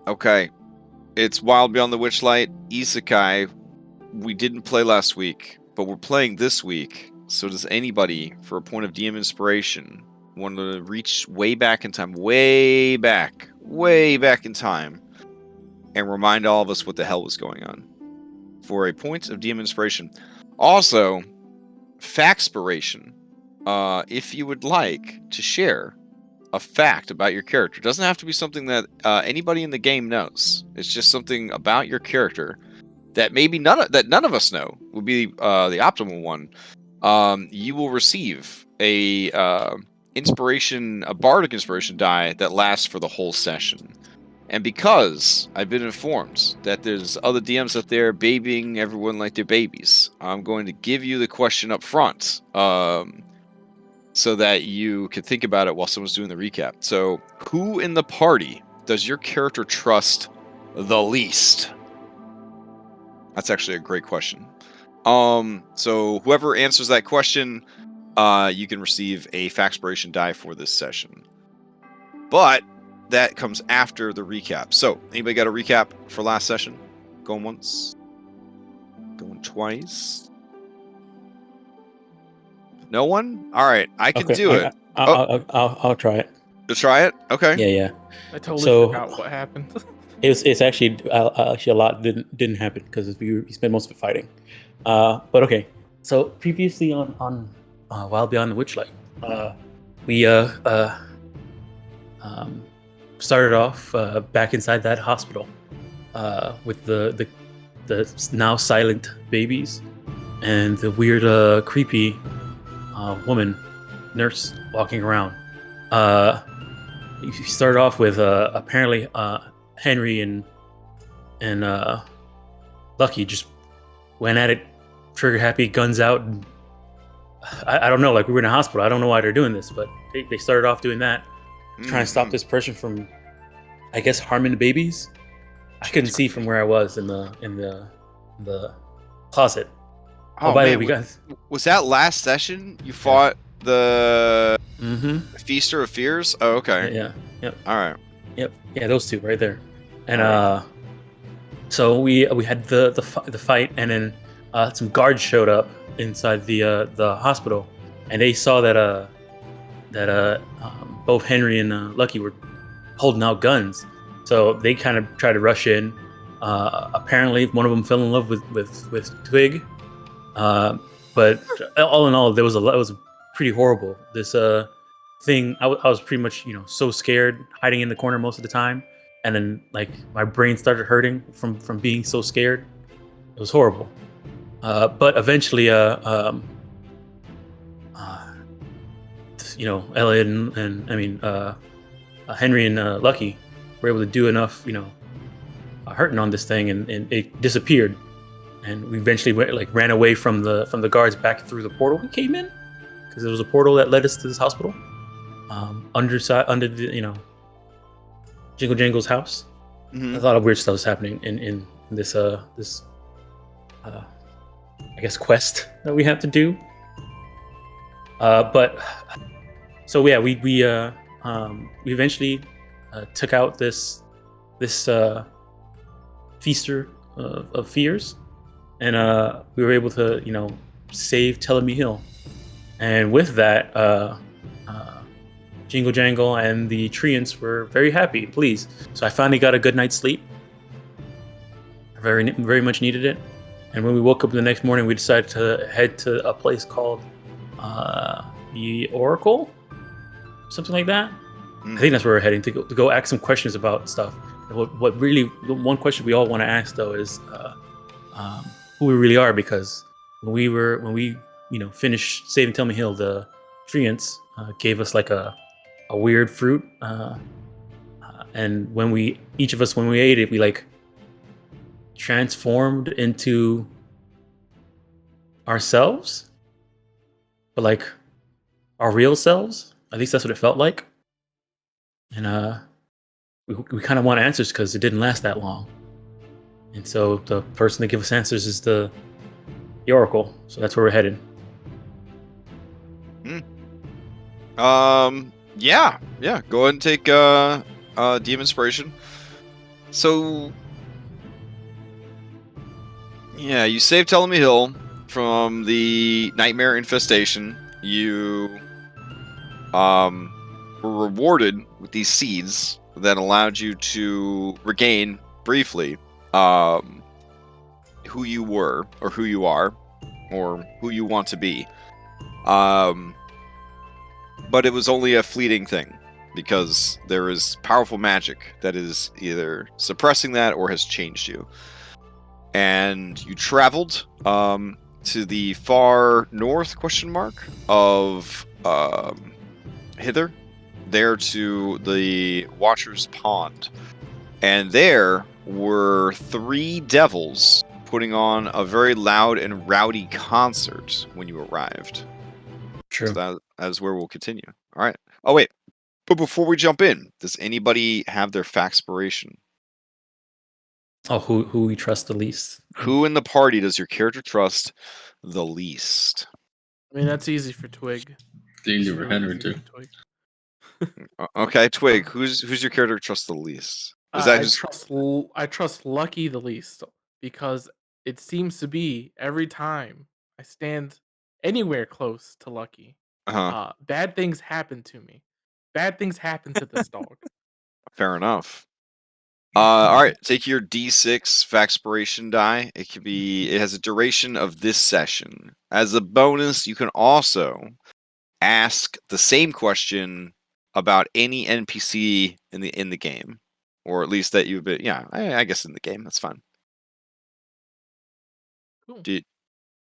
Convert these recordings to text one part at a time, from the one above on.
Okay. It's Wild Beyond the Witchlight, Isekai. We didn't play last week, but we're playing this week. So does anybody, for a point of DM inspiration, want to reach way back in time, way back in time, and remind all of us what the hell was going on? For a point of DM inspiration. Also, Factspiration. If you would like to share a fact about your character, it doesn't have to be something that anybody in the game knows. It's just something about your character that maybe none of us know would be the optimal one. You will receive a bardic inspiration die that lasts for the whole session. And because I've been informed that there's other DMs out there babying everyone like they're babies, I'm going to give you the question up front, so that you can think about it while someone's doing the recap. So, who in the party does your character trust the least? That's actually a great question. So whoever answers that question, you can receive a Factspiration die for this session. But that comes after the recap. So, anybody got a recap for last session? Going once? Going twice? No one? All right, I can do it. I'll try it. To try it? Okay. Yeah. I totally forgot what happened. It's actually a lot didn't happen because we spent most of it fighting. But okay. So previously on Wild Beyond the Witchlight, we started off back inside that hospital with the now silent babies and the weird creepy woman nurse walking around. You started off with apparently Henry and Lucky just went at it, trigger happy, guns out. And I don't know, like we were in a hospital. I don't know why they're doing this, but they started off doing that, trying to stop this person from, I guess, harming the babies. I couldn't see from where I was in the closet. Oh, by the man, way, was that last session you fought the Feaster of Fears? Oh, okay. Yeah. Yep. All right. Yep. Yeah, those two right there. And so we had the fight, and then some guards showed up inside the hospital, and they saw that both Henry and Lucky were holding out guns. So they kind of tried to rush in. Apparently, one of them fell in love with Twig. But all in all, it was pretty horrible. This thing, I was pretty much so scared, hiding in the corner most of the time, and then like my brain started hurting from being so scared. It was horrible. But eventually, Elliot and Henry and Lucky were able to do enough, hurting on this thing, and it disappeared. And we eventually ran away from the guards back through the portal we came in, because there was a portal that led us to this hospital, under the Jingle Jangle's house. Mm-hmm. A lot of weird stuff is happening in this I guess quest that we have to do. But so yeah, we eventually took out this Feaster of Fears, and we were able to save Telemi Hill. And with that, Jingle Jangle and the Treants were very happy and pleased. So I finally got a good night's sleep. I very much needed it. And when we woke up the next morning, we decided to head to a place called the Oracle, something like that. I think that's where we're heading to go ask some questions about stuff. And what really, the one question we all want to ask though is who we really are, because when we finished saving Telmi Hill, the Treants gave us like a weird fruit, and when we ate it, we like transformed into ourselves, but like our real selves. At least that's what it felt like. And we kind of want answers because it didn't last that long. And so the person that gives us answers is the Oracle. So that's where we're headed. Yeah. Go ahead and take DM inspiration. So, yeah, you saved Telemy Hill from the nightmare infestation. You were rewarded with these seeds that allowed you to regain briefly who you were, or who you are, or who you want to be. But it was only a fleeting thing, because there is powerful magic that is either suppressing that or has changed you. And you traveled to the far north of hither, there to the Watcher's Pond. And there were 3 devils putting on a very loud and rowdy concert when you arrived. True. So that is where we'll continue. All right. Oh, wait. But before we jump in, does anybody have their Faxpiration? Oh, who we trust the least? Who in the party does your character trust the least? I mean, that's easy for Twig. Easy for Really Henry easy too. for Twig. Okay, Twig. Who's your character trust the least? Is I that just trust Lucky the least, because it seems to be every time I stand anywhere close to Lucky, bad things happen to me. Bad things happen to this dog. fair enough? All right, take your D6 Faxpiration die. It has a duration of this session. As a bonus, you can also ask the same question about any NPC in the game, or at least that you've been. Yeah, I guess in the game. That's fine. Cool. Do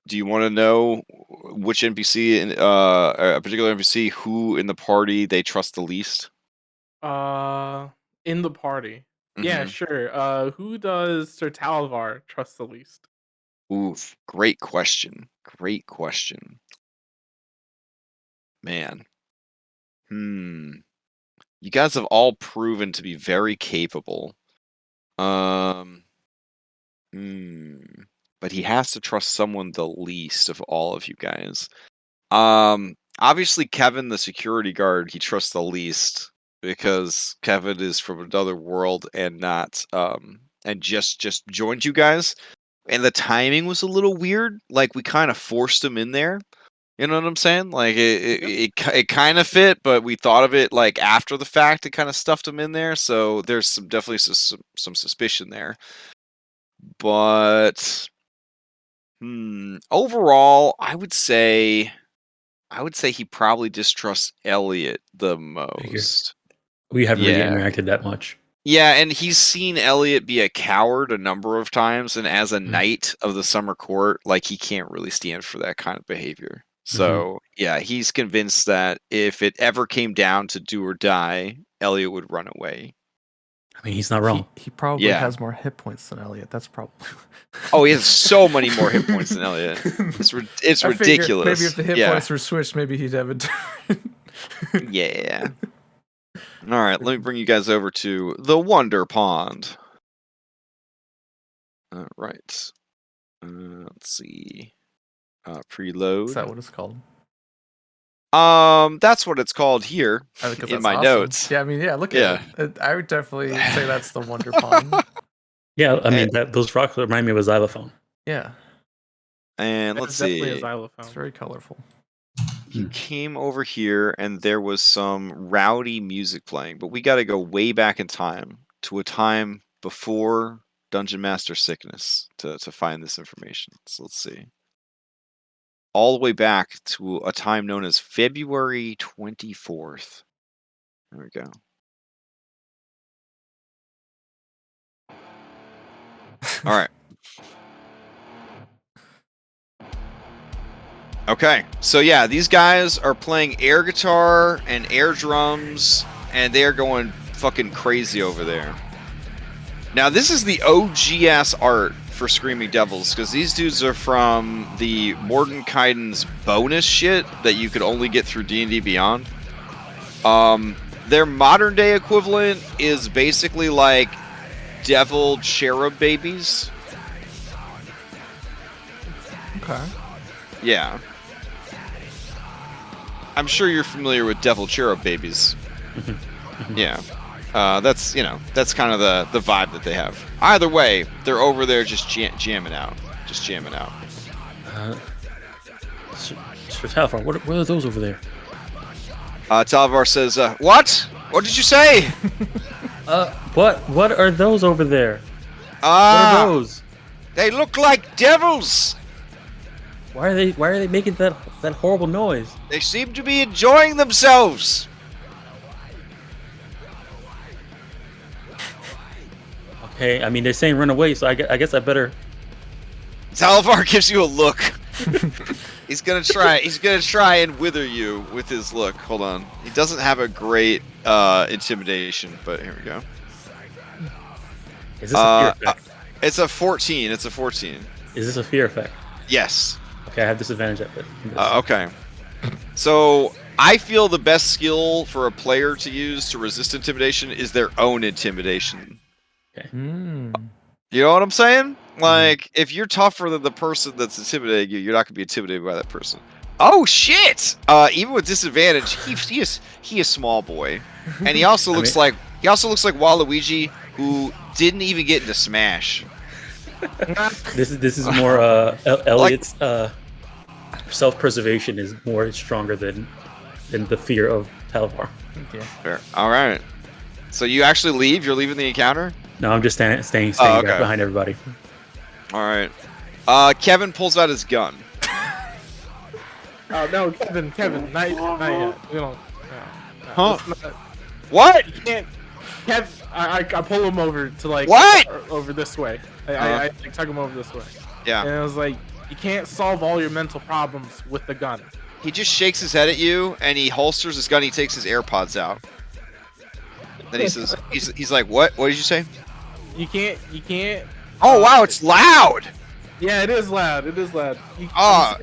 you want to know which NPC in a particular NPC who in the party they trust the least? In the party. Yeah, Mhm. sure. Who does Sir Talvar trust the least? Oof, great question. Great question. Man. You guys have all proven to be very capable. But he has to trust someone the least of all of you guys. Obviously Kevin, the security guard, he trusts the least because Kevin is from another world and not and just joined you guys. And the timing was a little weird. Like, we kind of forced him in there. You know what I'm saying? Like, it kind of fit, but we thought of it like after the fact. It kind of stuffed him in there. So there's definitely some suspicion there. But overall, I would say he probably distrusts Elliot the most. We haven't really Yeah. interacted that much. Yeah, and he's seen Elliot be a coward a number of times, and as a knight of the Summer Court, like, he can't really stand for that kind of behavior. So, yeah, he's convinced that if it ever came down to do or die, Elliot would run away. I mean, he's not wrong. He probably has more hit points than Elliot. That's probably. Oh, he has so many more hit points than Elliot. It's ridiculous. Maybe if the hit points were switched, maybe he'd have a turn. Yeah. All right, let me bring you guys over to the Wonder Pond. All right. Let's see. Preload. Is that what it's called? That's what it's called here in my notes. Yeah, I mean, look at it. I would definitely say that's the Wonder Pond. Yeah, I mean, those rocks remind me of a xylophone. Yeah. And let's see. Definitely a xylophone. It's very colorful. You came over here and there was some rowdy music playing, but we got to go way back in time to a time before Dungeon Master Sickness to find this information. So let's see. All the way back to a time known as February 24th. There we go. All right. Okay, so yeah, these guys are playing air guitar and air drums, and they are going fucking crazy over there. Now, this is the OG-ass art for Screaming Devils, because these dudes are from the Mordenkainen's bonus shit that you could only get through D&D Beyond. Their modern-day equivalent is basically like devil cherub babies. Okay. Yeah. I'm sure you're familiar with devil cherub babies. Yeah. That's that's kind of the vibe that they have. Either way, they're over there just jamming out. Sir Talvar, what are those over there? Talvar says, "What? What did you say?" What are those over there? What are those? They look like devils. Why are they making that horrible noise? They seem to be enjoying themselves. Okay, I mean they're saying run away, so I guess I better. Talvar gives you a look. He's gonna try and wither you with his look. Hold on. He doesn't have a great intimidation, but here we go. Is this a fear effect? It's a 14. It's a 14. Is this a fear effect? Yes. Okay, I have disadvantage at it. Okay. So I feel the best skill for a player to use to resist intimidation is their own intimidation. Okay. You know what I'm saying? Like, if you're tougher than the person that's intimidating you, you're not gonna be intimidated by that person. Oh shit! Even with disadvantage, he is small boy, and he also looks like Waluigi, who didn't even get into Smash. This is more Elliot's self-preservation is more stronger than the fear of Talvar. Yeah. Fair. All right. So you actually leave? You're leaving the encounter? No, I'm just staying okay. back behind everybody. All right. Kevin pulls out his gun. Oh no, Kevin, not yet. We don't. Huh? What? You can't. Kevin, I pull him over to like. What? Over this way. I tug him over this way. Yeah. And I was like, you can't solve all your mental problems with the gun. He just shakes his head at you, and he holsters his gun. He takes his AirPods out. Then he says, he's like, what? What did you say? You can't. Oh wow, it's loud. Yeah, it is loud.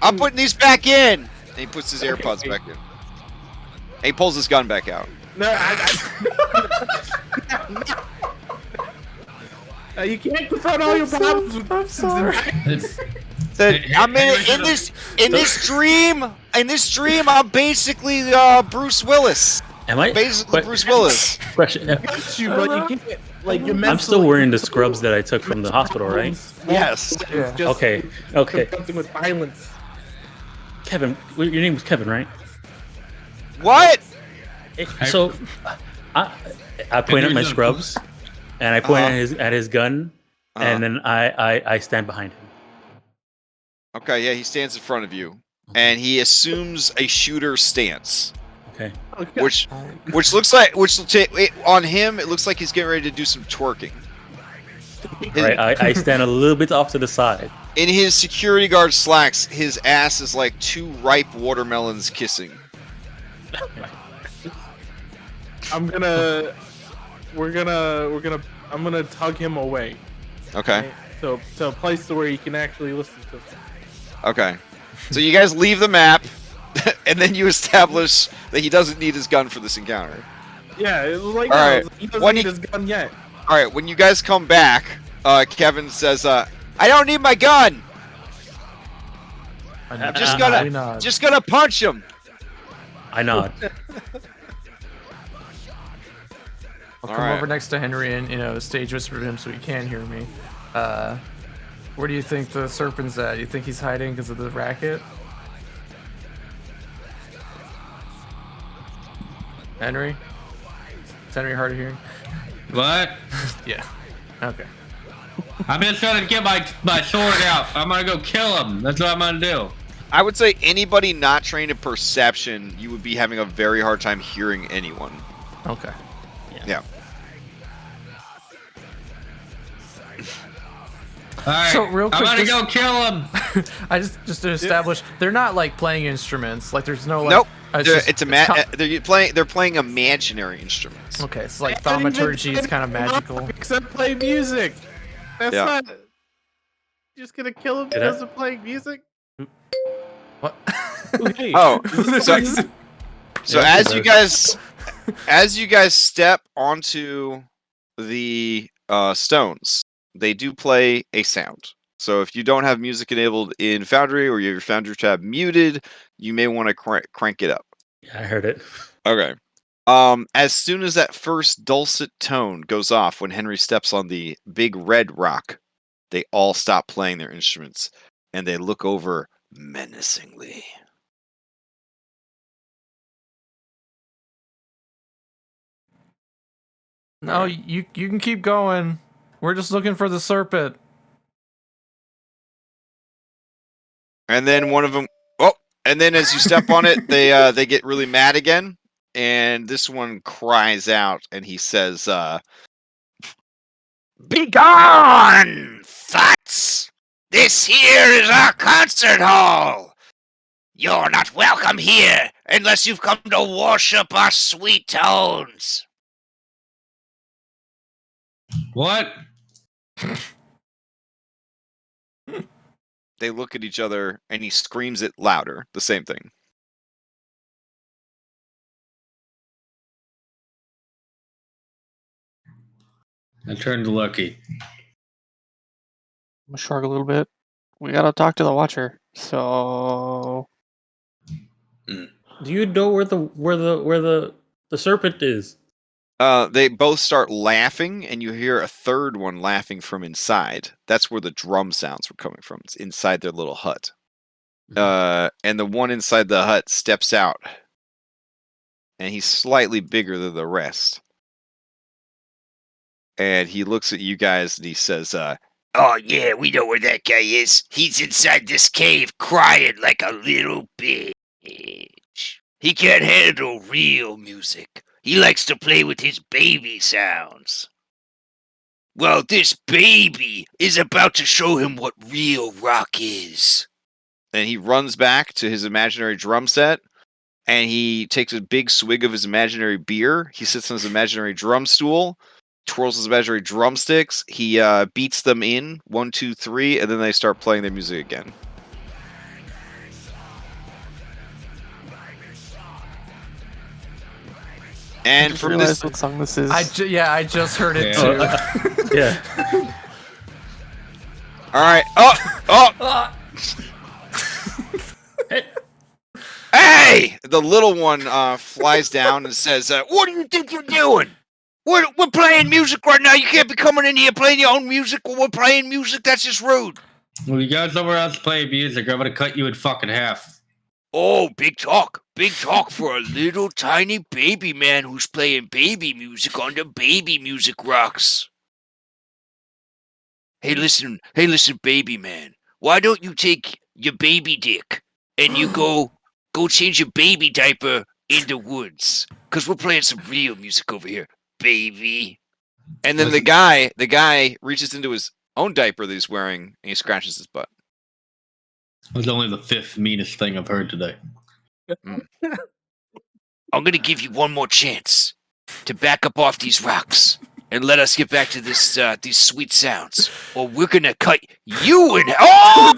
I'm putting these back in. And he puts his AirPods back in. And he pulls his gun back out. No, you can't confront all your problems with. I'm sorry. I'm in this dream. In this dream, I'm basically Bruce Willis. Am I basically Bruce Willis? Question. But you can't. Like you're I'm still wearing the scrubs that I took from the hospital, right? Yes. Yeah. Okay. Something with violence. Kevin, your name was Kevin, right? What? So, I point at my scrubs, and I point at his gun, and then I stand behind him. Okay, yeah, he stands in front of you, and he assumes a shooter stance. Okay. Which looks like on him it looks like he's getting ready to do some twerking. Right, I stand a little bit off to the side. In his security guard slacks, his ass is like two ripe watermelons kissing. I'm gonna tug him away. Okay. Right? So to a place to where he can actually listen to me. Okay. So you guys leave the map, and then you establish that he doesn't need his gun for this encounter. Yeah, it was like he doesn't need his gun yet. All right, when you guys come back, Kevin says, "I don't need my gun. I'm just gonna punch him." I nod. I'll come over next to Henry and stage whisper to him so he can hear me. Where do you think the serpent's at? You think he's hiding because of the racket? Henry? Is Henry hard of hearing? What? Yeah. Okay. I'm just trying to get my sword out. I'm gonna go kill him. That's what I'm gonna do. I would say anybody not trained in perception, you would be having a very hard time hearing anyone. Okay. Yeah. All right. So real quick, I'm gonna go kill him. I just to establish, they're not like playing instruments. Like there's no like. Nope. It's They're playing imaginary instruments. Okay, it's like thaumaturgy is kind of magical. Except play music. That's not. You're just gonna kill him because of playing music. What? Oh, so as you guys step onto the stones, they do play a sound. So if you don't have music enabled in Foundry or you have your Foundry tab muted, you may want to crank it up. Yeah, I heard it. Okay. As soon as that first dulcet tone goes off when Henry steps on the big red rock, they all stop playing their instruments and they look over menacingly. No, you can keep going. We're just looking for the serpent. And then one of them, and then as you step on it, they get really mad again. And this one cries out and he says, "Begone, thuts! This here is our concert hall. You're not welcome here unless you've come to worship our sweet tones." What? They look at each other and he screams it louder. The same thing. I turned to Lucky. I'm gonna shrug a little bit. We gotta talk to the Watcher. So, Do you know where the serpent is? They both start laughing, and you hear a third one laughing from inside. That's where the drum sounds were coming from. It's inside their little hut. And the one inside the hut steps out, and he's slightly bigger than the rest. And he looks at you guys and he says, "Oh yeah, we know where that guy is. He's inside this cave crying like a little bitch. He can't handle real music. He likes to play with his baby sounds. Well, this baby is about to show him what real rock is." And he runs back to his imaginary drum set, and he takes a big swig of his imaginary beer. He sits on his imaginary drum stool, twirls his imaginary drumsticks. He beats them in 1, 2, 3, and then they start playing their music again. And I just from realized this, what song this is. I just heard it too. Yeah. all right. Hey! The little one flies down and says, "What do you think you're doing? We're playing music right now. You can't be coming in here playing your own music while we're playing music. That's just rude." Well, you guys somewhere else playing music, I'm gonna cut you in fucking half. Oh, big talk. Big talk for a little tiny baby man who's playing baby music on the baby music rocks. Hey, listen, baby man. Why don't you take your baby dick and you go change your baby diaper in the woods? Because we're playing some real music over here, baby. And then the guy reaches into his own diaper that he's wearing and he scratches his butt. That was only the 5th meanest thing I've heard today. I'm going to give you one more chance to back up off these rocks and let us get back to this these sweet sounds, or we're going to cut you in. Oh!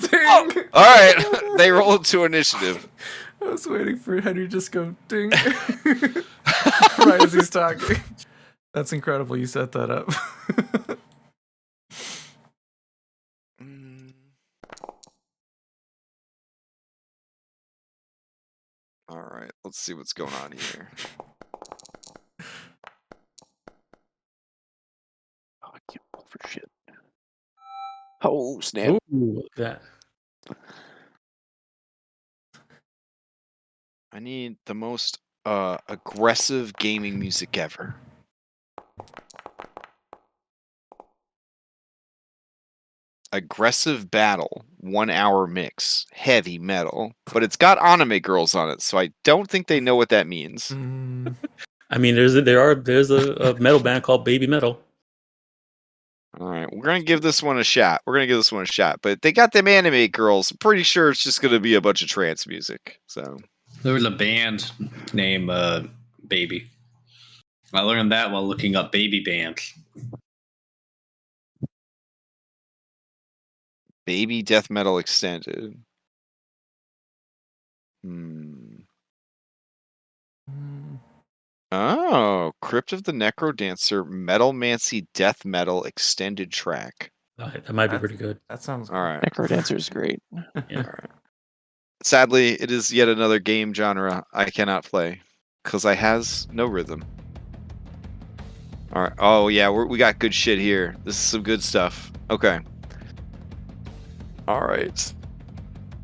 All right, they roll into initiative. I was waiting for Henry to just go ding right as he's talking. That's incredible. You set that up. All right, let's see what's going on here. Oh, I can't roll for shit. Oh, snap. Ooh, that. I need the most aggressive gaming music ever. Aggressive battle, 1 hour mix, heavy metal, but it's got anime girls on it, so I don't think they know what that means. I mean, there's a metal band called Baby Metal. All right, we're gonna give this one a shot. But they got them anime girls. I'm pretty sure it's just gonna be a bunch of trance music. So There was a band named Baby. I learned that while looking up baby bands. Baby death metal extended. Oh, Crypt of the Necrodancer Metalmancy death metal extended track. That might be pretty good. That sounds all right. Necrodancer is great. Yeah. All right. Sadly, it is yet another game genre I cannot play. Because I has no rhythm. Alright. Oh, yeah, we got good shit here. This is some good stuff. Okay. Alright.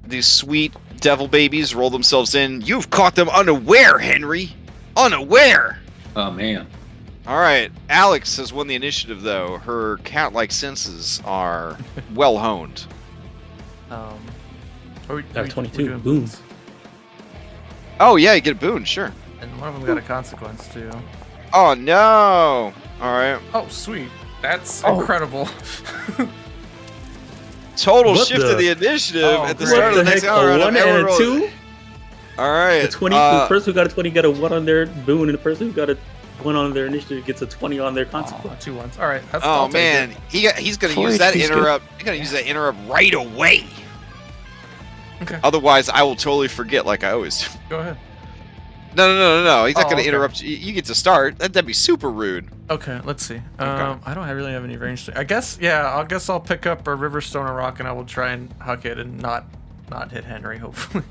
These sweet devil babies roll themselves in. You've caught them unaware, Henry! Unaware! Oh, man. Alright. Alex has won the initiative, though. Her cat-like senses are well honed. Got 22. Boom. Oh, yeah, you get a boon, sure. And one of them got a consequence, too. Oh, no! Alright. Oh, sweet. That's incredible. Total What shift the- of the initiative at the What start of the the next heck? hour. A 1 and a 2? Alright. The 20. The person who got a 20 got a 1 on their boon, and the person who got a 1 on their initiative gets a 20 on their consequence. 2 1s. All right. Oh I'll take man, it. he's gonna Full use that HP's good. interrupt. He's gonna use that interrupt right away. Okay. Otherwise, I will totally forget, like I always do. Go ahead. No. He's not gonna okay. interrupt you. You get to start. That'd be super rude. Okay, let's see. I don't really have any range. I guess, I guess I'll pick up a Riverstone or Rock, and I will try and huck it and not hit Henry, hopefully.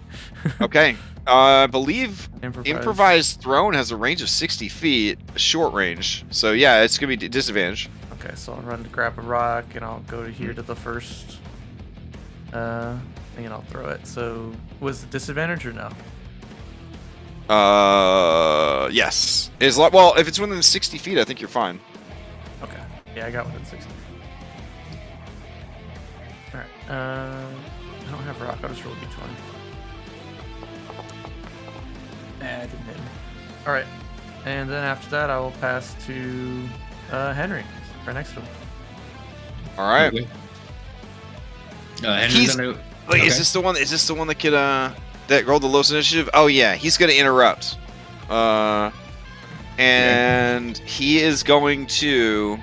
Okay. I believe Improvise. improvised throne has a range of 60 feet, short range. So yeah, it's gonna be disadvantage. Okay, so I'll run to grab a rock, and I'll go to here to the first thing, and I'll throw it. So, was it disadvantage or no? Yes. Well, if it's within 60 feet, I think you're fine. Okay. Yeah, I got within 60. Alright, I don't have rock, I'll just roll a d20. I didn't hit him. Alright, and then after that, I will pass to Henry, right next to him. All right. Okay. Henry's He's- gonna... Wait, Okay. is this the one? Is this the one that could that rolled the lowest initiative? Oh yeah, he's gonna interrupt. And he is going to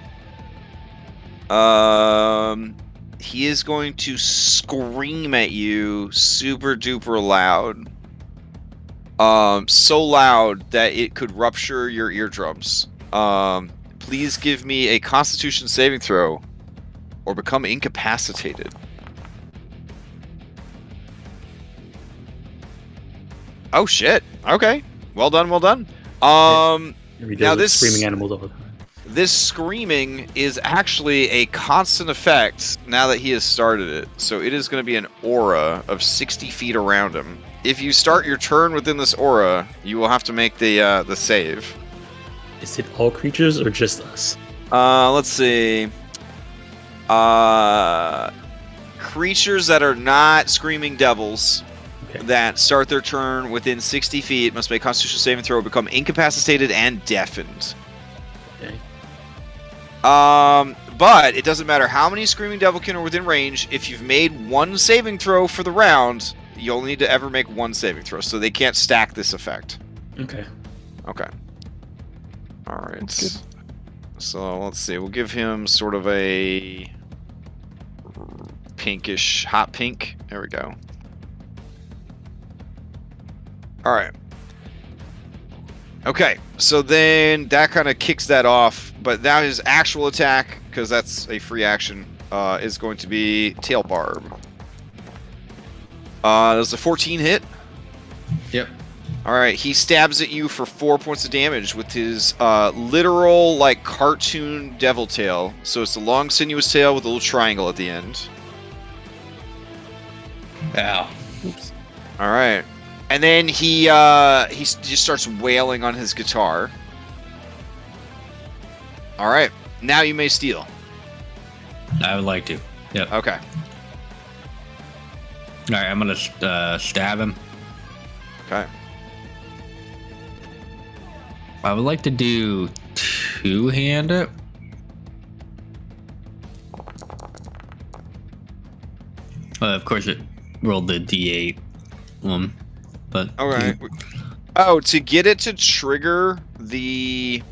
scream at you super duper loud. So loud that it could rupture your eardrums. Please give me a Constitution saving throw or become incapacitated. Oh shit. Okay. Well done, well done. Every Now day with this- screaming animals all the time. This screaming is actually a constant effect now that he has started it. So it is going to be an aura of 60 feet around him. If you start your turn within this aura, you will have to make the save. Is it all creatures or just us? Let's see. Creatures that are not screaming devils Okay. that start their turn within 60 feet must make a Constitution saving throw or become incapacitated and deafened. Okay. But it doesn't matter how many screaming devilkin are within range. If you've made one saving throw for the round, you only need to ever make one saving throw, so they can't stack this effect. Okay. Okay. All right. Good. So let's see. We'll give him sort of a pinkish, hot pink. There we go. All right. Okay, so then that kind of kicks that off, but now his actual attack, because that's a free action, is going to be Tail Barb. Does a 14 hit? Yep. All right, he stabs at you for 4 points of damage with his literal, like, cartoon devil tail. So it's a long, sinuous tail with a little triangle at the end. Ow. Oops. All right. And then he just starts wailing on his guitar. All right. Now you may steal. I would like to. Yep. Okay. All right, I'm gonna stab him. Okay. I would like to do two-handed. Of course, it rolled the D8 one, but Okay. Oh, to get it to trigger the...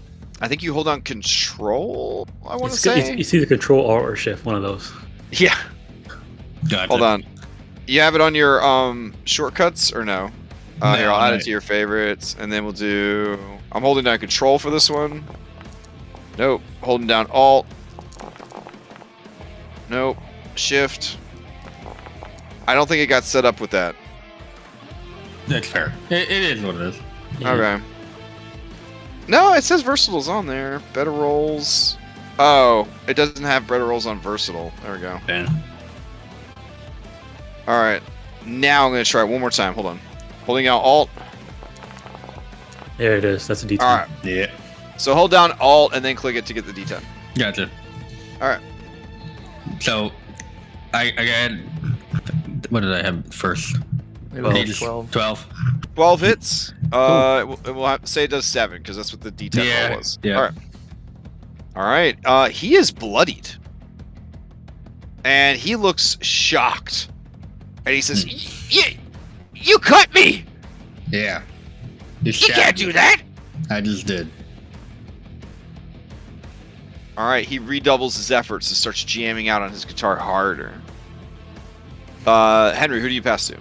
I think you hold on control, I want to It's, good- say? it's either control or shift, one of those. Yeah. Gotcha. Hold on. You have it on your shortcuts or no? No, Here, I'll add it no. to your favorites, and then we'll do... I'm holding down control for this one. Nope. Holding down alt. Nope. Shift. I don't think it got set up with that. That's fair. It is what it is. Yeah. Okay. No, it says versatile's on there. Better rolls. Oh, it doesn't have better rolls on versatile. There we go. Yeah. All right. Now I'm going to try it one more time. Hold on. Holding out Alt. There it is. That's a D10. All right. Yeah. So hold down Alt and then click it to get the D10. Gotcha. All right. So, I had... What did I have first? Maybe 12. 12. 12 hits. We'll have to say it does 7 because that's what the D10 roll was. Yeah. All right. All right. He is bloodied, and he looks shocked. And he says, "You cut me! Yeah. You can't do that!" I just did. All right. He redoubles his efforts and starts jamming out on his guitar harder. Henry, who do you pass to?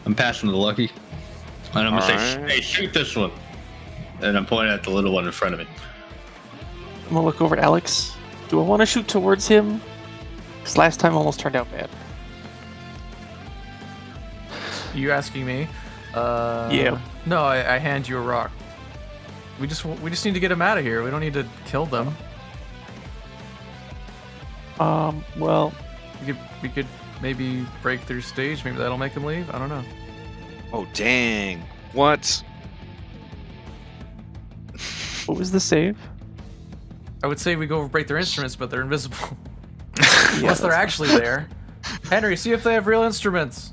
I'm passing to Lucky. And I'm going to say, Alright. hey, shoot this one. And I'm pointing at the little one in front of me. I'm gonna look over at Alex. Do I want to shoot towards him? Because last time almost turned out bad. You asking me? Yeah. No, I hand you a rock. We just need to get him out of here. We don't need to kill them. Well, We could maybe break their stage. Maybe that'll make them leave. I don't know. Oh, dang. What? what was the save? I would say we go break their instruments, but they're invisible. Yeah, Unless they're that's actually there. Henry, see if they have real instruments.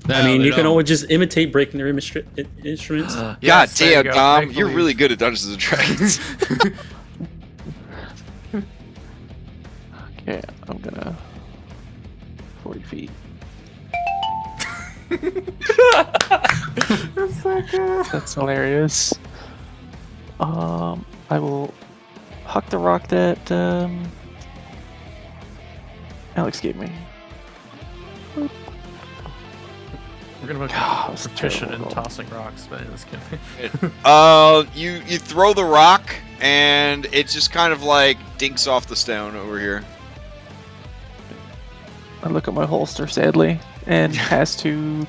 I mean, you can always just imitate breaking their instruments. God Yes, there damn, you go. Tom. Make You're believe. really good at Dungeons and Dragons. Okay, I'm gonna 40 feet. That's hilarious. I will huck the rock that Alex gave me. We're gonna God, be that's a proficient in terrible roll. tossing rocks, but this kid. You throw the rock, and it just kind of like dinks off the stone over here. I look at my holster sadly and pass to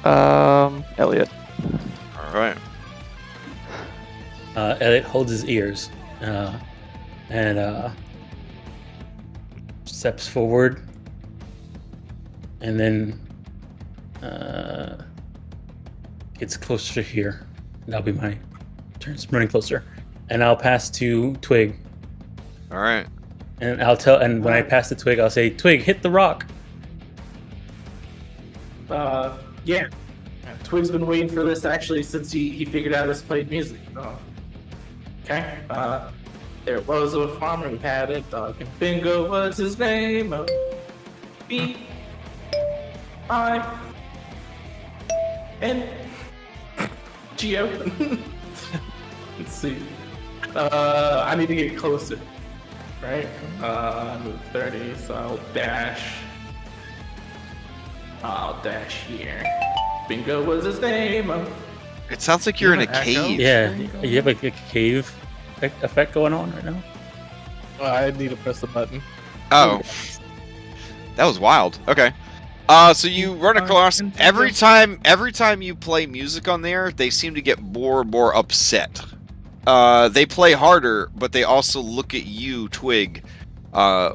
Elliot. All right. Elliot holds his ears and steps forward, and then gets closer to here. That'll be my turn. Running closer, and I'll pass to Twig. All right. And I'll tell. And when I pass the Twig, I'll say, "Twig, hit the rock." Yeah. Twig's been waiting for this actually since he figured out us played music. Okay. There was a farmer who had a dog, and Bingo was his name. B-I-N-G-O. Let's see. I need to get closer. Right? Move 30, so I'll dash. I'll dash here. Bingo was his name. It sounds like you're in a have an echo? cave. Yeah, you have like a cave effect going on right now. I need to press the button. Oh. That was wild. Okay. So you run across every time you play music on there, they seem to get more and more upset. They play harder, but they also look at you, Twig,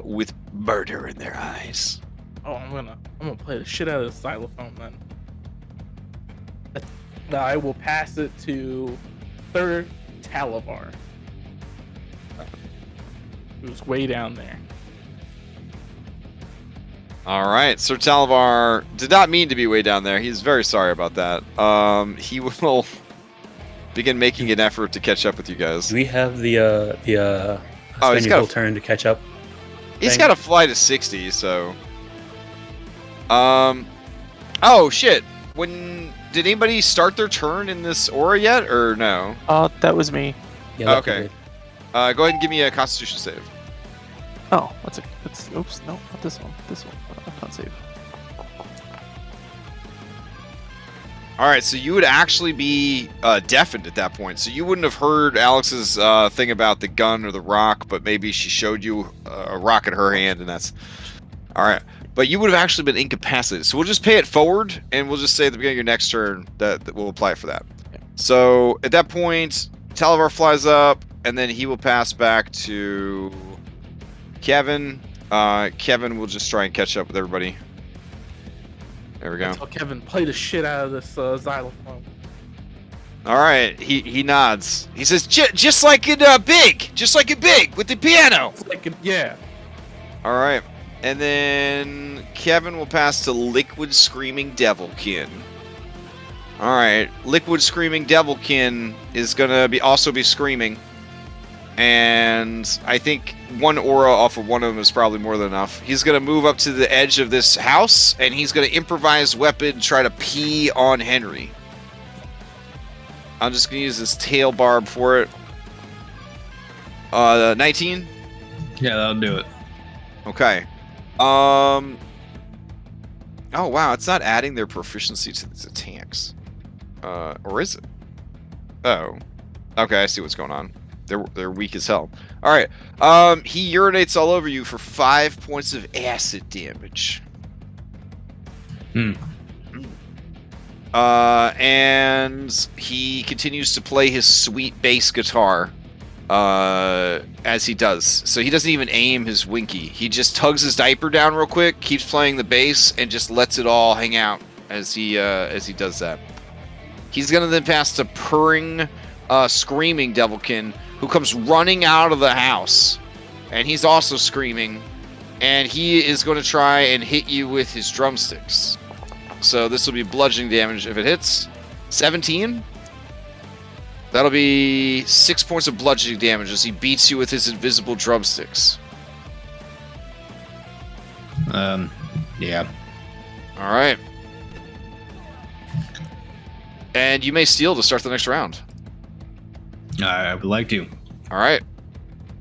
with murder in their eyes. Oh, I'm gonna play the shit out of the xylophone then. I will pass it to Third Talavar, who's way down there. All right, Sir Talavar did not mean to be way down there. He's very sorry about that. He will begin making an effort to catch up with you guys. Do we have the Oh, he's spending got full turn to catch up? He's thing? got to fly to 60, so. Oh shit! Did anybody start their turn in this aura yet, or no? That was me. Yeah, Okay. Go ahead and give me a Constitution save. Oh, oops, no, not this one. This one. Not save. All right, so you would actually be deafened at that point, so you wouldn't have heard Alex's thing about the gun or the rock, but maybe she showed you a rock in her hand, and that's all right. But you would have actually been incapacitated, so we'll just pay it forward, and we'll just say at the beginning of your next turn that we'll apply for that. So at that point, Talavar flies up, and then he will pass back to Kevin. Kevin will just try and catch up with everybody. There we go. Tell Kevin, play the shit out of this xylophone. All right, he nods. He says, just like in Big, with the piano. Yeah. All right, and then Kevin will pass to Liquid Screaming Devilkin. All right, Liquid Screaming Devilkin is gonna also be screaming, and I think one aura off of one of them is probably more than enough. He's gonna move up to the edge of this house, and he's gonna improvise weapon, try to pee on Henry. I'm just gonna use this tail barb for it. 19? Yeah, that'll do it. Okay. Oh wow, it's not adding their proficiency to these attacks. Or is it? Oh. Okay, I see what's going on. They're weak as hell. Alright. He urinates all over you for 5 points of acid damage. And he continues to play his sweet bass guitar as he does. So he doesn't even aim his winky. He just tugs his diaper down real quick, keeps playing the bass, and just lets it all hang out as he does that. He's gonna then pass to purring, screaming Devilkin, who comes running out of the house, and he's also screaming, and he is going to try and hit you with his drumsticks. So this will be bludgeoning damage if it hits. 17. That'll be 6 points of bludgeoning damage as he beats you with his invisible drumsticks. Yeah. All right. And you may steal to start the next round. I would like to. All right.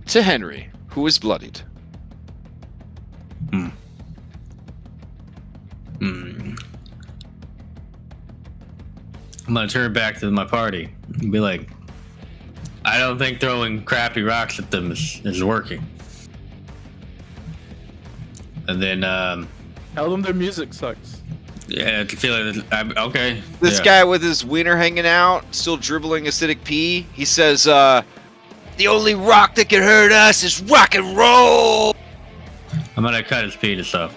To Henry, who is bloodied. I'm gonna turn back to my party and be like, I don't think throwing crappy rocks at them is working. And then, Tell them their music sucks. yeah, I feel like I'm okay. This guy with his wiener hanging out, still dribbling acidic pee, he says, the only rock that can hurt us is rock and roll! I'm gonna cut his penis off.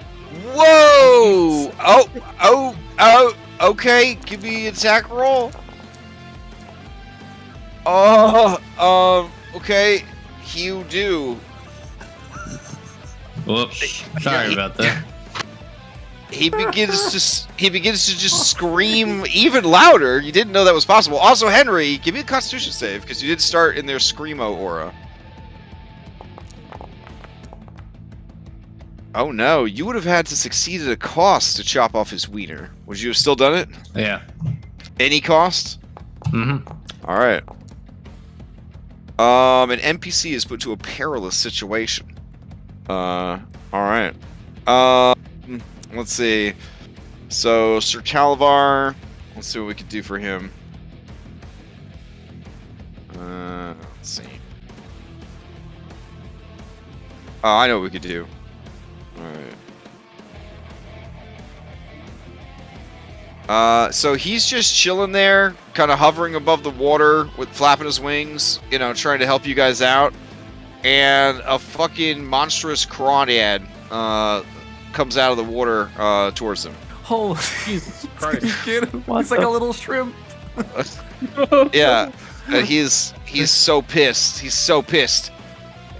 Whoa! Oh, okay, give me an attack roll. Okay, you do. Whoops. Sorry about that. He begins to just scream even louder. You didn't know that was possible. Also, Henry, give me a Constitution save because you did start in their screamo aura. Oh no, you would have had to succeed at a cost to chop off his wiener. Would you have still done it? Yeah. Any cost? Mm-hmm. All right. An NPC is put to a perilous situation. All right. Let's see. So, Sir Talavar, let's see what we could do for him. Let's see. Oh, I know what we could do. Alright. So he's just chilling there, kind of hovering above the water with flapping his wings, you know, trying to help you guys out. And a fucking monstrous crawdad comes out of the water towards him. Holy Jesus Christ. It's like a little shrimp. Yeah. He's so pissed. He's so pissed.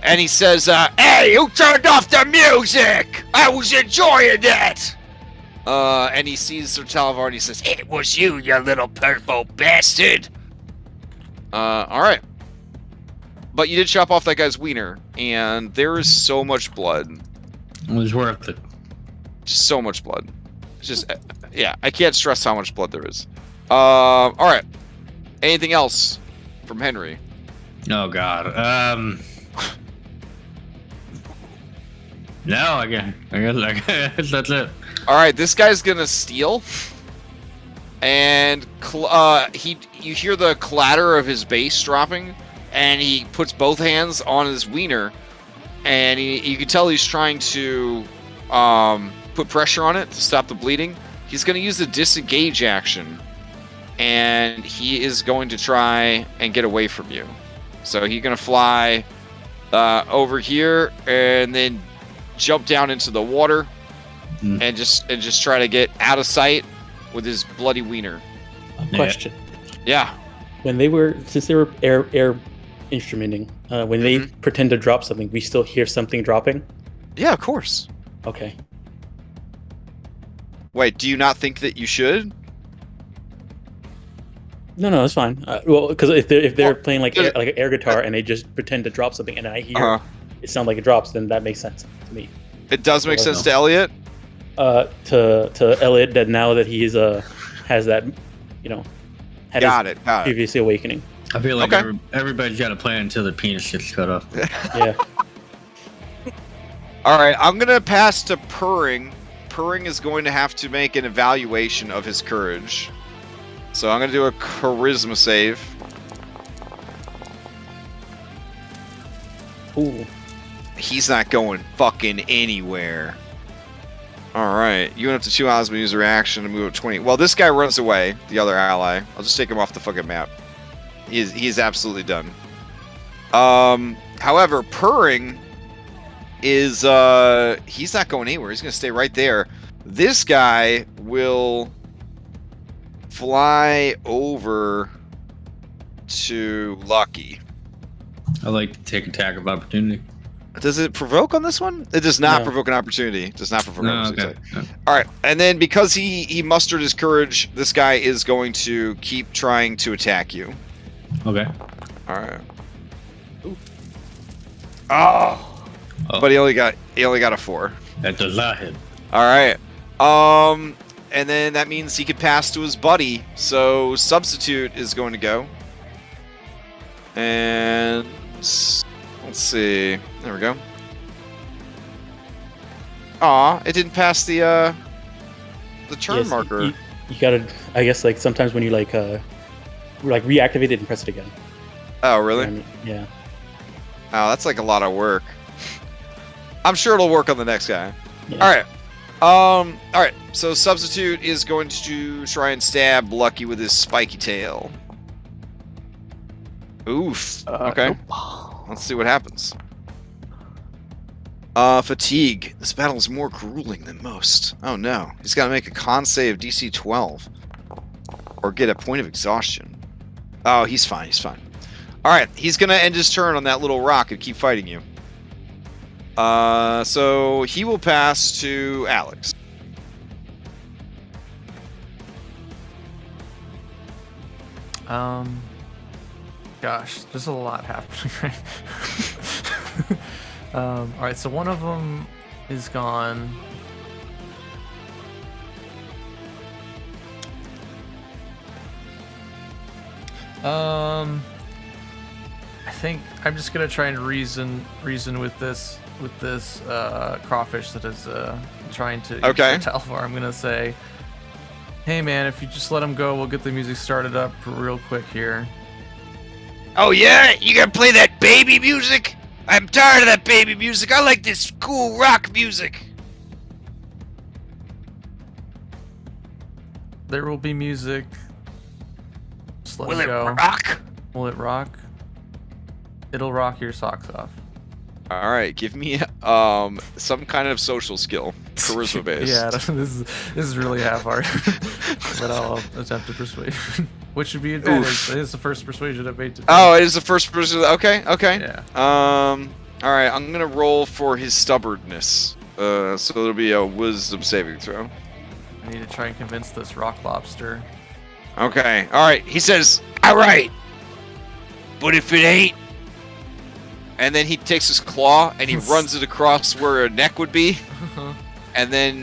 And he says, hey, who turned off the music? I was enjoying that. And he sees Sir Talavar and he says, it was you, you little purple bastard. Alright. But you did chop off that guy's wiener, and there is so much blood. It was worth it. Just so much blood. It's just, yeah, I can't stress how much blood there is. Alright. Anything else from Henry? Oh, God. No, I guess that's it. Alright, this guy's gonna steal. And you hear the clatter of his bass dropping, and he puts both hands on his wiener, and you can tell he's trying to put pressure on it to stop the bleeding. He's gonna use the disengage action, and he is going to try and get away from you. So he's going to fly over here and then jump down into the water and just try to get out of sight with his bloody wiener. Question. Yeah. Since they were air instrumenting, when they pretend to drop something, we still hear something dropping? Yeah, of course. Okay. Wait, do you not think that you should? No, it's fine. Well, because if they're playing like an air guitar and they just pretend to drop something, and I hear it sound like it drops, then that makes sense to me. It does make sense to Elliot. To Elliot, that now that he is has that, had got his it. previous awakening. I feel like everybody's got a plan until their penis gets cut off. Yeah. All right, I'm gonna pass to Purring. Purring is going to have to make an evaluation of his courage. So I'm gonna do a charisma save. Ooh. He's not going fucking anywhere. Alright, you went up to 2 allies, but use a reaction to move up 20. Well, this guy runs away, the other ally. I'll just take him off the fucking map. He is absolutely done. However, Purring is, he's not going anywhere. He's gonna stay right there. This guy will fly over to Lucky. I like to take attack of opportunity. Does it provoke on this one? It does not provoke an opportunity. It does not provoke an opportunity. Okay. All right, and then because he mustered his courage, this guy is going to keep trying to attack you. Okay. All right. Oh. But he only got a 4. That does not hit. All right. And then that means he could pass to his buddy. So substitute is going to go. And let's see. There we go. Aw, it didn't pass the turn marker. You gotta. I guess like sometimes when you like reactivate it and press it again. Oh really? Yeah. Oh, that's like a lot of work. I'm sure it'll work on the next guy. Yeah. All right. All right. So substitute is going to try and stab Lucky with his spiky tail. Oof. Okay. Nope. Let's see what happens. Fatigue. This battle is more grueling than most. Oh no. He's got to make a con save DC 12. Or get a point of exhaustion. Oh, he's fine. He's fine. Alright. He's going to end his turn on that little rock and keep fighting you. So he will pass to Alex. Gosh, there's a lot happening, right? Alright, so one of them is gone. I think I'm just gonna try and reason with this crawfish that is trying to Talvar. I'm gonna say, hey man, if you just let him go, we'll get the music started up real quick here. Oh yeah? You gonna play that baby music? I'm tired of that baby music. I like this cool rock music. There will be music. Just let Will it it go. rock? Will it rock? It'll rock your socks off. All right, give me some kind of social skill, charisma based. Yeah, this is really half-hard, but I'll attempt to persuade. Which would be advantage. It is the first persuasion I've made today. Oh, it is the first persuasion. Okay. Yeah. All right, I'm gonna roll for his stubbornness. So it'll be a wisdom saving throw. I need to try and convince this rock lobster. Okay. All right. He says, "All right, but if it ain't," and then he takes his claw and he runs it across where a neck would be, and then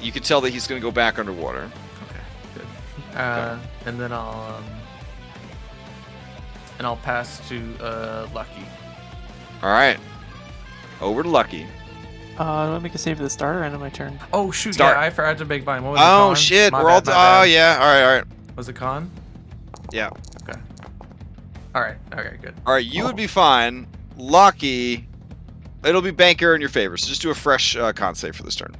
you can tell that he's gonna go back underwater. Okay, good. And then I'll pass to Lucky. All right. Over to Lucky. Do I make a save at the start or end of my turn? Oh shoot! Start. Yeah, I forgot to make mine. What was it? Oh Con? shit! My We're all. bad, my bad. Oh yeah. All right. Was it con? Yeah. Okay. All right. Okay. Good. All right. You would be fine. Lucky. It'll be banker in your favor. So just do a fresh con save for this turn.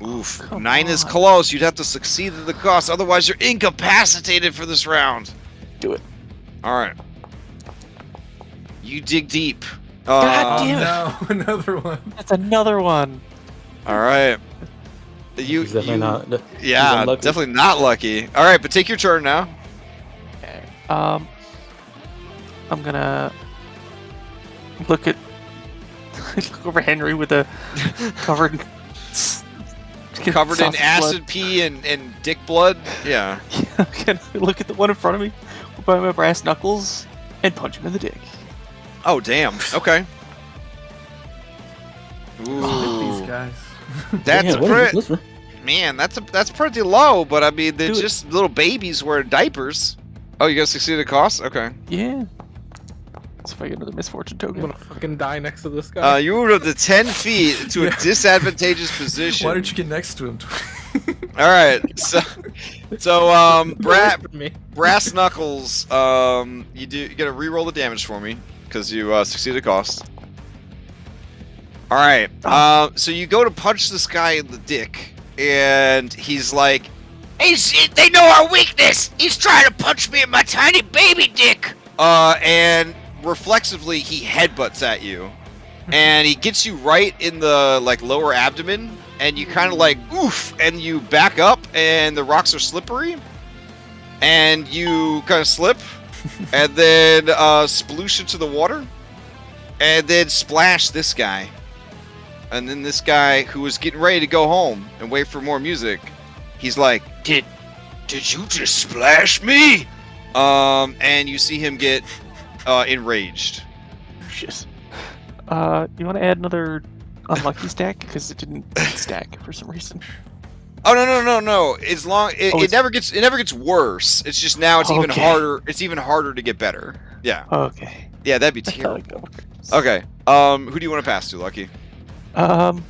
Oof. Come 9 is on. close. You'd have to succeed at the cost. Otherwise, you're incapacitated for this round. Do it. All right. You dig deep. God damn it. No, another one. That's another one. All right. He's definitely not. Yeah, unlucky. definitely not lucky. All right, but take your turn now. Okay. I'm gonna look over Henry with a covered Covered in sausage acid blood. pee and dick blood. Yeah. I'm gonna look at the one in front of me by my brass knuckles and punch him in the dick. Oh damn. Okay. These Ooh. guys. That's Yeah, a what is pretty, this? man. That's pretty low. But I mean, they're Do it. just little babies wearing diapers. Oh, you guys succeeded at cost. Okay. Yeah. Let's if I get another misfortune I'm token. gonna fucking die next to this guy. You moved up to 10 feet into a Yeah. disadvantageous position. Why don't you get next to him? All right. So Me. brass knuckles. You gotta re-roll the damage for me because you succeeded at cost. All right. So you go to punch this guy in the dick, and he's like, "They know our weakness. He's trying to punch me in my tiny baby dick." And reflexively he headbutts at you, and he gets you right in the lower abdomen, and you kind of oof, and you back up, and the rocks are slippery, and you kind of slip, and then sploosh into the water, and then splash this guy. And then this guy who was getting ready to go home and wait for more music, he's like, Did you just splash me? And you see him get enraged. Shit. You want to add another unlucky stack because it didn't stack for some reason. Oh no! As long it it's- never gets worse. It's just now it's even Okay. harder. It's even harder to get better. Yeah, Okay. yeah, that'd be I thought I'd terrible. go. Okay. Who do you want to pass to, Lucky? I'll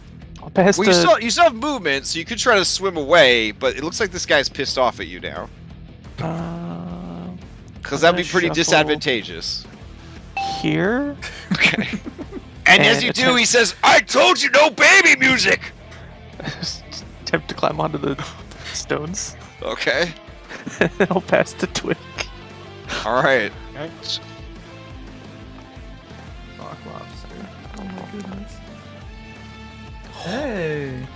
pass Well, to. you still have movement, so you could try to swim away, but it looks like this guy's pissed off at you now. Because that'd be gonna pretty shuffle- disadvantageous. Here. Okay. And as And you do, attempt- he says, "I told you no baby music." Attempt to climb onto the stones. Okay. And then I'll pass to Twig. All right. Rock lobster. Oh my goodness. Hey.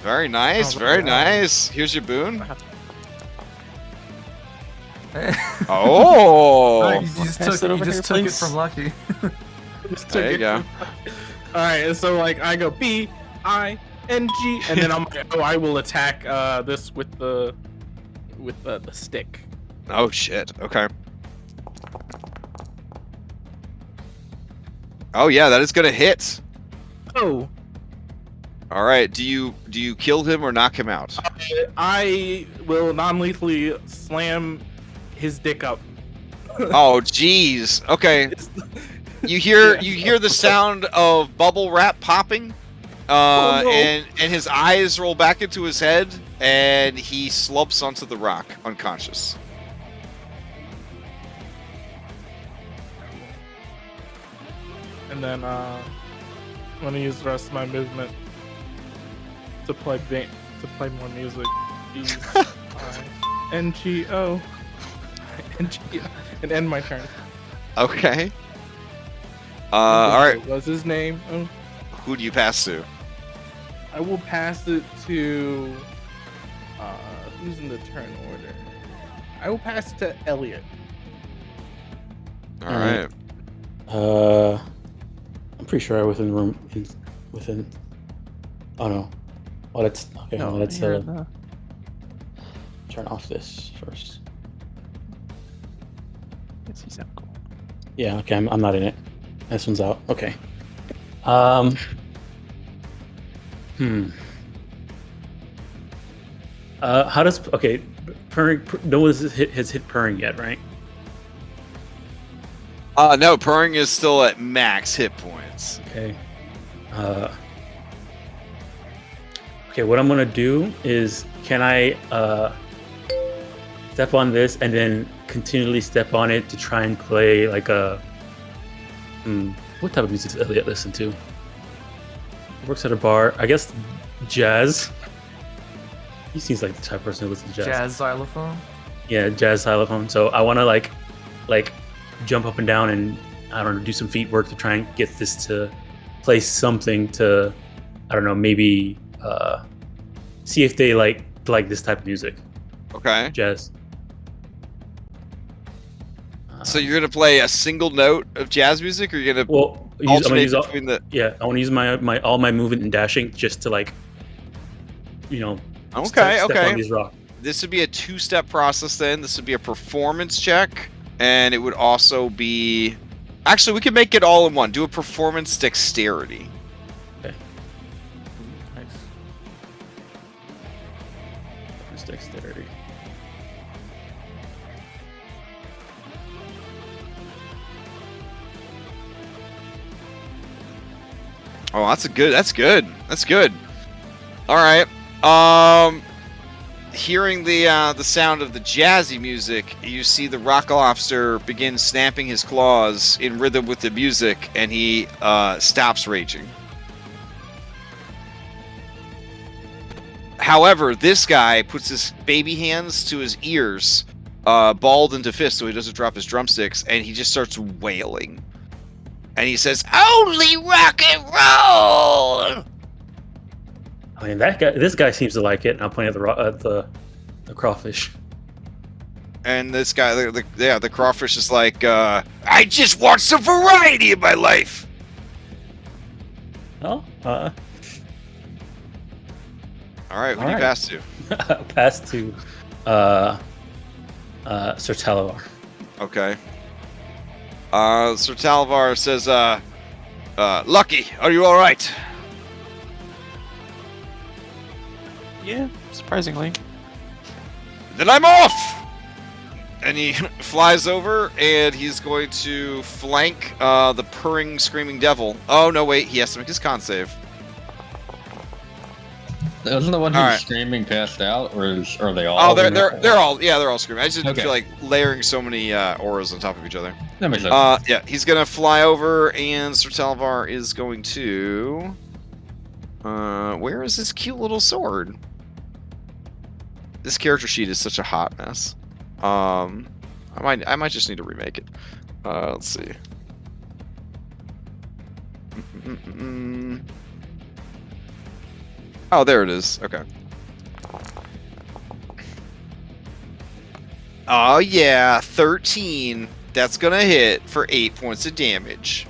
Very nice. Oh, Very wow. nice. Here's your boon. Hey. Oh. You just Pass took it it, over you here, just took it please. from Lucky. There you go. Alright, and so I go BING, and then I'm like, I will attack this with the stick. Oh shit. Okay. Oh yeah, that is gonna hit. Oh, All right. Do you kill him or knock him out? I will non-lethally slam his dick up. Oh jeez. Okay. You hear the sound of bubble wrap popping, Oh, no. and his eyes roll back into his head, and he slumps onto the rock, unconscious. And then I'm gonna use the rest of my movement to play more music. NGO. NGO. And end my turn. Okay. All right. What was his name? Oh, Who do you pass to? I will pass it to. Who's in the turn order? I will pass it to Elliot. All Alright. right. I'm pretty sure I was in the room. Within. Oh no. Oh, let's okay. No, well, let's you're in the- turn off this first. Yes, he's out cold. Yeah. Okay. I'm not in it. This one's out. Okay. How does purring? No one has hit purring yet, right? No, purring is still at max hit points. Okay. Okay, what I'm gonna do is, can I step on this and then continually step on it to try and play like a what type of music does Elliot listen to? Works at a bar. I guess jazz. He seems like the type of person who listens to jazz. Jazz xylophone. Yeah, jazz xylophone. So I want to like jump up and down and I don't know, do some feet work to try and get this to play something to, I don't know, maybe see if they like this type of music. Okay. Jazz. So you're gonna play a single note of jazz music, or you're gonna alternate between the? Yeah, I want to use my all my movement and dashing just to like, Okay. step on these rocks. This would be a 2-step process. Then this would be a performance check, and it would also be. Actually, we could make it all in one. Do a performance dexterity. Okay. Nice. Performance dexterity. Oh, that's good. All right. Hearing the sound of the jazzy music, you see the rock lobster begin snapping his claws in rhythm with the music, and he stops raging. However, this guy puts his baby hands to his ears, balled into fists so he doesn't drop his drumsticks, and he just starts wailing. And he says, "Only rock and roll!" I mean, this guy seems to like it, and I'm pointing at the crawfish. And this guy, the crawfish is like, "I just want some variety in my life." Oh, all right, who do you pass to? Pass to Sir Talavar. Okay. Sir Talavar says, "Lucky, are you all right?" Yeah, surprisingly. Then I'm off! And he flies over, and he's going to flank the purring, screaming devil. Oh, no, wait, he has to make his con save. Wasn't the one who was screaming passed out, or are they all? Oh, they're all screaming. I just feel like layering so many auras on top of each other. That makes sense. Yeah, he's gonna fly over, and Sir Talavar is going to. Where is this cute little sword? This character sheet is such a hot mess. I might just need to remake it. Let's see. Oh, there it is. Okay. Oh yeah, 13. That's gonna hit for 8 points of damage.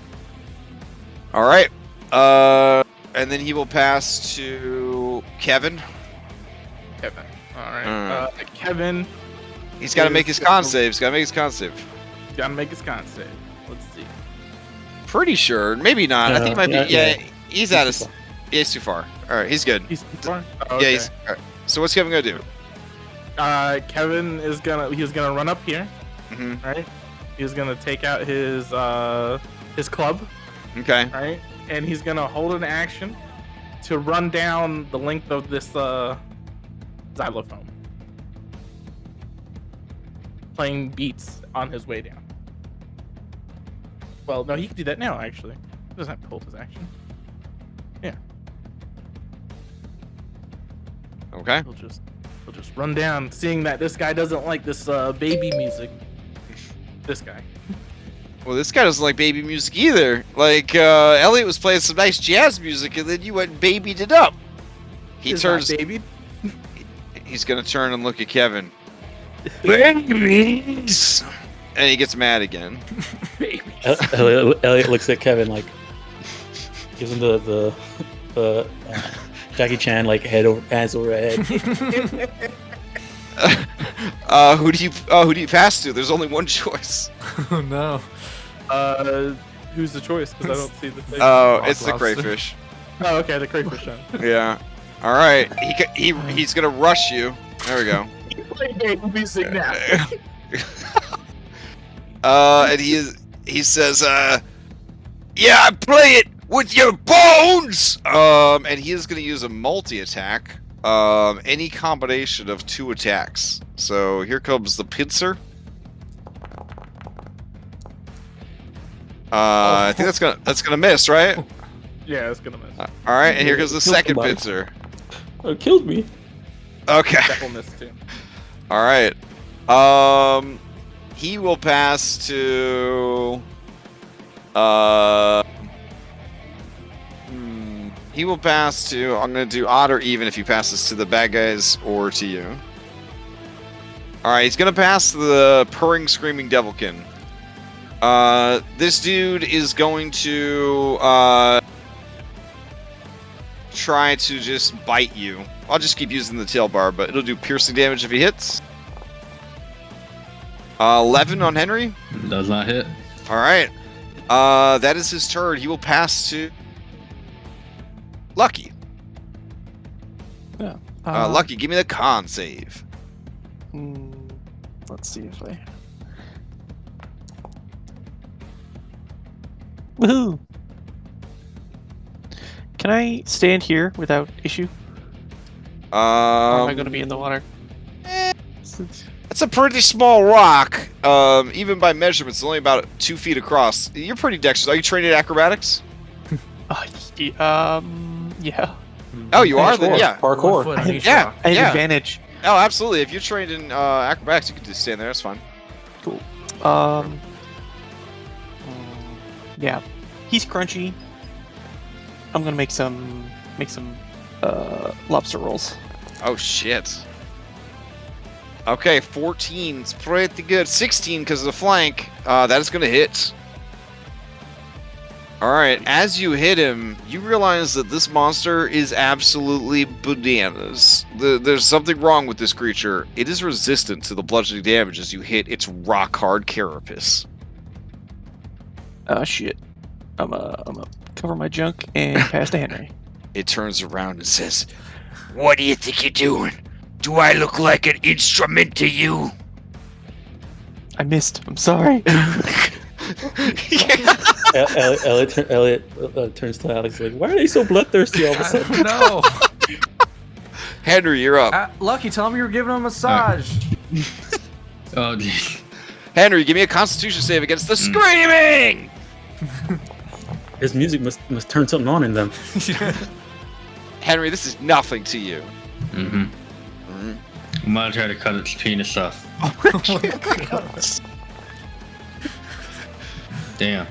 All right. And then he will pass to Kevin. Kevin. All right. Kevin. He's got to make his con save. Gotta make his con save. Let's see. Pretty sure. Maybe not. I think it might be. Yeah, he's out of. He's too far. All right, he's good. He's too far. Oh, okay. Yeah, he's. All right. So what's Kevin gonna do? Kevin is gonna run up here. Mm-hmm. Right. He's gonna take out his club. Okay. Right. And he's gonna hold an action to run down the length of this xylophone, playing beats on his way down. Well, no, he can do that now. Actually, he doesn't have to hold his action. Yeah. Okay. He'll just run down, seeing that this guy doesn't like this baby music. This guy. Well, this guy doesn't like baby music either. Like, Elliot was playing some nice jazz music, and then you went and babied it up. He turns. Babied. He's gonna turn and look at Kevin. Babies! And he gets mad again. Elliot looks at Kevin like, gives him the Jackie Chan like hands over head. Who do you pass to? There's only one choice. Oh no. Who's the choice? Because I don't see the thing. Oh, it's the crayfish. Oh, okay, the crayfish. Yeah. All right. He's gonna rush you. There we go. Play baby music now. And he says, "Yeah, I play it with your bones." And he is gonna use a multi-attack. Any combination of 2 attacks. So here comes the pincer. I think that's gonna miss, right? Yeah, it's gonna miss. All right, and here comes the second pincer. It killed me. Okay. That will miss too. All right. He will pass to. He will pass to. I'm gonna do odd or even if he passes to the bad guys or to you. All right. He's gonna pass to the purring, screaming devilkin. This dude is going to try to just bite you. I'll just keep using the tail bar, but it'll do piercing damage if he hits. 11 on Henry. Does not hit. All right. That is his turn. He will pass to Lucky. Yeah. Lucky, give me the con save. Let's see if I. Woohoo! Can I stand here without issue? Or am I going to be in the water? That's a pretty small rock. Even by measurements, it's only about 2 feet across. You're pretty dexterous. Are you trained in acrobatics? Yeah. Oh, you are? Then, yeah. Parkour. One foot on each Yeah. rock. I have advantage. Oh, absolutely. If you're trained in acrobatics, you can just stand there. That's fine. Cool. Yeah. He's crunchy. I'm gonna make some lobster rolls. Oh, shit. Okay, 14's pretty good. 16 because of the flank. That is going to hit. Alright, as you hit him, you realize that this monster is absolutely bananas. There's something wrong with this creature. It is resistant to the bludgeoning damage as you hit its rock-hard carapace. Shit. I'm gonna cover my junk and pass to Henry. It turns around and says, "What do you think you're doing? Do I look like an instrument to you?" I missed. I'm sorry. Elliot turns to Alex like, "Why are they so bloodthirsty all of a sudden?" No. Henry, you're up. Lucky, tell him you were giving him a massage. Oh, geez. Henry, give me a Constitution save against the screaming! His music must turn something on in them. Henry, this is nothing to you. Mm-hmm. I'm gonna try to cut its penis off. Damn.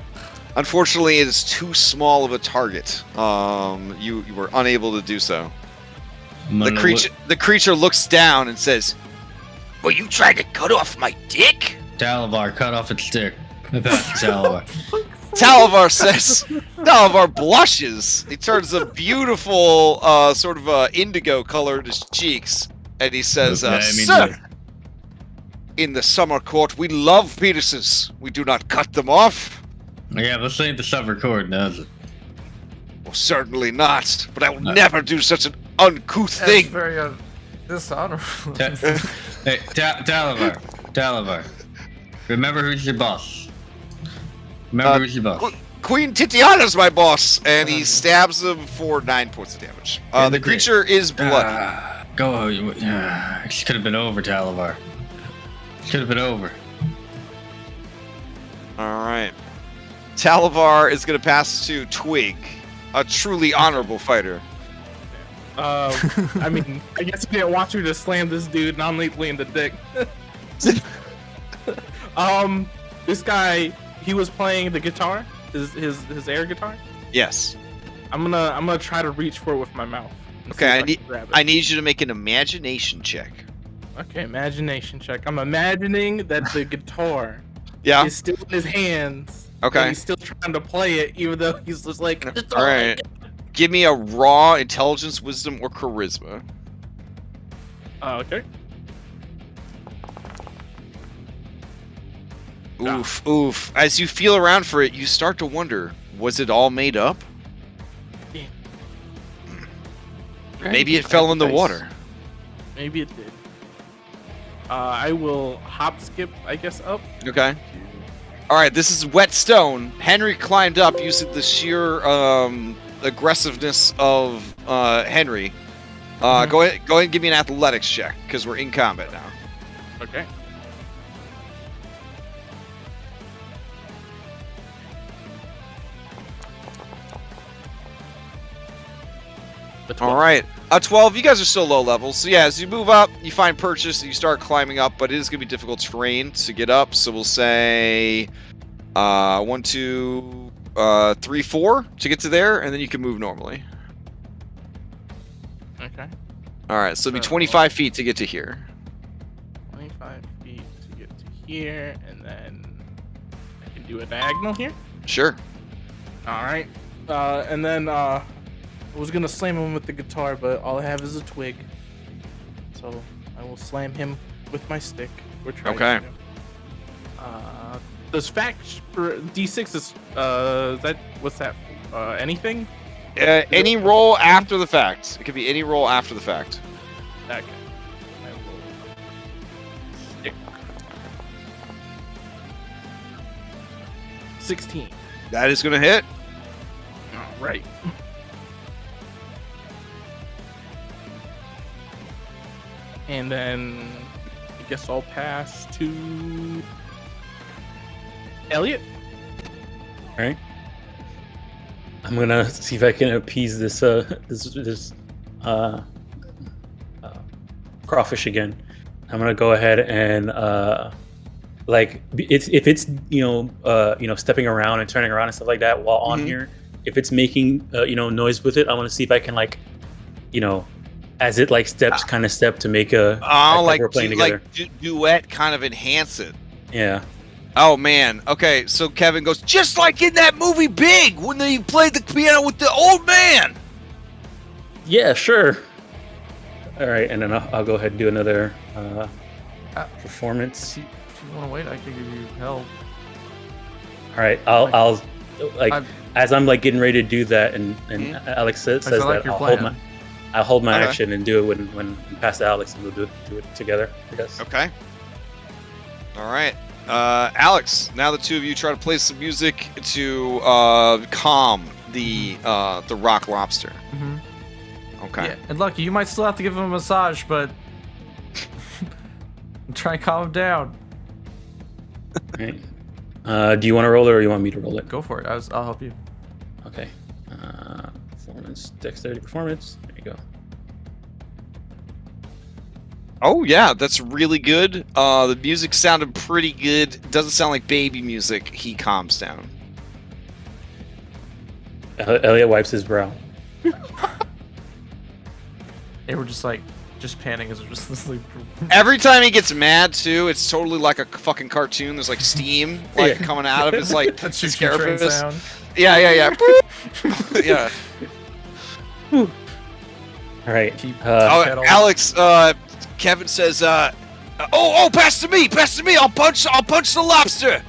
Unfortunately, it is too small of a target. You were unable to do so. The creature looks down and says, "Well, you tried to cut off my dick?" Talavar, cut off its dick. I passed to Talavar. Talavar blushes. He turns a beautiful, sort of indigo color in his cheeks, and he says, "Sir, in the summer court, we love penises. We do not cut them off." Yeah, this ain't the summer court, does it? Well, certainly not. But I will never do such an uncouth thing. That's very dishonorable. Hey, Talavar. Remember who's your boss. Who's your boss. Queen Titiana's my boss, and he stabs him for 9 points of damage. The creature is bloody. Go. It could have been over, Talavar. Could have been over. All right. Talavar is going to pass to Twig, a truly honorable fighter. I mean, I guess you didn't watch me just slam this dude non-lethally in the dick. This guy, he was playing the guitar, his air guitar. Yes. I'm gonna try to reach for it with my mouth. Okay, I need you to make an imagination check. Okay, imagination check. I'm imagining that the guitar is still in his hands. Okay. And he's still trying to play it, even though he's just like, all right. Give me a raw intelligence, wisdom, or charisma. Okay. Oof. As you feel around for it, you start to wonder, was it all made up? Yeah. Maybe it fell in the water. Maybe it did. I will hop skip, I guess, up. Okay. All right, this is wet stone. Henry climbed up using the sheer aggressiveness of Henry. Go ahead and give me an athletics check, because we're in combat now. Okay. All right. 12, you guys are still low levels. So yeah, as you move up, you find purchase, and you start climbing up, but it is going to be difficult terrain to get up. So we'll say 1, 2, 3, 4 to get to there, and then you can move normally. Okay. All right, so it'll be 25 feet to get to here. 25 feet to get to here, and then I can do a diagonal here. Sure. All right. And then I was gonna slam him with the guitar, but all I have is a twig. So I will slam him with my stick. Or try Okay. to. Does fact for D6 is that what's that? Anything? Any roll after the fact. It could be any roll after the fact. Okay. I will stick. 16. That is going to hit. All right. And then I guess I'll pass to Elliot. All right. I'm gonna see if I can appease this crawfish again. I'm gonna go ahead and if it's stepping around and turning around and stuff like that while on here. If it's making noise with it, I want to see if I can as it step to make a we're playing together. Duet kind of enhance it. Yeah. Oh man. Okay, so Kevin goes just like in that movie Big when they played the piano with the old man. Yeah, sure. All right, and then I'll go ahead and do another performance. If you want to wait, I can give you help. All right, I'll as I'm getting ready to do that, and Alex says that I'll hold my action and do it when we pass to Alex, and we'll do it together, I guess. Okay. All right. Alex, now the two of you try to play some music to calm the rock lobster. Mm-hmm. Okay. Yeah, and Lucky, you might still have to give him a massage, but try and calm him down. Right. Do you want to roll it or you want me to roll it? Go for it. I'll help you. Okay. Performance, dexterity, performance. There you go. Oh yeah, that's really good. The music sounded pretty good. Doesn't sound like baby music. He calms down. Elliot wipes his brow. They were just panning as it was just Every time he gets mad too, it's totally like a fucking cartoon. There's steam coming out of his That's his your train carapace. sound. Yeah. Yeah. All right. Alex. Kevin says, pass to me. I'll punch the lobster.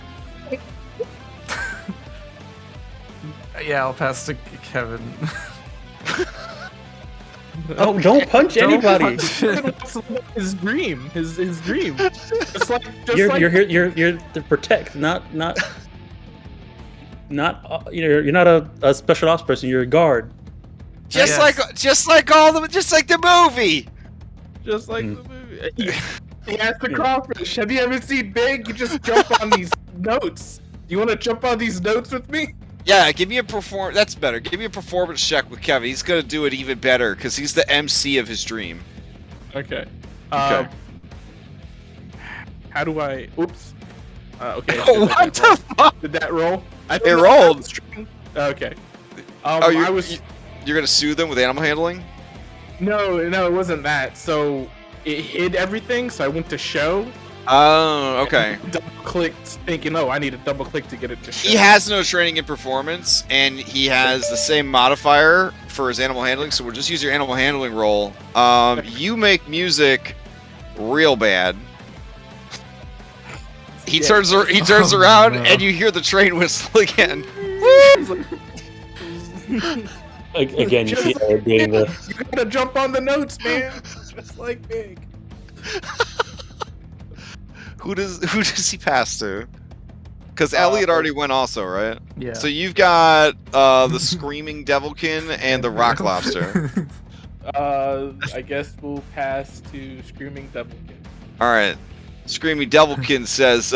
Yeah, I'll pass to Kevin. Oh, don't punch anybody. His dream. His dream. You're here to protect, not you're not a special ops person. You're a guard. Just like the movie. Just like the movie. He asked the crawfish, have you ever seen Big? You just jump on these notes. Do you want to jump on these notes with me? Yeah, give me a that's better. Give me a performance check with Kevin. He's gonna do it even better because he's the MC of his dream. Okay. Okay. How do I? Oops. Okay. What the fuck? Did that roll? It rolled. Okay. You're gonna sue them with animal handling? No, it wasn't that. So it hid everything. So I went to show. Oh, okay. Double clicked, thinking, I need a double click to get it to show. He has no training in performance, and he has the same modifier for his animal handling. So we'll just use your animal handling roll. You make music real bad. He turns around, and you hear the train whistle again. Again, you see doing the. You gotta jump on the notes, man. Just like Big. Who does he pass to? Because Elliot already went also, right? Yeah. So you've got the screaming devilkin and the rock lobster. I guess we'll pass to screaming devilkin. All right. Screaming devilkin says,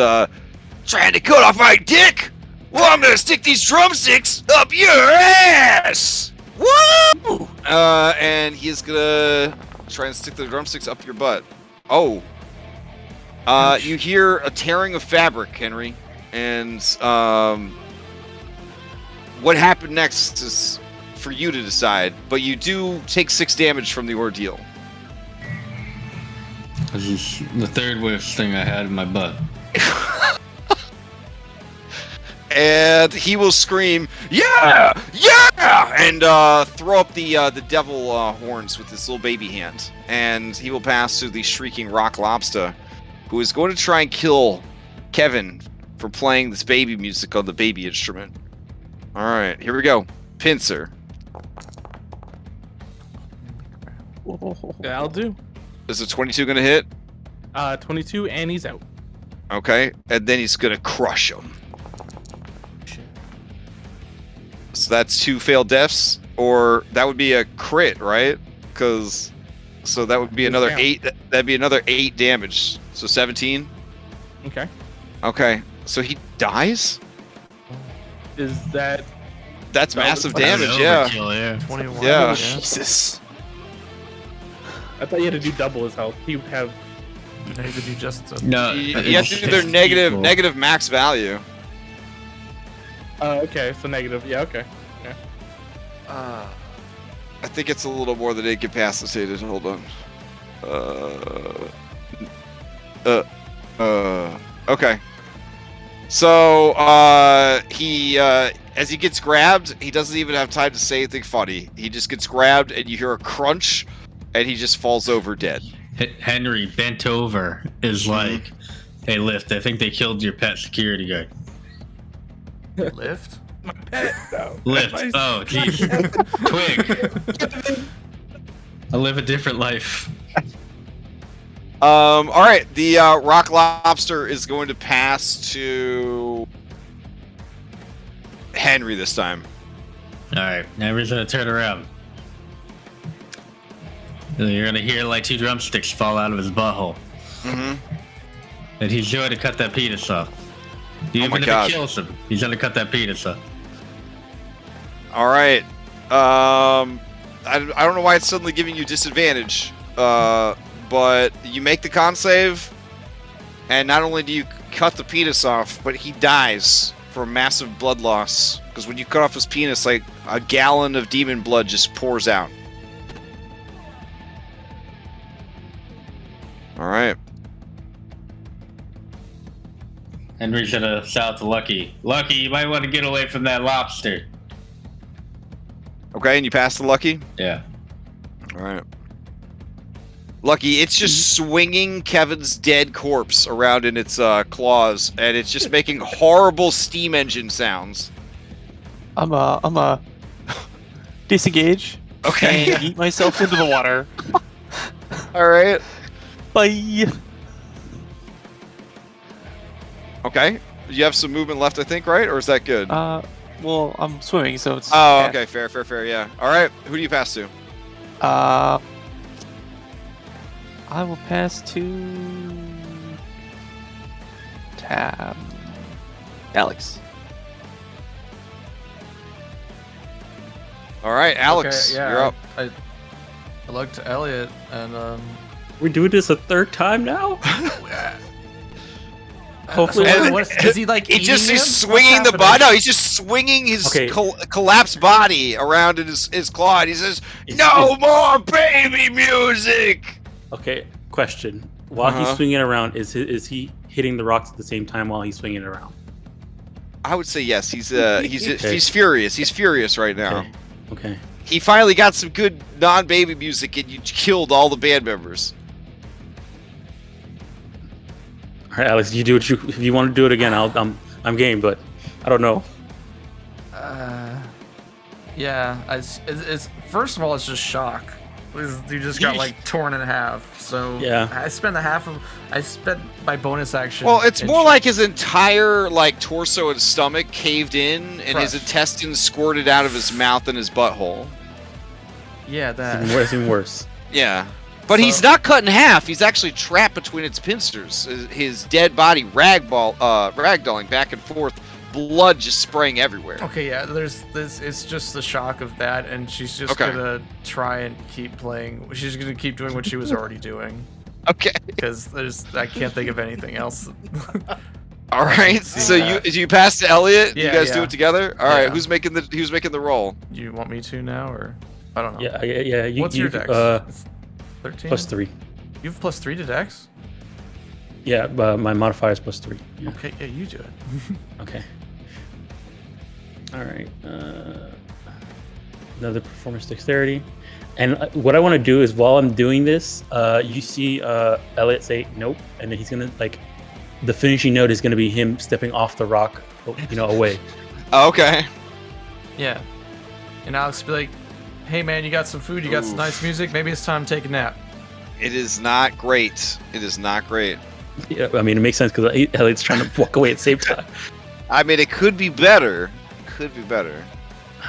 "Trying to cut off my dick? Well, I'm gonna stick these drumsticks up your ass." Woo! And he is gonna try and stick the drumsticks up your butt. Oh. You hear a tearing of fabric, Henry, and what happened next is for you to decide. But you do take 6 damage from the ordeal. This is the third worst thing I had in my butt. And he will scream, "Yeah! Yeah!" and throw up the devil horns with his little baby hand. And he will pass to the shrieking rock lobster, who is going to try and kill Kevin for playing this baby music on the baby instrument. All right, here we go. Pincer. That'll do. Is a 22 going to hit? 22, and he's out. Okay, and then he's going to crush him. So that's 2 failed deaths, or that would be a crit, right? Because so that would be another 8. That'd be another 8 damage. So 17. Okay. Okay. So he dies. Is that? That's massive damage. Overkill, Yeah. 21. Yeah. Jesus. I thought you had to do double his health. He would have. No, you could do just. No, You have to do their negative max value. Okay, so negative. Yeah. Okay. I think it's a little more than incapacitated. Hold on. Okay. So, he, as he gets grabbed, he doesn't even have time to say anything funny. He just gets grabbed, and you hear a crunch, and he just falls over dead. Henry bent over is like, "Hey, Lift, I think they killed your pet security guard." Lift? My pet. No. Lift. Oh, jeez. Twig. I live a different life. All right. The rock lobster is going to pass to Henry this time. All right, Henry's gonna turn around. You're gonna hear like 2 drumsticks fall out of his butthole. Mm-hmm. And he's going to cut that penis off. Even if it kills him, he's gonna cut that penis off. All right. I don't know why it's suddenly giving you disadvantage. But you make the con save, and not only do you cut the penis off, but he dies from massive blood loss. Because when you cut off his penis, like a gallon of demon blood just pours out. All right. Henry's gonna shout to Lucky. Lucky, you might want to get away from that lobster. Okay, and you pass the Lucky? Yeah. All right. Lucky, it's just swinging Kevin's dead corpse around in its claws, and it's just making horrible steam engine sounds. I'm a disengage. Okay. And eat myself into the water. All right. Bye. Okay. You have some movement left, I think, right? Or is that good? Well, I'm swimming, so it's. Oh, okay. Fair. Yeah. All right. Who do you pass to? I will pass to Alex. All right, Alex, Okay, yeah, you're up. I looked to Elliot and We're doing this a 3rd time now? Hopefully, is he like? He just eating is him? swinging What's the happening? body. No, he's just swinging his collapsed body around in his claw. And he says, "No more baby music." Okay, question. While he's swinging around, is he hitting the rocks at the same time while he's swinging around? I would say yes. He's furious. He's furious right now. Okay. He finally got some good non-baby music, and you killed all the band members. All right, Alex, you do what if you want to do it again, I'm game, but I don't know. Yeah. It's first of all, it's just shock. You just got like torn in half. So yeah, I spent my bonus action. Well, it's more like his entire like torso and stomach caved in, and his intestines squirted out of his mouth and his butthole. Yeah, that. It's even worse. Yeah. But he's not cut in half. He's actually trapped between its pincers. His dead body ragdolling back and forth blood just spraying everywhere. Okay, yeah. There's this. It's just the shock of that, and she's just gonna try and keep playing. She's gonna keep doing what she was already doing. Okay. Because I can't think of anything else. All right. So you pass to Elliot. Yeah, you guys do it together. All right. Who's making the roll? You want me to now, or I don't know. Yeah. What's your dex? 13. +3. You have +3 to dex. Yeah, my modifier is +3. Yeah. Okay. Yeah, you do it. Okay. All right. Another performance dexterity. And what I want to do is while I'm doing this, you see Elliot say nope, and then he's gonna the finishing note is gonna be him stepping off the rock, away. Okay. Yeah. And Alex will be like, "Hey man, you got some food? You got some nice music? Maybe it's time to take a nap." It is not great. It is not great. Yeah, I mean it makes sense because Elliot's trying to walk away at the same time. I mean, it could be better. Could be better.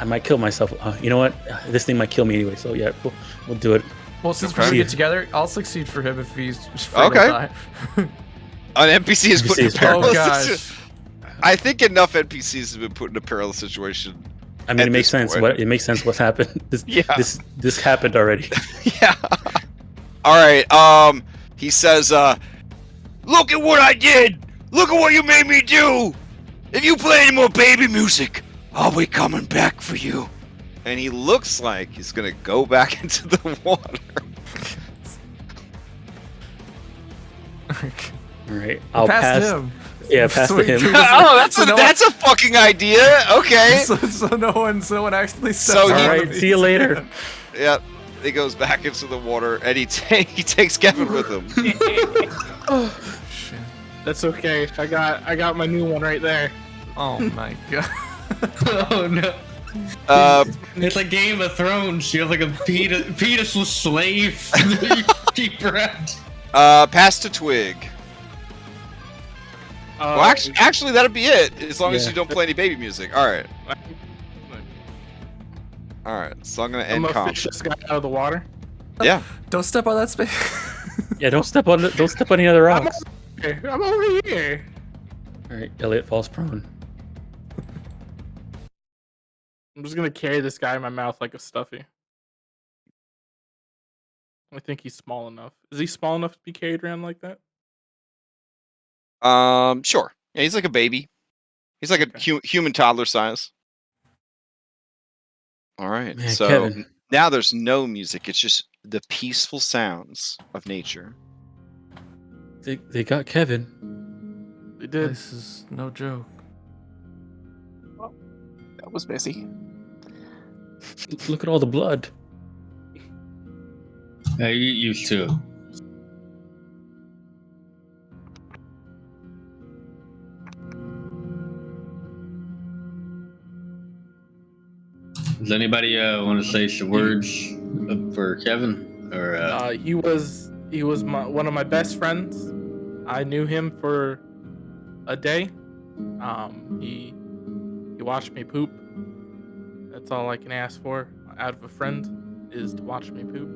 I might kill myself. You know what? This thing might kill me anyway. So yeah, we'll do it. Well, since we get together, I'll succeed for him if he's afraid to die. An NPC is put in a perilous gosh. I think enough NPCs have been put in a perilous situation. I mean, it makes sense. It makes sense what's happened. This happened already. Yeah. All right. He says, "Look at what I did. Look at what you made me do. If you play any more baby music, I'll be coming back for you." And he looks like he's gonna go back into the water. All right, I'll pass him. Yeah, pass to him. Oh, that's a fucking idea. Okay. So no one actually steps So all right, see you later. Yep. He goes back into the water and he takes Kevin with him. Oh, shit. That's okay. I got my new one right there. Oh my god. Oh no. It's like Game of Thrones. You have like a penisless slave. Keep around. Pass to Twig. Well, actually, that'd be it. As long as you don't play any baby music. All right. All right. So I'm gonna end I'm gonna comp. fish this guy out of the water. Yeah. Don't step on that space. Yeah, don't step on any other rocks. I'm over here. All right, Elliot falls prone. I'm just gonna carry this guy in my mouth like a stuffy. I think he's small enough. Is he small enough to be carried around like that? Sure. Yeah, he's like a baby. He's like a human toddler size. All right. Man, so Kevin. Now there's no music. It's just the peaceful sounds of nature. They got Kevin. They did. This is no joke. Well, that was busy. Look at all the blood. Yeah, you used to. Does anybody want to say some words for Kevin? Or he was one of my best friends. I knew him for a day. He watched me poop. That's all I can ask for out of a friend is to watch me poop.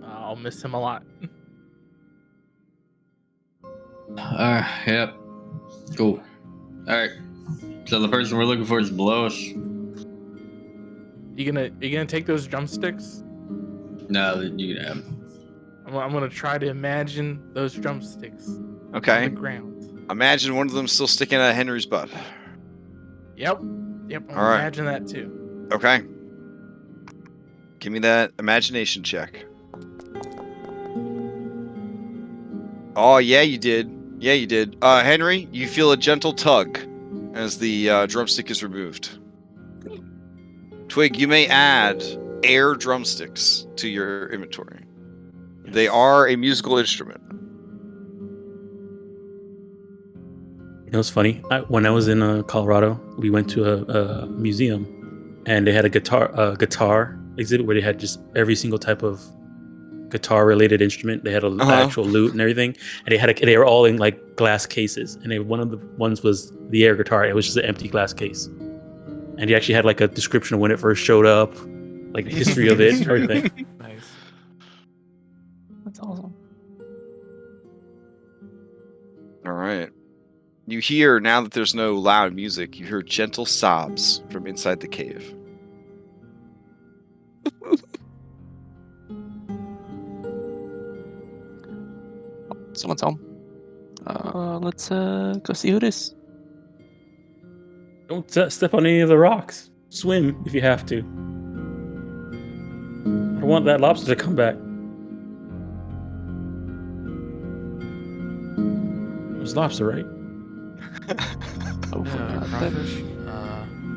I'll miss him a lot. Yep. Cool. All right. So the person we're looking for is below us. You gonna take those drumsticks? No, you can have. I'm gonna try to imagine those drumsticks Okay. on the ground. Imagine one of them still sticking out of Henry's butt. Yep. I'm All right. imagine that too. Okay. Give me that imagination check. Oh, yeah, you did. Yeah, you did. Henry, you feel a gentle tug as the drumstick is removed. Twig, you may add air drumsticks to your inventory. They are a musical instrument. You know what's funny? When I was in Colorado, we went to a museum, and they had a guitar exhibit where they had just every single type of guitar-related instrument. They had an actual lute and everything, and they were all in like glass cases. And one of the ones was the air guitar. It was just an empty glass case, and he actually had like a description of when it first showed up, like the history of it, and everything. Nice. That's awesome. All right. You hear, now that there's no loud music, you hear gentle sobs from inside the cave. Someone's home. Let's go see who it is. Don't step on any of the rocks. Swim if you have to. I don't want that lobster to come back. It was lobster, right? Oh, Crawfish.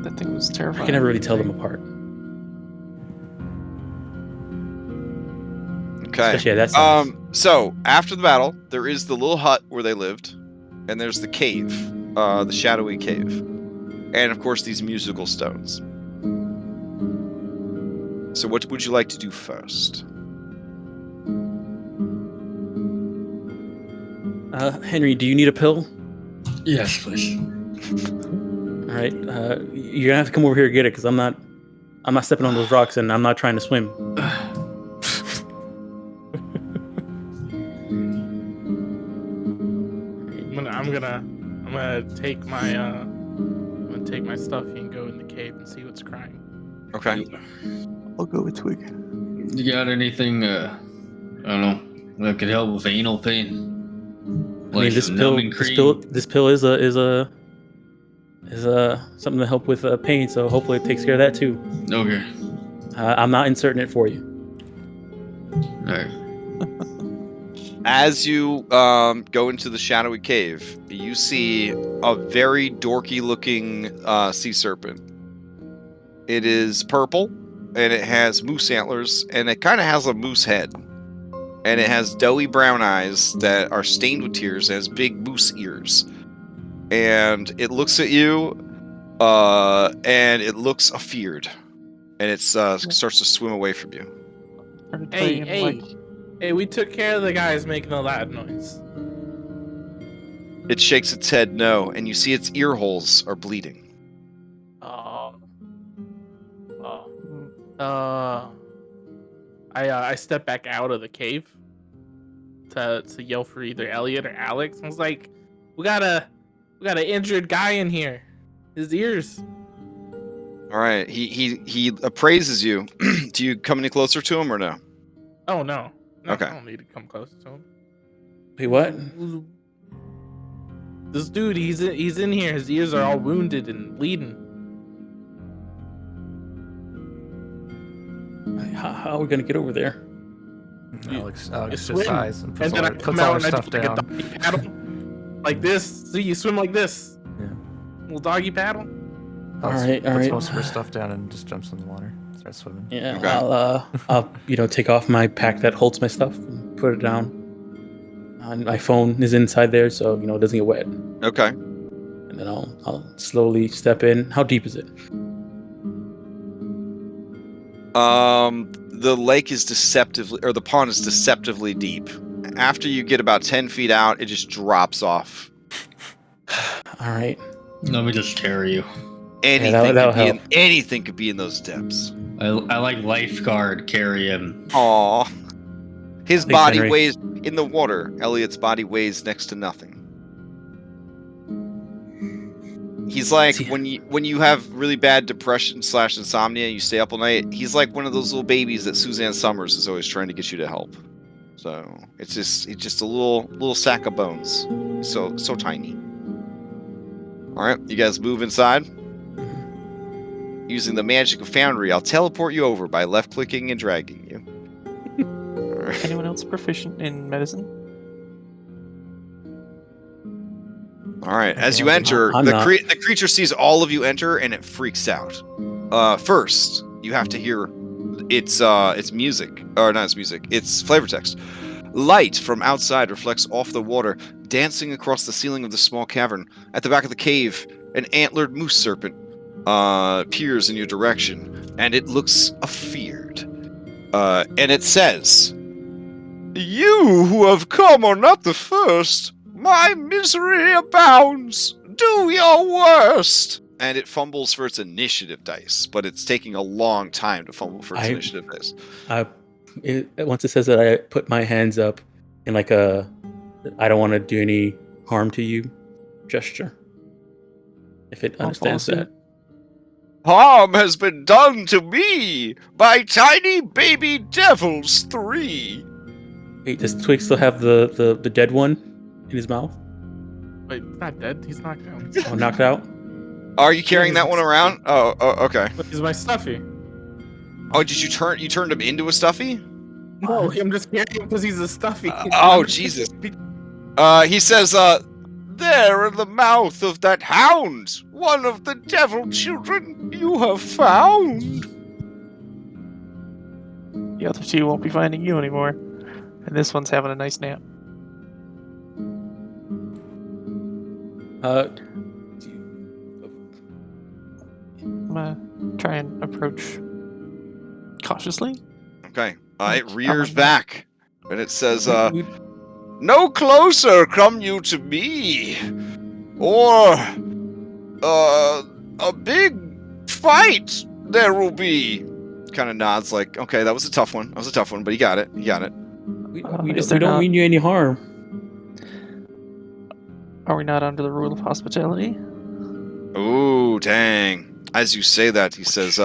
that thing was terrifying. I can never really tell them apart. Okay. Especially at that size. So after the battle, there is the little hut where they lived, and there's the cave, the shadowy cave, and of course these musical stones. So what would you like to do first? Henry, do you need a pill? Yes, please. All right. You're gonna have to come over here and get it because I'm not stepping on those rocks and I'm not trying to swim. I'm gonna take my stuff and go in the cave and see what's crying. Okay. I'll go with Twig. You got anything, I don't know, that could help with anal pain? I mean, this pill is something to help with pain, so hopefully it takes care of that too. Okay. I'm not inserting it for you. All right. As you go into the shadowy cave, you see a very dorky-looking sea serpent. It is purple, and it has moose antlers, and it kind of has a moose head. And it has doughy brown eyes that are stained with tears, and has big moose ears. And it looks at you, and it looks afeared. And it starts to swim away from you. Hey, we took care of the guys making a loud noise. It shakes its head no, and you see its ear holes are bleeding. I stepped back out of the cave to yell for either Elliot or Alex. I was like, we got an injured guy in here. His ears. All right, he appraises you. Do you come any closer to him or no? Oh no. Okay. I don't need to come close to him. Wait, what? This dude, he's in here. His ears are all wounded and bleeding. How are we gonna get over there? Alex just swim, sighs and and then I puts come all out her and I stuff do like a down. doggy paddle, like this. See, you swim like this. Yeah. Little doggy paddle. Alex All puts right. most of her stuff down and just jumps in the water. Starts swimming. Yeah, Okay. I'll take off my pack that holds my stuff and put it down. And my phone is inside there, so it doesn't get wet. Okay. And then I'll slowly step in. How deep is it? The lake is the pond is deceptively deep. After you get about 10 feet out, it just drops off. All right. Let me just carry you. Anything could be in those depths. I like lifeguard carry him. Aw. His Thanks, body Henry. weighs in the water. Elliot's body weighs next to nothing. He's like when you have really bad depression / insomnia and you stay up all night, he's like one of those little babies that Suzanne Summers is always trying to get you to help. So it's just a little sack of bones. So tiny. Alright, you guys move inside. Using the magic of Foundry, I'll teleport you over by left clicking and dragging you. Right. Anyone else proficient in medicine? All right, as you enter, the creature sees all of you enter, and it freaks out. First, you have to hear its music, or not its music, its flavor text. Light from outside reflects off the water, dancing across the ceiling of the small cavern. At the back of the cave, an antlered moose serpent peers in your direction, and it looks afeared. And it says, "You who have come are not the first. My misery abounds. Do your worst." And it fumbles for its initiative dice, but it's taking a long time to fumble for its initiative dice. Once it says that, I put my hands up in like I don't want to do any harm to you gesture. If it understands that. Harm has been done to me by tiny baby devils 3. Wait, does Twig still have the dead one in his mouth? Wait, he's not dead. He's knocked out. Oh, knocked out? Are you carrying that one around? Oh, okay. He's my stuffy. Oh, did you turned him into a stuffy? No, I'm just carrying him because he's a stuffy. Oh, Jesus. He says, there in the mouth of that hound, one of the devil children you have found. The other 2 won't be finding you anymore. And this one's having a nice nap. Uh, I'm gonna try and approach cautiously. Okay. It rears back, and it says, no closer come you to me, or a big fight there will be. Kind of nods like, okay, that was a tough one. That was a tough one, but you got it. You got it. we don't mean you any harm. Are we not under the rule of hospitality? Ooh, dang. As you say that, he says,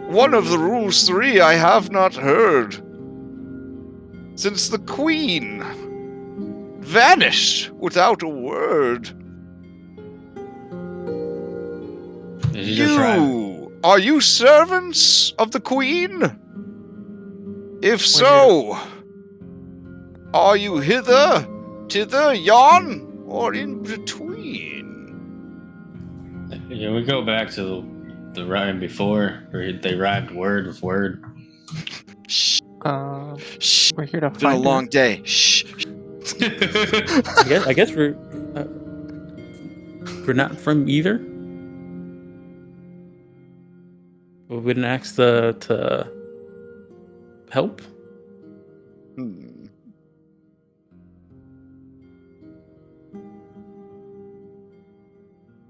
one of the rules 3 I have not heard. Since the queen vanished without a word. Are you servants of the queen? If so, are you hither, tither, yon, or in between? Yeah, we go back to the rhyme before, where they rhymed word with word. Shh. Shh. We're here to It's been a find long day. Shh. I guess we're not from either. We didn't ask to help.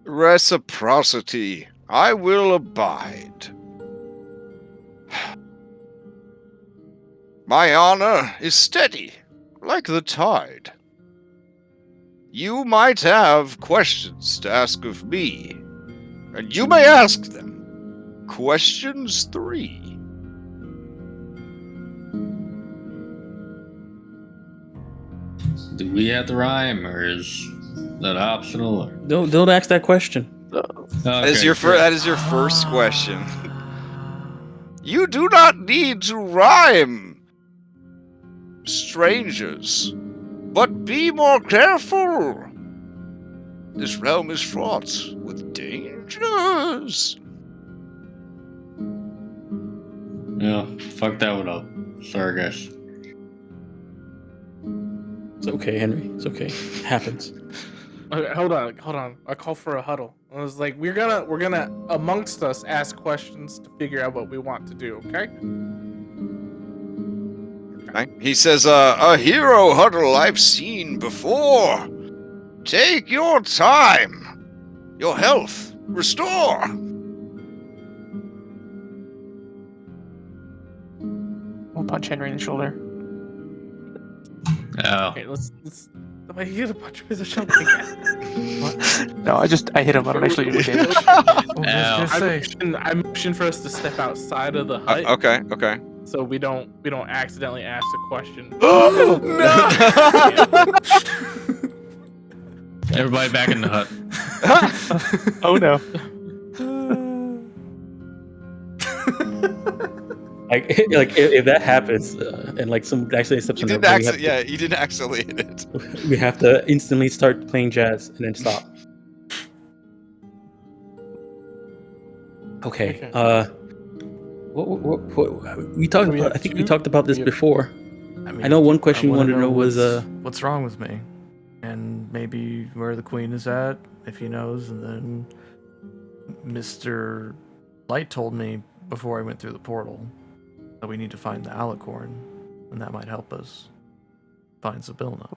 Reciprocity. I will abide. My honor is steady, like the tide. You might have questions to ask of me, and you may ask them. Questions 3. Do we have to rhyme, or is that optional? Or? Don't ask that question. That is your first question. You do not need to rhyme, strangers, but be more careful. This realm is fraught with dangers. Yeah, fuck that one up. Sorry, guys. It's okay, Henry. It's okay. It happens. Okay, hold on. I call for a huddle. I was like, we're gonna amongst us ask questions to figure out what we want to do. Okay. Okay. He says, a hero huddle I've seen before. Take your time. Your health restore. We'll punch Henry in the shoulder. Oh. Okay, let's Wait, you get a punch him in the shoulder again. No, I hit him. I don't actually do damage. I motion for us to step outside of the hut. Okay. So we don't accidentally ask a question. Oh no! Everybody back in the hut. Oh no. Like if that happens and like some actually steps on you didn't accidentally hit it. We have to instantly start playing jazz and then stop. Okay. What we talked about? I think we talked about this before. I know one question you wanted to know was what's wrong with me, and maybe where the queen is at, if he knows. And then Mr. Light told me before I went through the portal that we need to find the alicorn, and that might help us find Sibilna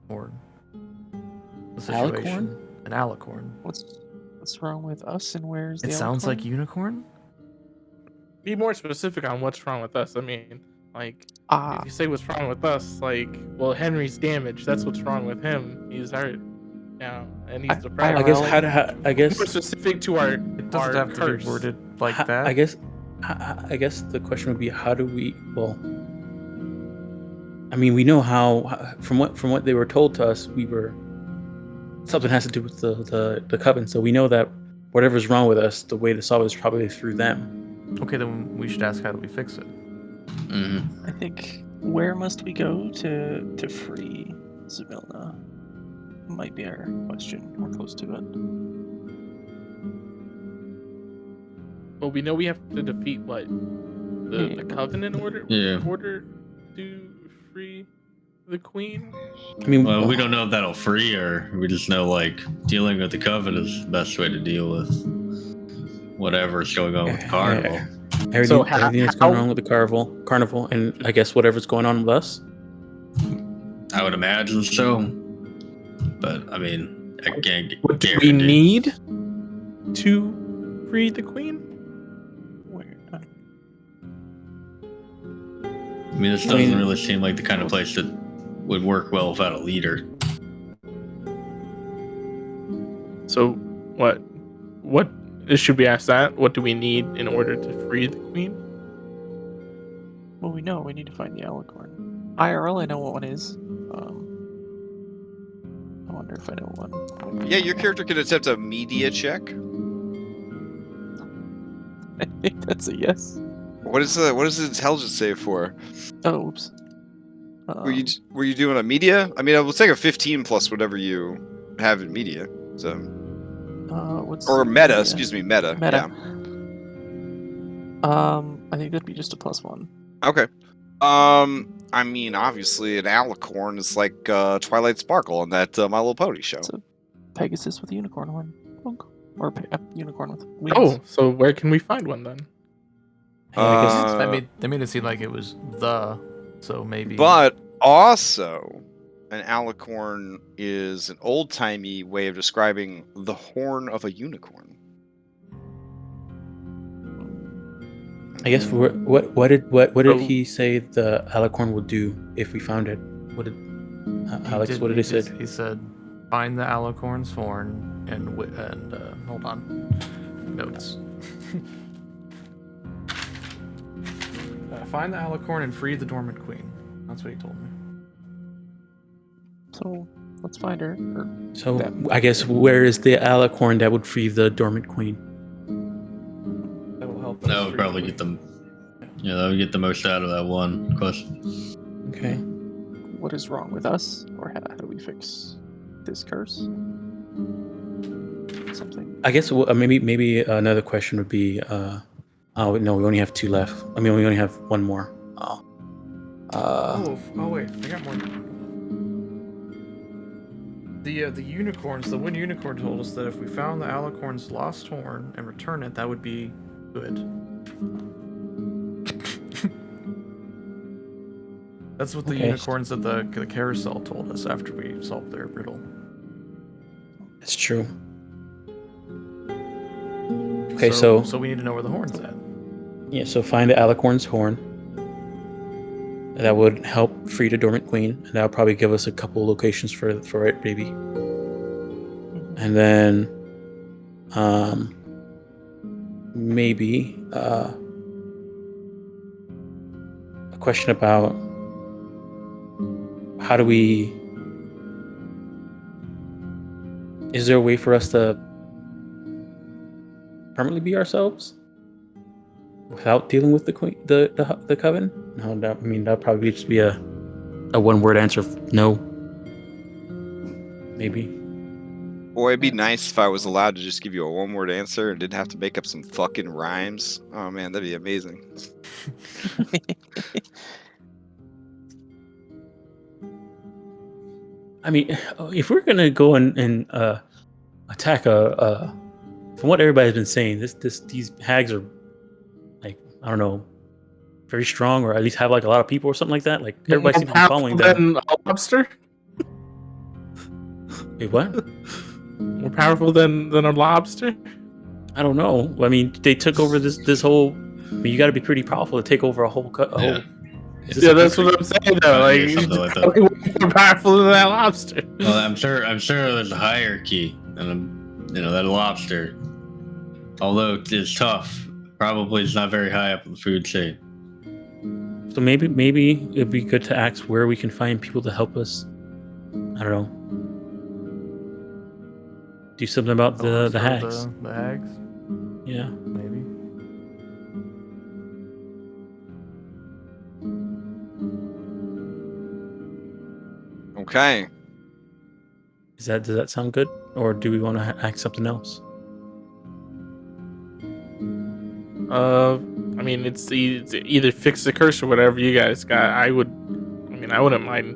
or the situation. Alicorn? An alicorn. What's wrong with us, and where's the It sounds alicorn? like unicorn. Be more specific on what's wrong with us. I mean, Like, if you say what's wrong with us, like, well, Henry's damaged. That's what's wrong with him. He's hurt now, and he's depressed. I guess I guess more specific to our. It doesn't have to be worded like that. I guess the question would be, how do we? Well, I mean, we know how from what they were told to us, something has to do with the coven. So we know that whatever's wrong with us, the way to solve it is probably through them. Okay, then we should ask, how do we fix it? Mm-hmm. I think, where must we go to free Zavilna? Might be our question. We're close to it. Well, we know we have to defeat what the coven in order to free the queen. I mean, well, we don't know if that'll free her. We just know, like, dealing with the coven is the best way to deal with whatever's going on with the carnival. Everything that's going on with the carnival, and I guess whatever's going on with us. I would imagine so, but I mean, I can't what do we need to free the queen? I mean, this doesn't really seem like the kind of place that would work well without a leader. So, what should we ask that? What do we need in order to free the queen? Well, we know we need to find the alicorn. IRL, I know what one is. I wonder if I know one. Yeah, your character can attempt a media check. I think that's a yes. What is the intelligence save for? Oh, oops. Were you doing a media? I mean, I will take a 15 plus whatever you have in media. So. Or meta? Excuse me, meta. Meta. Yeah. I think that'd be just a +1. Okay. I mean, obviously, an alicorn is like Twilight Sparkle on that My Little Pony show. It's a Pegasus with a unicorn horn. Or a unicorn with wings. Oh, so where can we find one then? They made it seem like it was so maybe. But also, an alicorn is an old-timey way of describing the horn of a unicorn. I guess what did he say the alicorn would do if we found it? What did Alex? What did he say? He said, "Find the alicorn's horn and hold on, notes." Find the alicorn and free the dormant queen. That's what he told me. So let's find her. I guess where is the alicorn that would free the dormant queen? That will help. That would probably get them. Yeah, that would get the most out of that one question. Okay. What is wrong with us, or how do we fix this curse? Something. I guess maybe another question would be. Oh no, we only have 2 left. I mean, we only have 1 more. Oh wait, I got more. The unicorns. The wind unicorn told us that if we found the alicorn's lost horn and return it, that would be good. That's what the unicorns at the carousel told us after we solved their riddle. That's true. Okay, so we need to know where the horn's at. Yeah, so find the alicorn's horn. That would help free the dormant queen, and that would probably give us a couple locations for it, maybe. And then, maybe a question about how do we? Is there a way for us to permanently be ourselves without dealing with the queen, the coven? No, that'd probably just be a 1-word answer. No. Maybe. Boy, it'd be nice if I was allowed to just give you a 1-word answer and didn't have to make up some fucking rhymes. Oh man, that'd be amazing. I mean, if we're gonna go and attack from what everybody's been saying, these hags are, like, I don't know, very strong, or at least have like a lot of people or something like that. Like everybody seems to be following them. A lobster? Wait, what? More powerful than a lobster? I don't know. I mean, they took over this whole. I mean, you got to be pretty powerful to take over a whole Yeah, that's what I'm saying though. Like, Yeah, something like that. probably more powerful than that lobster. Well, I'm sure there's a hierarchy, and that lobster, although it's tough, probably is not very high up in the food chain. So maybe it'd be good to ask where we can find people to help us. I don't know. Do something about the hags. The hags? Yeah. Maybe. Okay. Does that sound good, or do we want to ask something else? I mean, it's either fix the curse or whatever you guys got. I wouldn't mind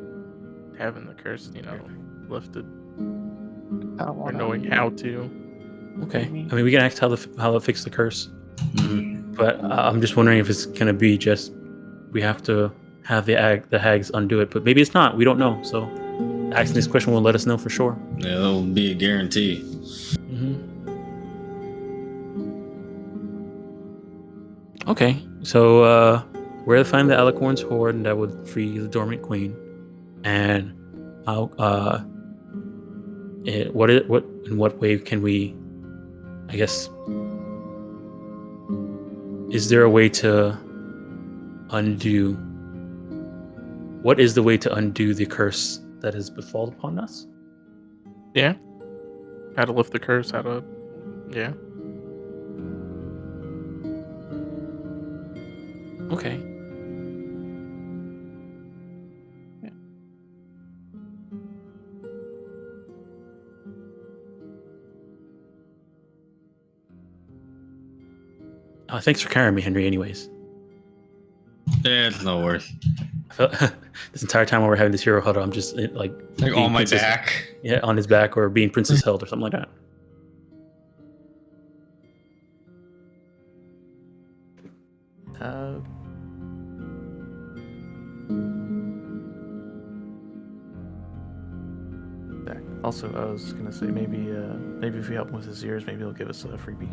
having the curse, lifted or knowing how to. Okay. I mean, we can ask how to fix the curse, but I'm just wondering if it's gonna be just we have to have the hags undo it, but maybe it's not. We don't know. So asking this question will let us know for sure. Yeah, that'll be a guarantee. Okay, so where to find the Alicorn's hoard that would free the dormant queen, and how in what way can we, I guess, is there a way to undo? What is the way to undo the curse that has befallen upon us? Yeah. How to lift the curse? Yeah. Okay. Yeah. Thanks for carrying me, Henry. Anyways. Yeah, it's no worth. This entire time while we're having this hero huddle, I'm just like on my back. Yeah, on his back, or being princess held or something like that. Also, I was gonna say maybe if we help him with his ears, maybe he'll give us a freebie.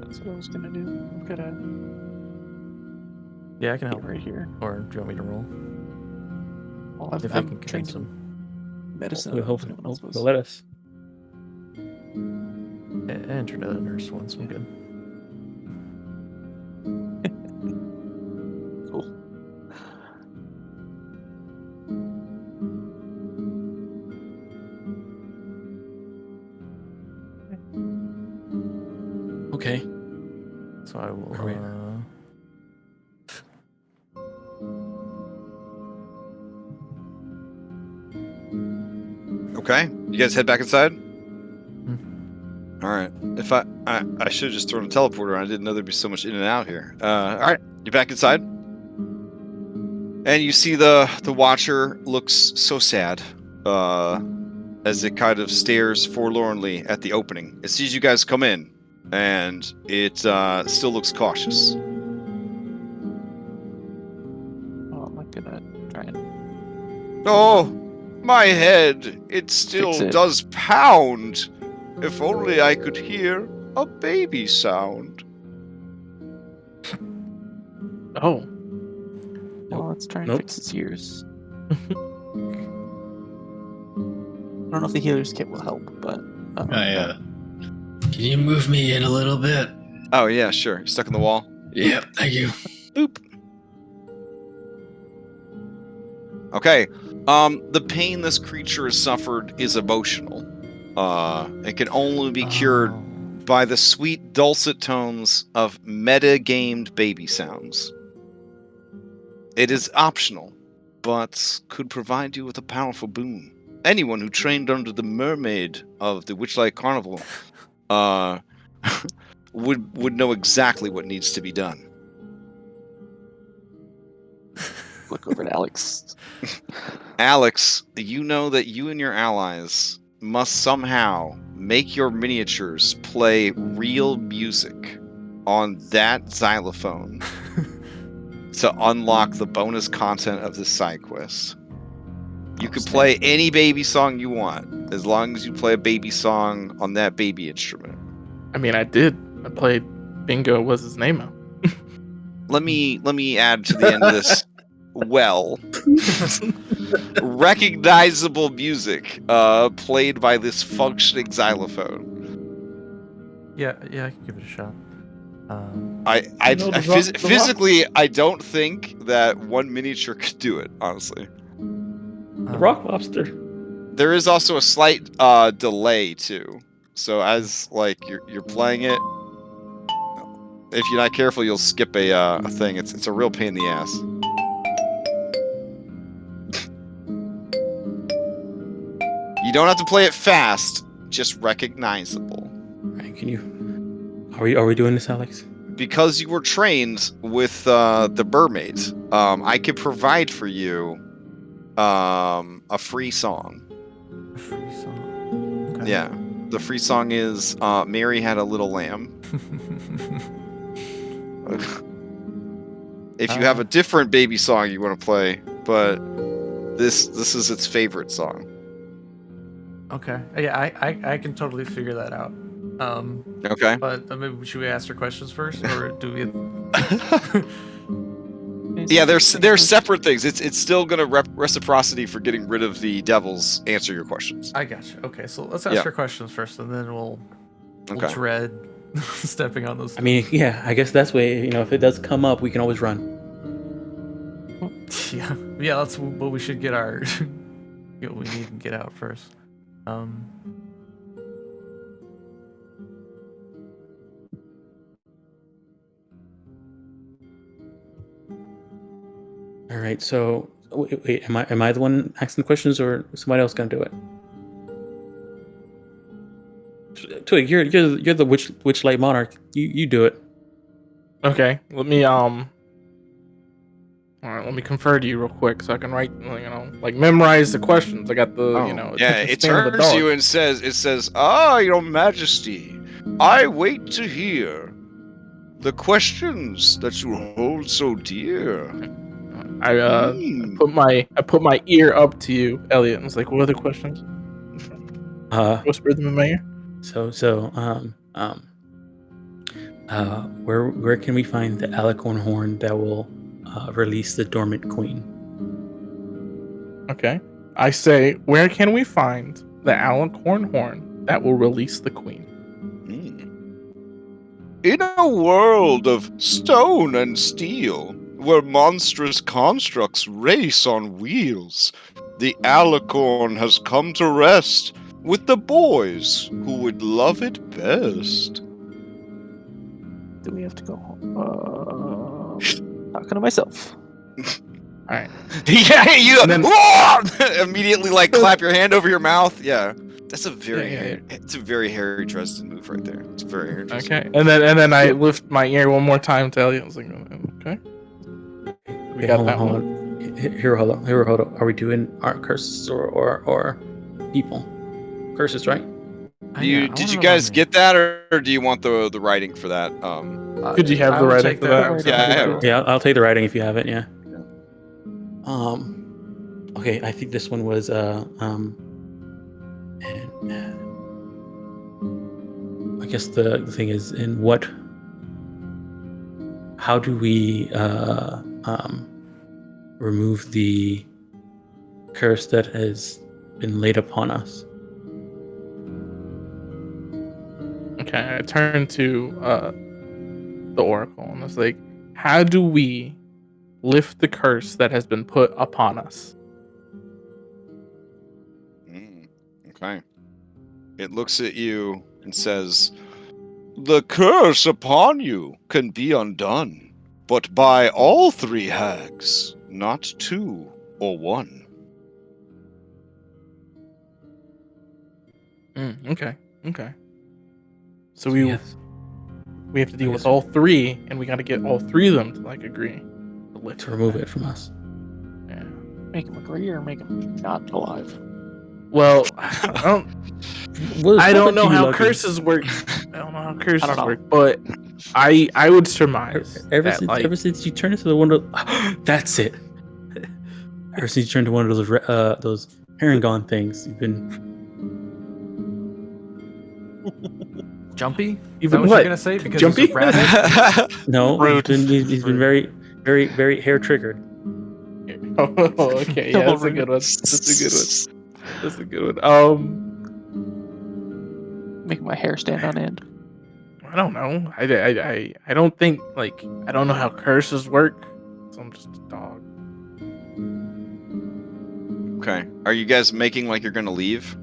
That's what I was gonna do. I've got a. Yeah, I can help right here. Or do you want me to roll? Well, If I can convince him. Medicine. We'll hope they'll let us. And turn to the nurse once. I'm good. Cool. Okay. So I will. Okay. You guys head back inside? Hmm. All right. If I should have just thrown a teleporter. I didn't know there'd be so much in and out here. All right. You're back inside. And you see the Watcher looks so sad. As it kind of stares forlornly at the opening. It sees you guys come in, and it still looks cautious. Oh, I'm gonna try and. Oh, my head! It still Fix it. does pound. If only I could hear a baby sound. Oh. Well, let's try and Nope. fix his ears. I don't know if the healer's kit will help, but. Can you move me in a little bit? Oh yeah, sure. You're stuck in the wall. Yep, thank you. Boop. Okay. The pain this creature has suffered is emotional. It can only be cured by the sweet dulcet tones of meta-gamed baby sounds. It is optional, but could provide you with a powerful boon. Anyone who trained under the mermaid of the Witchlight Carnival would know exactly what needs to be done. Look over at Alex. Alex, you know that you and your allies must somehow make your miniatures play real music on that xylophone to unlock the bonus content of this side quest. You can play any baby song you want, as long as you play a baby song on that baby instrument. I mean, I did. I played Bingo Was His Name out. let me add to the end of this. Well, recognizable music played by this functioning xylophone. Yeah, I can give it a shot. Physically, I don't think that one miniature could do it. Honestly, The rock lobster. there is also a slight delay too. So as like you're playing it, if you're not careful, you'll skip a thing. It's a real pain in the ass. You don't have to play it fast, just recognizable. Right, can you? Are we doing this, Alex? Because you were trained with the mermaids, I could provide for you a free song. A free song. Okay. Yeah, the free song is "Mary Had a Little Lamb." If you have a different baby song you want to play, but this is its favorite song. Okay. Yeah, I can totally figure that out. Okay. But maybe should we ask her questions first, or do we? Yeah, they're separate things. It's still gonna reciprocity for getting rid of the devils. Answer your questions. I gotcha. Okay, so let's ask her questions first, and then we'll dread stepping on those. I mean, yeah, I guess that's way. If it does come up, we can always run. Yeah. That's what we should get our. Get what we need and get out first. All right. So wait, am I the one asking the questions, or is somebody else gonna do it? Twig, you're the Witchlight Monarch. You do it. Okay, let me All right, let me confer to you real quick so I can write, memorize the questions. I got the, it turns to you and says, Your Majesty, I wait to hear the questions that you hold so dear. I put my ear up to you, Elliot, and was like, what are the questions? Whisper them in my ear. Where can we find the alicorn horn that will release the dormant queen? Okay. I say, where can we find the alicorn horn that will release the queen? In a world of stone and steel, where monstrous constructs race on wheels, the alicorn has come to rest with the boys who would love it best. Do we have to go home? Talking to myself. All right. Yeah, you immediately clap your hand over your mouth. Yeah, that's a it's a very Harry Dresden move right there. It's very Harry Dresden. Okay, and then I lift my ear one more time to Elliot. I was like, okay. We got that one. Here, hold on. Are we doing art curses or people? Curses, right? Did you guys get that, or do you want the writing for that? Could you have the writing for that? Yeah, I have. Yeah, I'll take the writing if you have it. Yeah. Okay, I think this one was I guess the thing is, how do we remove the curse that has been laid upon us? Okay, I turned to the oracle and was like, how do we lift the curse that has been put upon us? Okay. It looks at you and says, the curse upon you can be undone, but by all three hags, not two or one. Okay. So we have to deal with all three, and we got to get all three of them to agree to remove it from us. Yeah. Make him agree or make him not alive. Well, I don't know how curses work. But I would surmise ever since you turned into the one of that's it. Ever since you turned to one of those Paragon things, you've been jumpy. You've that been what what? you're gonna say? Because Jumpy? he's a rabbit? No, Rude. he's been very, very, very hair triggered. Oh, okay. Yeah, that's a good one. That's a good one. Making my hair stand on end. I don't know. I don't think I don't know how curses work. So I'm just a dog. Okay. Are you guys making like you're gonna leave?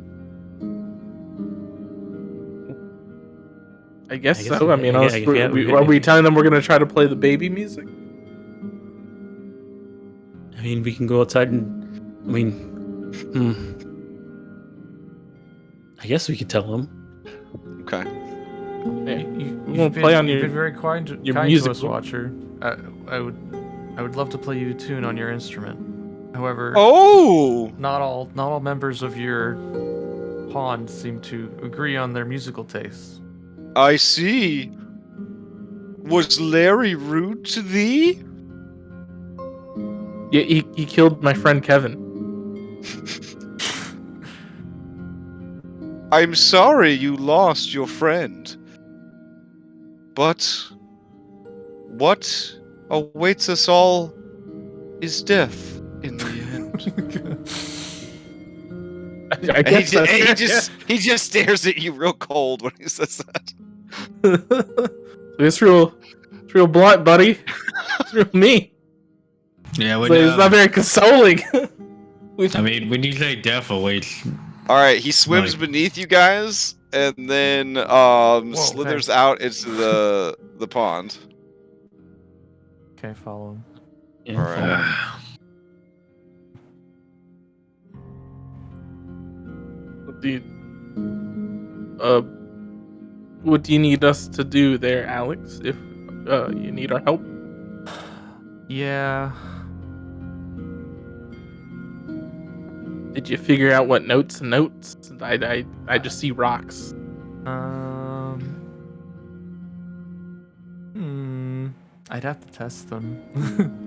I guess guess so. we- I mean, I guess- are we telling them we're gonna try to play the baby music? I mean, we can go outside and. I guess we could tell him. Okay. Yeah, You've won't play on you've your been very kind to music us, book. Watcher. I would love to play you a tune on your instrument. However, Oh! not all members of your pond seem to agree on their musical tastes. I see. Was Larry rude to thee? Yeah, he killed my friend Kevin. I'm sorry you lost your friend. But what awaits us all is death in the end. I guess so. He just stares at you real cold when he says that. It's real blunt, buddy. It's real mean. Yeah, It's not very consoling. I mean, when you say death awaits, All right, he swims Like- beneath you guys and then slithers out into the pond. Okay, follow him. Yeah, All right. What do you need us to do there, Alex? If you need our help? Yeah. Did you figure out what notes? I just see rocks. I'd have to test them.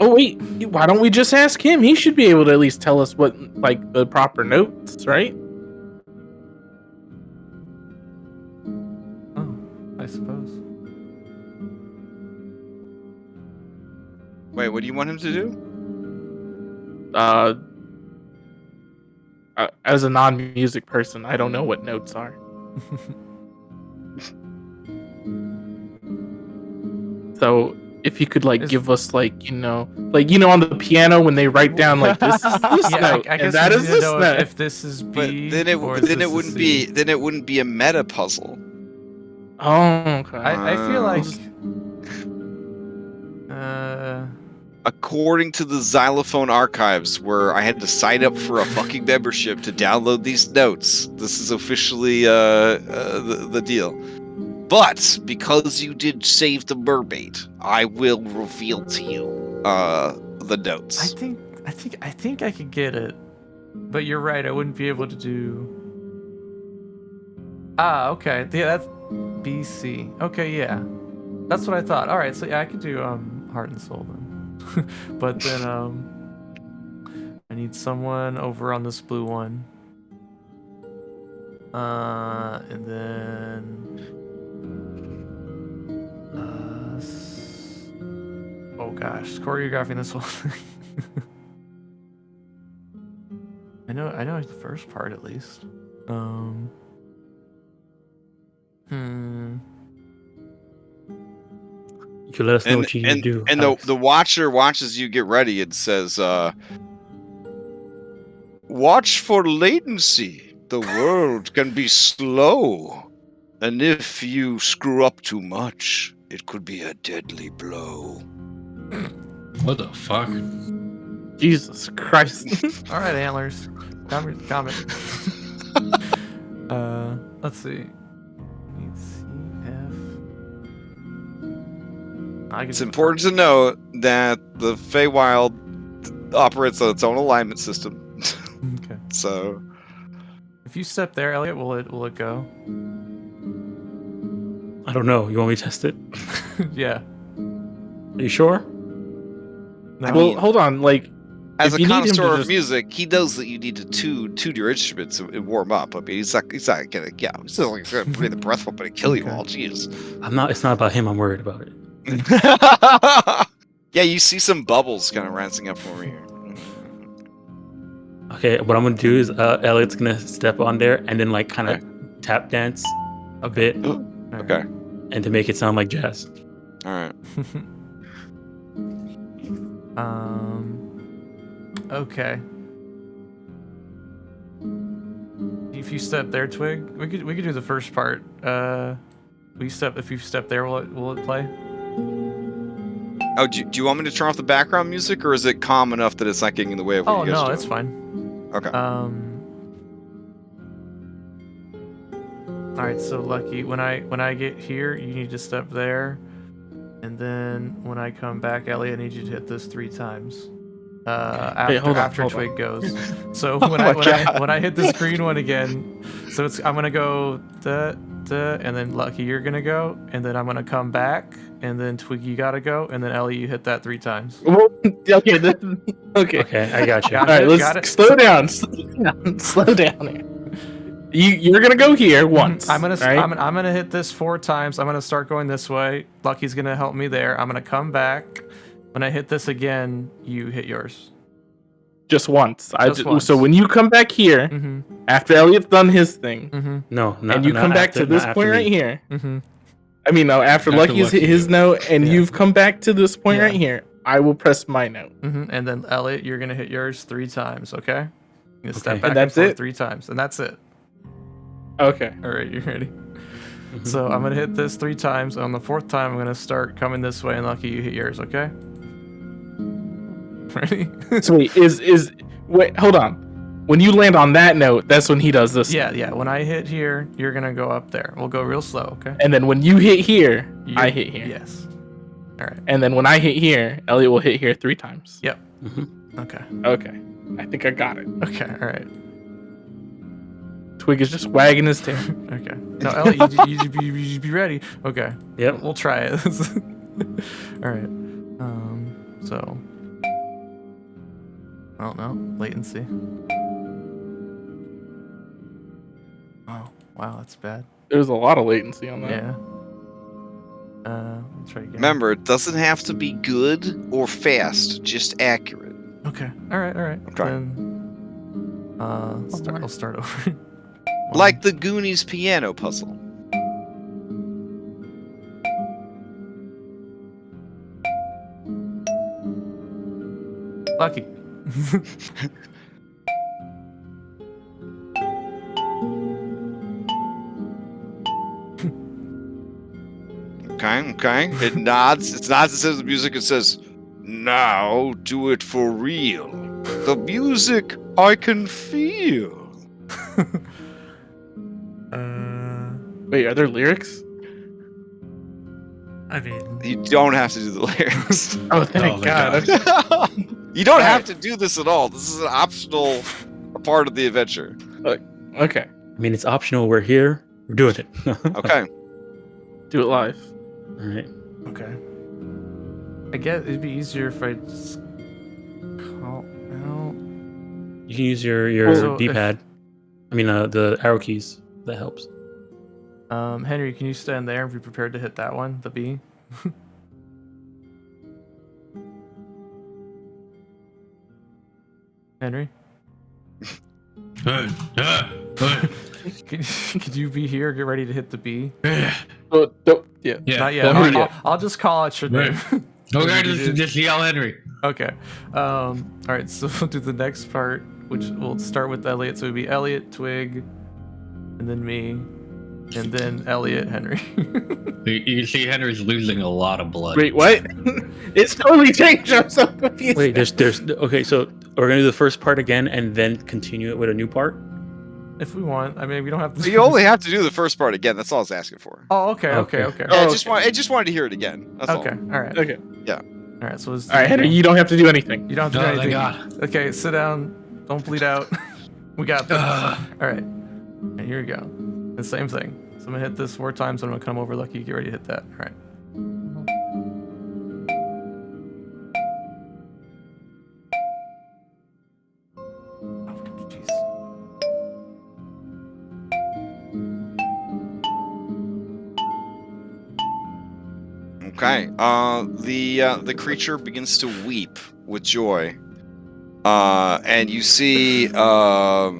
Oh wait, why don't we just ask him? He should be able to at least tell us what the proper notes, right? Oh, I suppose. Wait, what do you want him to do? As a non-music person, I don't know what notes are. So if you could give us on the piano when they write down this is this note and that is this note. If this is B, But then it wouldn't be a meta puzzle. Oh, okay. I feel like according to the Xylophone archives, where I had to sign up for a fucking membership to download these notes, this is officially the deal. But because you did save the mermaid, I will reveal to you the notes. I think I could get it, but you're right. I wouldn't be able to do. Okay. Yeah, that's BC. Okay, yeah, that's what I thought. All right, so yeah, I could do Heart and Soul then, but then I need someone over on this blue one, and then. Oh gosh, choreographing this whole thing. I know the first part at least. You could let us know what you need to do. And the watcher watches you get ready and says, "Watch for latency. The world can be slow, and if you screw up too much, it could be a deadly blow." what the fuck? Jesus Christ. All right, antlers. Comment. Let's see. Need CF. It's important to note that the Feywild operates on its own alignment system. Okay. So, if you step there, Elliot, will it go? I don't know. You want me to test it? Yeah. Are you sure? No. Well, hold on. As a connoisseur of music, he knows that you need to tune your instruments and warm up. I mean, he's not gonna, he's gonna breathe the breath up and kill you all. Jeez. It's not about him. I'm worried about it. Yeah, you see some bubbles kind of rising up for me here. Okay, what I'm gonna do is Elliot's gonna step on there and then like kind of tap dance a bit. Okay. And to make it sound like jazz. All right. Okay. If you step there, Twig, we could do the first part. If you step there, will it play? Oh, do you want me to turn off the background music, or is it calm enough that it's not getting in the way of what you guys are doing? It's fine. Okay. All right, so Lucky, when I get here, you need to step there, and then when I come back, Elliot, I need you to hit this 3 times. After Twig goes. So when I hit this green one again, so I'm gonna go and then Lucky, you're gonna go, and then I'm gonna come back, and then Twig, you gotta go, and then Ellie, you hit that 3 times. Okay. Okay, I got you. All right, let's slow down. Slow down here. You're gonna go here once. I'm gonna hit this 4 times. I'm gonna start going this way. Lucky's gonna help me there. I'm gonna come back. When I hit this again, you hit yours. Just once. Once. So when you come back here, after Elliot's done his thing, and you come back to this point right here. I mean, no, after Lucky's hit his note, and you've come back to this point right here, I will press my note. And then Elliot, you're gonna hit yours 3 times. Okay. You step back and that's and forth it. 3 times, and that's it. Okay. All right, you ready? So I'm gonna hit this 3 times. On the 4th time, I'm gonna start coming this way, and Lucky, you hit yours. Okay. Ready? Sweet. Wait, hold on. When you land on that note, that's when he does this. Yeah. When I hit here, you're gonna go up there. We'll go real slow, okay? And then when you hit here, I hit here. Yes. All right. And then when I hit here, Elliot will hit here 3 times. Yep. Okay. Okay. I think I got it. Okay. All right. Twig is just wagging his tail. Okay. No, Elliot, you be ready. Okay. Yep. We'll try it. All right. So. I don't know. Latency. Oh, wow, that's bad. There's a lot of latency on that. Yeah. Let's try again. Remember, it doesn't have to be good or fast, just accurate. Okay. All right. Okay. Then, I'll start over. Like the Goonies piano puzzle. Lucky. Okay. It nods. It nods and says the music. It says, "Now do it for real. The music I can feel." Wait, are there lyrics? I mean, you don't have to do the lyrics. Oh, thank God. Okay. You don't have to do this at all. This is an optional part of the adventure. Okay. I mean, it's optional. We're here. We're doing it. Okay. Do it live. All right. Okay. I guess it'd be easier if I just call out. You can use your D-pad. I mean, the arrow keys. That helps. Henry, can you stand there and be prepared to hit that one, the B? Henry? Could you be here? Get ready to hit the B. Yeah. Not yet. I'll just call out your name. Okay, just yell Henry. Okay. All right. So we'll do the next part, which we'll start with Elliot. So it'd be Elliot, Twig, and then me, and then Elliot, Henry. You can see Henry's losing a lot of blood. Wait, what? It's totally changed. I'm so confused. Wait, there's okay. So we're gonna do the first part again, and then continue it with a new part. If we want, I mean, we don't have to. You only have to do the first part again. That's all I was asking for. Oh, okay. Yeah, I just wanted to hear it again. That's all. All right. Okay. Yeah. All right. So all right, Henry, you don't have to do anything. You don't have to do anything. God. Okay, sit down. Don't bleed out. We got this. All right. And here we go. The same thing. So I'm gonna hit this 4 times. I'm gonna come over. Lucky, get ready to hit that. All right. Okay. The creature begins to weep with joy. And you see a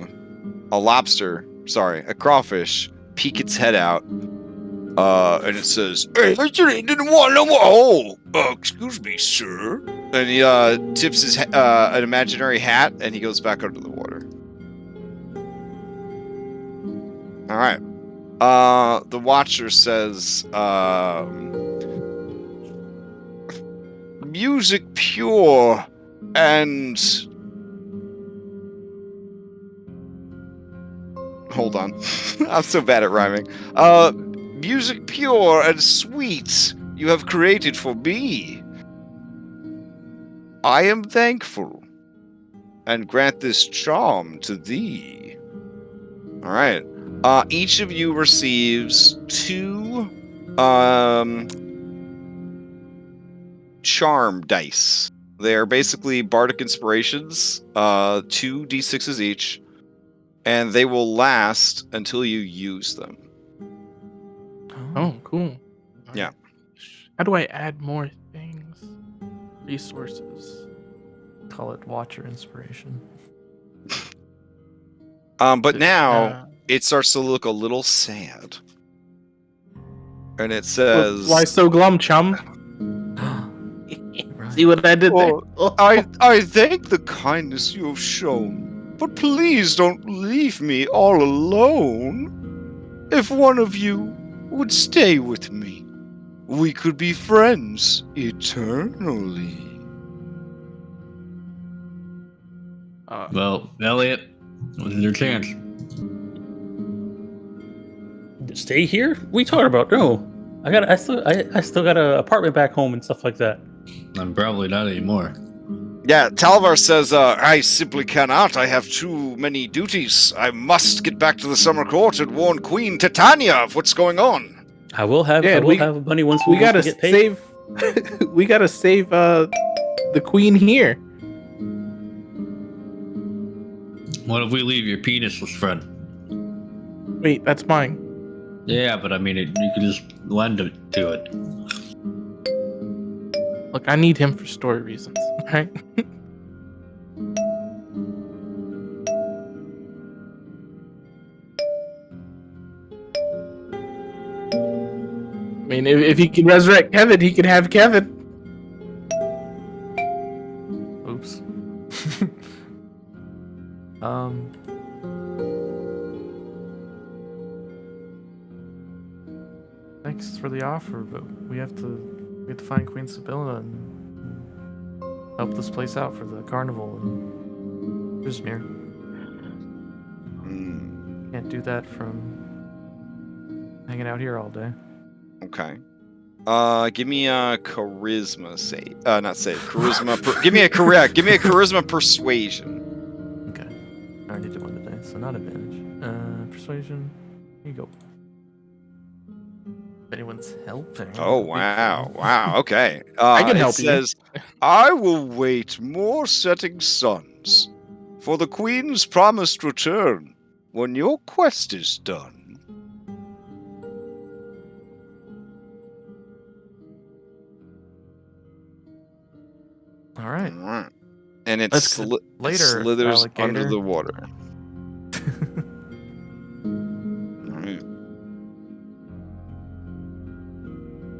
crawfish peek its head out. And it says, "Hey, I didn't want no more." Oh, excuse me, sir. And he tips his an imaginary hat, and he goes back under the water. All right. The Watcher says, "Music pure and." Hold on, I'm so bad at rhyming. Music pure and sweet you have created for me. I am thankful, and grant this charm to thee. All right. Each of you receives 2 charm dice. They are basically bardic inspirations, 2 d6s each, and they will last until you use them. Oh, cool. Yeah. How do I add more things? Resources. Call it Watcher Inspiration. But now it starts to look a little sad. And it says, "Why so glum, chum?" Right. See what I did there? I thank the kindness you have shown, but please don't leave me all alone. If one of you would stay with me, we could be friends eternally. Well, Elliot, this is your chance. Stay here? What are you talking about? No. I still got an apartment back home and stuff like that. I'm probably not anymore. Yeah, Talvar says, I simply cannot. I have too many duties. I must get back to the summer court and warn Queen Titania of what's going on. I will have a bunny once we gotta get paid. save. We gotta save the queen here. What if we leave your penisless friend? Wait, that's mine. Yeah, but I mean, you could just lend it to it. Look, I need him for story reasons, right? I mean, if he can resurrect Kevin, he can have Kevin. Oops. Thanks for the offer, but we have to find Queen Sibylla and help this place out for the carnival and Prismere. Can't do that from hanging out here all day. Okay. Give me a charisma save. Not save. Charisma. Give me a charisma persuasion. Okay. I already did one today, so not advantage. Persuasion. Here you go. If anyone's helping. Oh, wow. Wow. Okay. I can help it says, I will wait more setting suns for the Queen's promised return when your quest is done. All right. And it later, slithers alligator. under the water. Alright.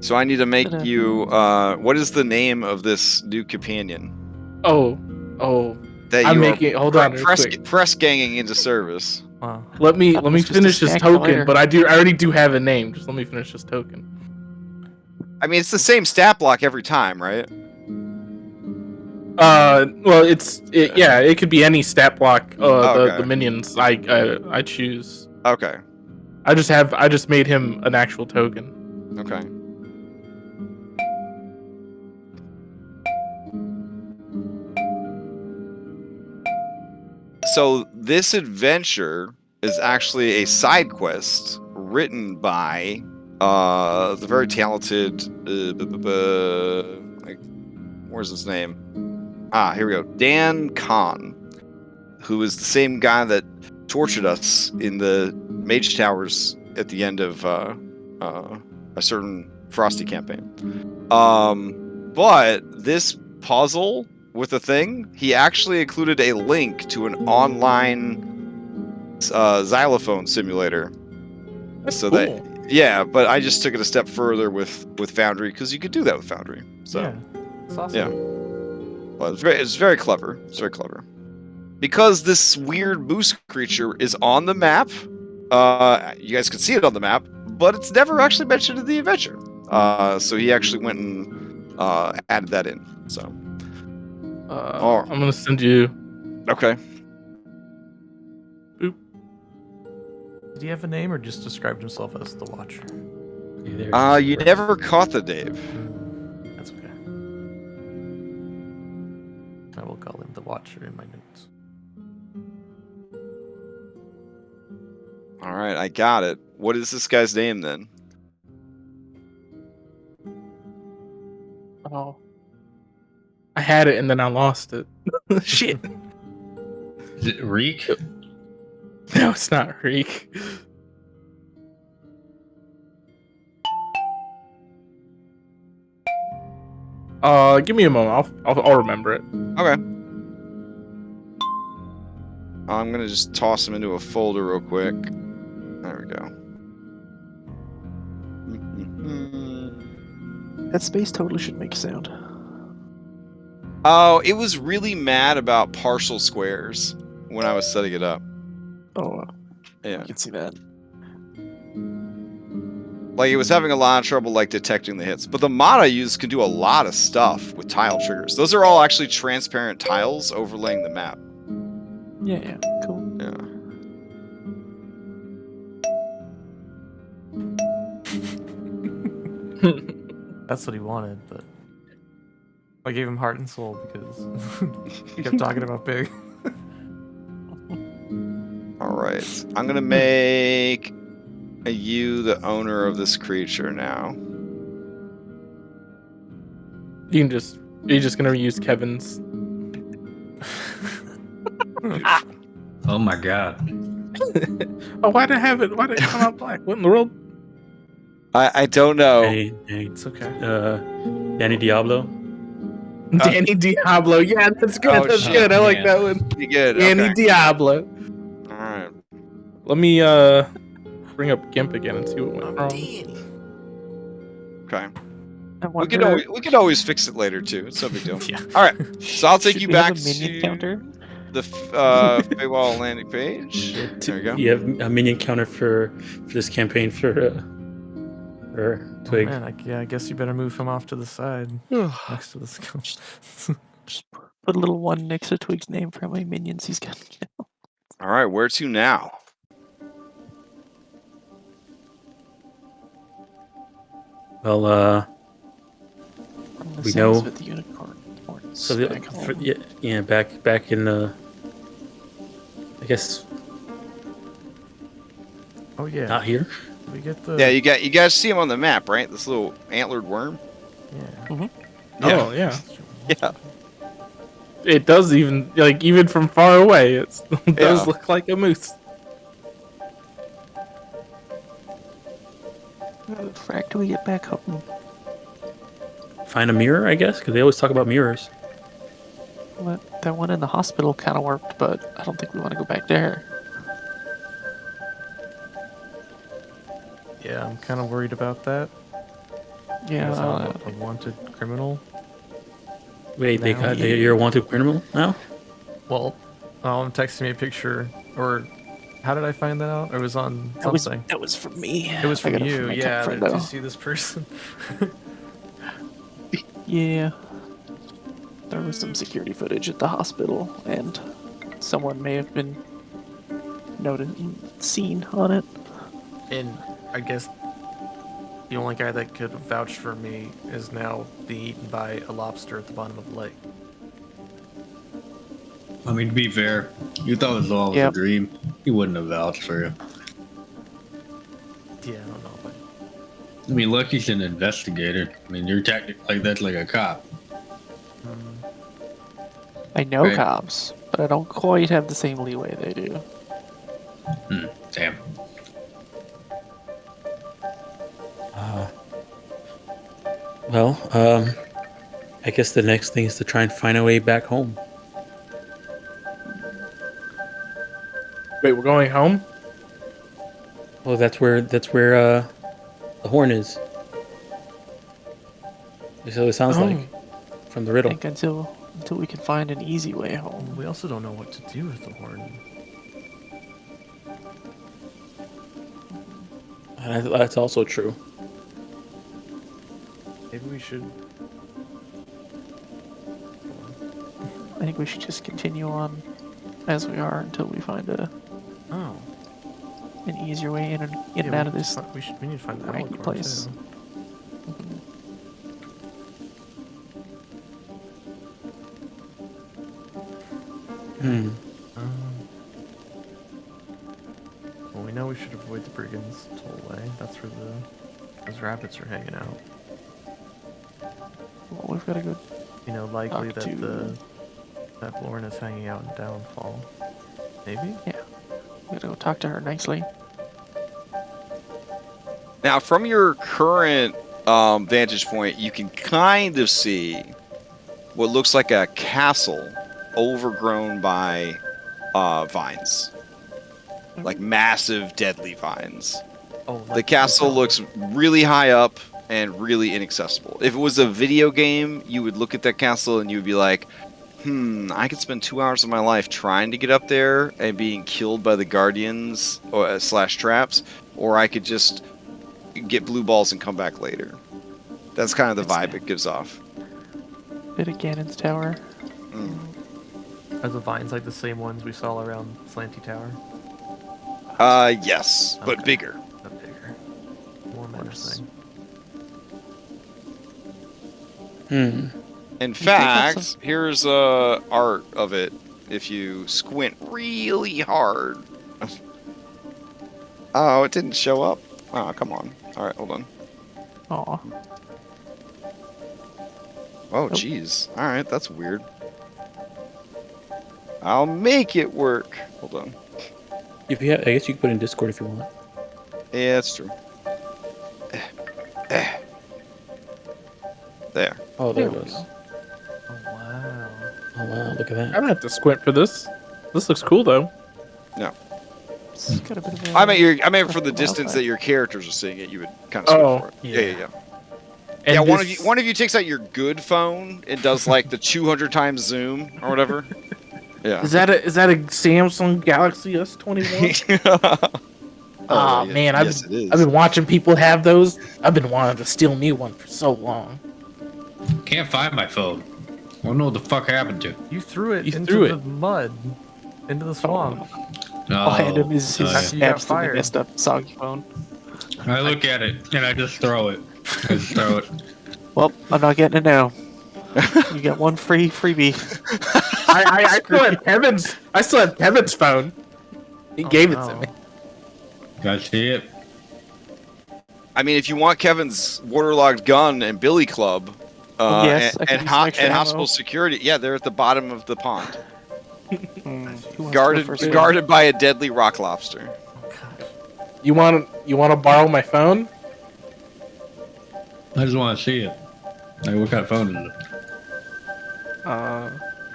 So I need to make you. What is the name of this new companion? Oh. That I'm you making. Hold on, real quick. press ganging into service. Wow. Let me was just finish a this snack for token, later. but I already do have a name. Just let me finish this token. I mean, it's the same stat block every time, right? Well, it could be any stat block. Okay. The minions I choose. Okay. I just made him an actual token. Okay. So this adventure is actually a side quest written by the very talented where's his name? Here we go. Dan Kahn, who is the same guy that tortured us in the Mage Towers at the end of a certain Frosty campaign. But this puzzle with the thing, he actually included a link to an online xylophone simulator. That's So cool. that, yeah, but I just took it a step further with Foundry because you could do that with Foundry. So yeah, it's awesome. yeah, well, it's very clever. It's very clever because this weird moose creature is on the map. You guys can see it on the map, but it's never actually mentioned in the adventure. So he actually went and added that in. So I'm gonna send you. okay. Boop. Did he have a name or just described himself as the Watcher? You never caught the Dave. That's okay. I will call him the Watcher in my notes. All right, I got it. What is this guy's name then? Oh, I had it and then I lost it. Shit. Is it Reek? No, it's not Reek. Give me a moment. I'll remember it. Okay. I'm gonna just toss him into a folder real quick. There we go. That space totally should make sound. Oh, it was really mad about partial squares when I was setting it up. Oh, Yeah. I can see that. Like, it was having a lot of trouble, like, detecting the hits. But the mod I use can do a lot of stuff with tile triggers. Those are all actually transparent tiles overlaying the map. Yeah, cool. Yeah. That's what he wanted, but I gave him heart and soul because he kept talking about big. Alright. I'm gonna make you the owner of this creature now. You're just gonna use Kevin's. Oh my god. Oh, why'd I have it? Why'd it come out black? What in the world? I don't know. It's okay. Danny Diablo. Danny Diablo. Yeah, that's good. Oh, That's shit, good. I like man. that one. Pretty good. Danny Okay. Diablo. Alright. Let me bring up Gimp again and see what went wrong. Okay. I We wonder, could always fix it later too. It's no big deal. Yeah. Alright. So I'll take should you we have back a minion to counter? the Feywild landing page. There you go. You have a minion counter for this campaign for Oh, Twig. man, I guess you better move him off to the side next to the skull. Just put a little one next to Twig's name for how many minions he's got. Alright, where to now? Well, From the We sounds know- of it, the unicorn. so back home. back in I guess Oh yeah. not here. Did we get the? Yeah, you guys see him on the map, right? This little antlered worm. Yeah. Oh yeah. Yeah. It does even from far away. It does Yeah. look like a moose. How the frack do we get back home? Find a mirror, I guess, because they always talk about mirrors. That one in the hospital kind of worked, but I don't think we want to go back there. Yeah, I'm kind of worried about that. Yeah, Because I'm a wanted criminal. Wait, No. you're a wanted criminal now? Well, I'm texting me a picture, or how did I find that out? It was on that was something. from me. It was I from got it you, my tech yeah. friend, Did you though. see this person? Yeah. There was some security footage at the hospital, and someone may have been seen on it. And I guess the only guy that could vouch for me is now being eaten by a lobster at the bottom of the lake. I mean, to be fair, you thought it was all Yep. a dream. He wouldn't have vouched for you. Yeah, I don't know, but I mean, Lucky's an investigator. I mean, you're technically that's like a cop. I know Right. cops, but I don't quite have the same leeway they do. Damn. Well, I guess the next thing is to try and find a way back home. Wait, we're going home? Well, that's where the horn is. So it sounds like from the I riddle. think until we can find an easy way home. We also don't know what to do with the horn. And that's also true. Maybe we should. I think we should just continue on as we are until we find an easier way in and out of this. We need to find the wanky place. Too. Well, we know we should avoid the brigands tollway. That's where those rabbits are hanging out. Well, we've got to go. Likely that that Lorna's hanging out in Downfall. Maybe? Yeah. We gotta go talk to her nicely. Now, from your current vantage point, you can kind of see what looks like a castle overgrown by vines. Like massive, deadly vines. The castle looks really high up and really inaccessible. If it was a video game, you would look at that castle and you would be like, I could spend 2 hours of my life trying to get up there and being killed by the guardians or / traps, or I could just get blue balls and come back later. That's kind of the vibe it gives off. Bit of Ganon's Tower. Are the vines like the same ones we saw around Slanty Tower? Yes, but bigger. But bigger. More menacing. In fact, here's art of it if you squint really hard. Oh, it didn't show up. Oh, come on. All right, hold on. Aw. Oh, jeez. All right, that's weird. I'll make it work. Hold on. If you have, I guess you can put it in Discord if you want. Yeah, that's true. There. Oh, there it goes. Oh, wow. Oh, wow, look at that. I don't have to squint for this. This looks cool, though. No. It's got a bit of a, I meant for the distance that your characters are seeing it, you would kind of squint for it. Yeah. And yeah, this... one of you takes out your good phone and does like the 200 times zoom or whatever. Yeah. Is that a Samsung Galaxy S21? Oh yeah. man, Yes, it is. I've been watching people have those. I've been wanting to steal me one for so long. Can't find my phone. I don't know what the fuck happened to it. You threw it into threw the mud, into the swamp. behind him is his After you got absolutely fired. messed up soggy phone. I look at it and I just throw it. I just throw it. Well, I'm not getting it now. You got one freebie. I still have Kevin's phone. He gave it to me. Guys see it? I mean, if you want Kevin's waterlogged gun and billy club, Yes, I could and use some extra ammo. hospital security, yeah, they're at the bottom of the pond, Who wants to go first? guarded by a deadly rock lobster. Oh, gosh. You want to borrow my phone? I just want to see it. Like, what kind of phone is it?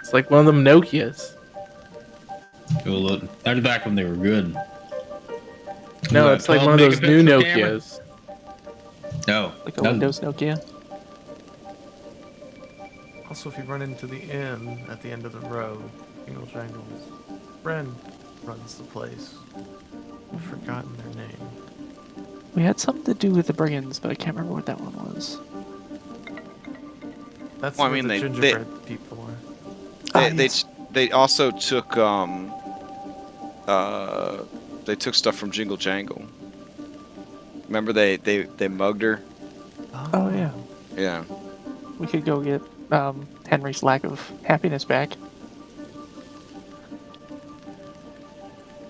It's like one of them Nokias. Go look. That was back when they were good. No, What, it's like 12 one of those new megapixel camera? Nokias. No. Like a Windows Nokia. Also, if you run into the inn at the end of the road, Jingle Jangle's friend runs the place. I've forgotten their name. We had something to do with the brigands, but I can't remember what that one was. That's Well, I where mean, the they- gingerbread people are. They also took they took stuff from Jingle Jangle. Remember they mugged her? Oh yeah. Yeah. We could go get Henry's lack of happiness back.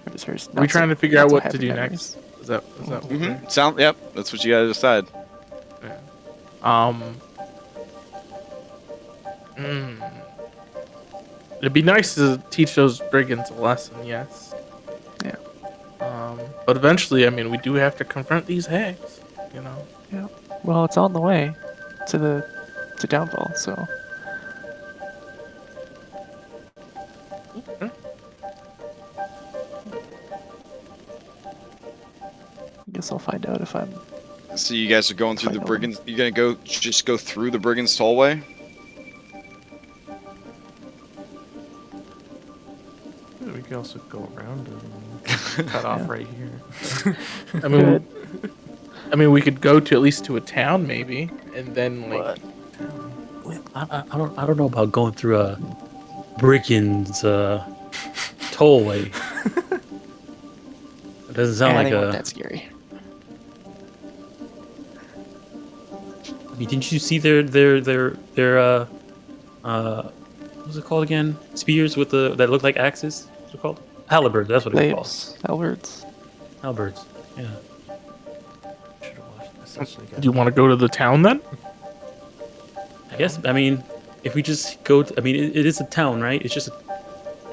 Or is hers Are we not trying so- to figure not out so what to happy do memories? next? Is that what Mm-hmm. Yep. That's what you gotta decide. It'd be nice to teach those brigands a lesson, yes. Yeah. But eventually, I mean, we do have to confront these hags, you know. Yeah. Well, it's on the way. to downfall. So. Okay. I guess I'll find out if I'm. So you guys are going through the brigands. You gonna just go through the brigands' tollway? We could also go around and cut off right here. I mean, we could go to at least to a town, maybe, and then like. I don't know about going through a brigand's tollway. It doesn't sound like that scary. I mean, didn't you see their what's it called again? Spears with that look like axes. What's it called? Halberds. That's what it's called. Halberds. Halberds. Yeah. Should have watched this. Do you want to go to the town then? I guess. I mean, if we just go. I mean, it is a town, right? It's just.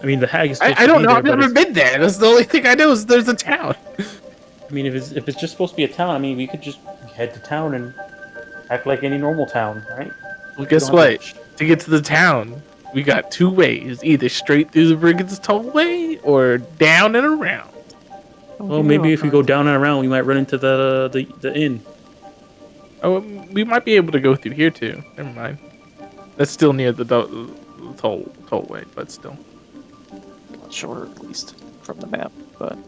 I mean, the hag is. I don't know. I've never been there. That's the only thing I know is there's a town. I mean, if it's just supposed to be a town, I mean, we could just head to town and act like any normal town, right? Well, guess what? To get to the town, we got two ways: either straight through the brigand's tollway or down and around. Well, maybe if we go down and around, we might run into the inn. Oh, we might be able to go through here too. Never mind. That's still near the tollway, but still. Not sure, at least from the map, but.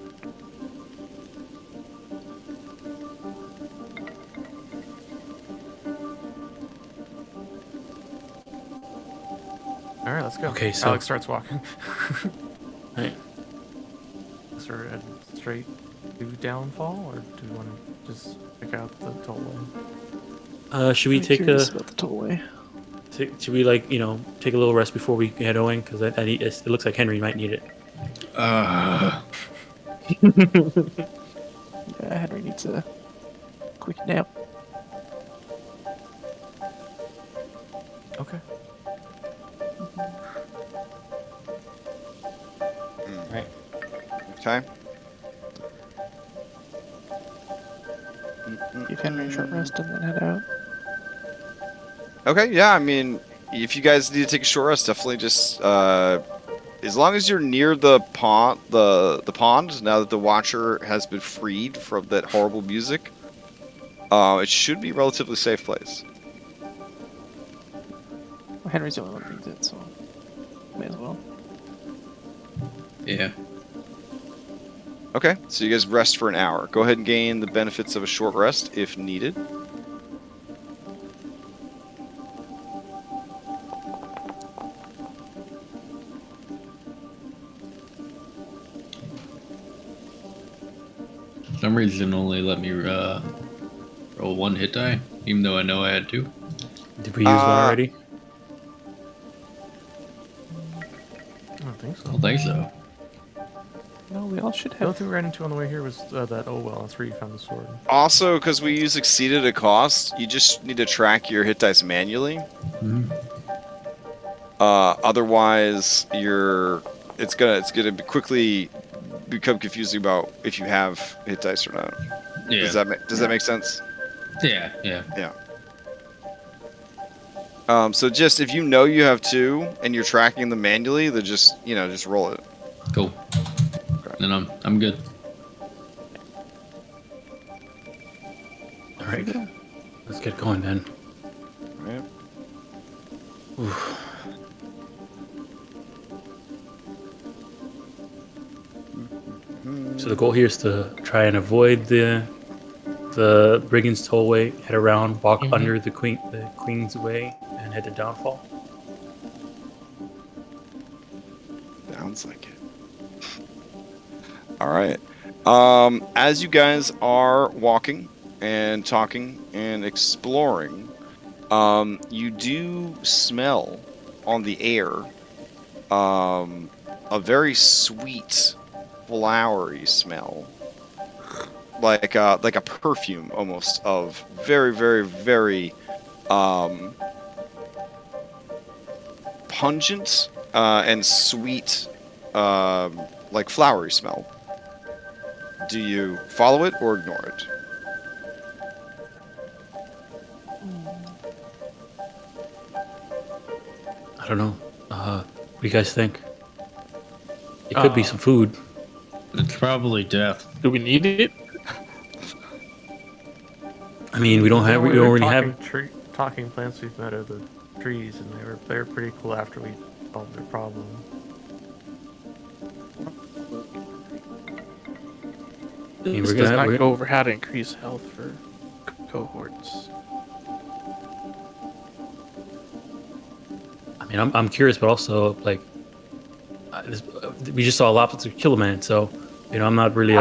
All right, let's go. Okay, so Alex starts walking. Right. So we're heading straight to downfall, or do we want to just pick out the tollway? Should we take a? About the tollway. Should we take a little rest before we head going? Because it looks like Henry might need it. Yeah, Henry needs a quick nap. Okay. Right. Okay. Give Henry a short rest and then head out. Okay, yeah, I mean, if you guys need to take a short rest, definitely just, as long as you're near the pond, the pond, now that the Watcher has been freed from that horrible music, it should be a relatively safe place. Well, Henry's the only one who needs it, so may as well. Yeah. Okay, so you guys rest for an hour. Go ahead and gain the benefits of a short rest if needed. For some reason only let me roll one hit die, even though I know I had two. Did we use one already? I don't think so. I don't think so. No, we all should The only have. thing we ran into on the way here was that that's where you found the sword. Also, because we use exceeded a cost, you just need to track your hit dice manually. Mm-hmm. Otherwise, it's gonna quickly become confusing about if you have hit dice or not. Yeah. Does that make sense? Yeah. So just if you know you have two and you're tracking them manually, then just roll it. Cool. Then I'm good. All right. Let's get going then. Right. Oof. So the goal here is to try and avoid the brigand's tollway, head around, walk under the queen's way, and head to downfall. Sounds like it. All right. As you guys are walking and talking and exploring, you do smell on the air a very sweet, flowery smell, like a perfume almost, of very, very, very pungent and sweet, like flowery smell. Do you follow it or ignore it? don't know. What do you guys think? It could be some food. It's probably death. Do we need it? I mean, we don't really have. Talking plants we've met are the trees, and they were pretty cool after we solved their problem. This does not go over how to increase health for cohorts. I mean, I'm curious, but also like, we just saw a lobster kill a man, so I'm not really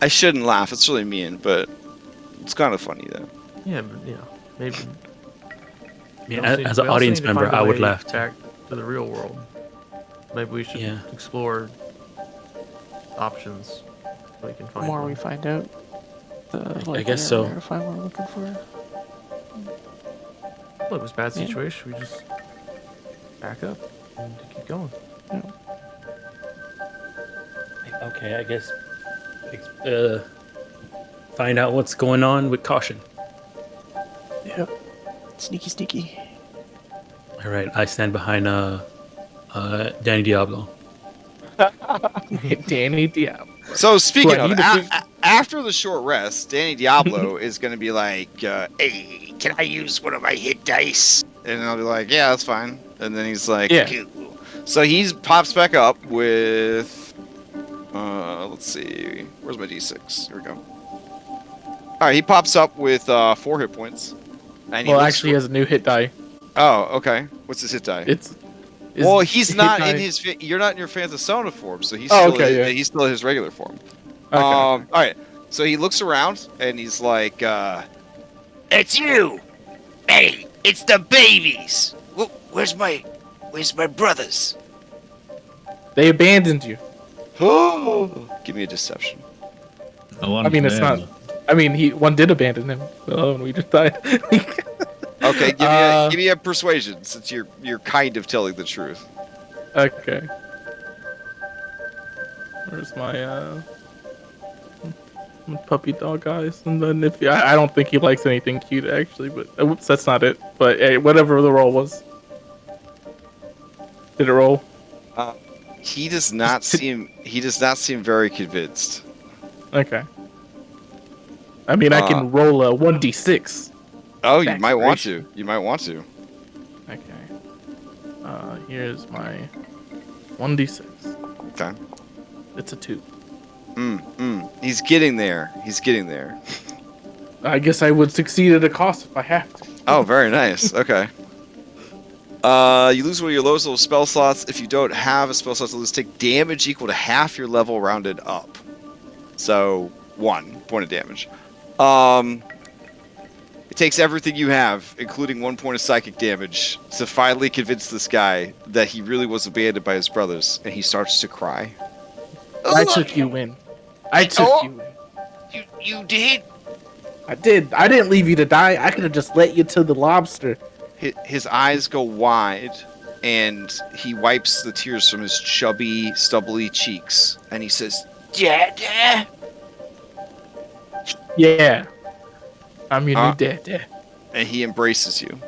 I shouldn't laugh. It's really mean, but it's kind of funny though. Yeah, but maybe. I mean, as an audience member, I would laugh too. Back to the real world. Maybe we should explore options so we can find. The more we find out, I guess so. To find what we're looking for. Well, it was a bad situation. We just back up and keep going. Yeah. Okay, I guess find out what's going on with caution. Yep. Sneaky. All right, I stand behind Danny Diablo. Danny Diablo. So speaking of, after the short rest, Danny Diablo is going to be like, "Hey, can I use one of my hit dice?" And I'll be like, "Yeah, that's fine." And then he's like, "Cool." So he pops back up with, let's see, where's my d6? Here we go. All right, he pops up with 4 hit points. And Well, actually, he has a new hit die. Oh, okay. What's his hit die? Well, he's not in his. You're not in your Phantasona form, so he's still. He's still in his regular form. Okay. All right. So he looks around and he's like, "It's you! Hey, it's the babies! Where's my brothers?" They abandoned you. Give me a deception. I mean, it's not. I mean, one did abandon him. And we just died. Okay, give me a persuasion, since you're kind of telling the truth. Okay. Where's my puppy dog eyes? And then I don't think he likes anything cute actually, but whoops, that's not it. But hey, whatever the roll was. Did it roll? He does not seem very convinced. Okay. I mean, I can roll a 1d6. Oh, you might want to. You might want to. Okay. Here's my 1d6. Okay. It's a 2. He's getting there. I guess I would succeed at a cost if I have to. Oh, very nice. Okay. You lose one of your lowest level spell slots. If you don't have a spell slot to lose, take damage equal to half your level rounded up. So 1 point of damage. It takes everything you have, including 1 point of psychic damage, to finally convince this guy that he really was abandoned by his brothers, and he starts to cry. I took you in. You did? I did. I didn't leave you to die. I could have just let you to the lobster. His eyes go wide, and he wipes the tears from his chubby, stubbly cheeks, and he says, "Dad." Yeah. I'm your new dad. And he embraces you.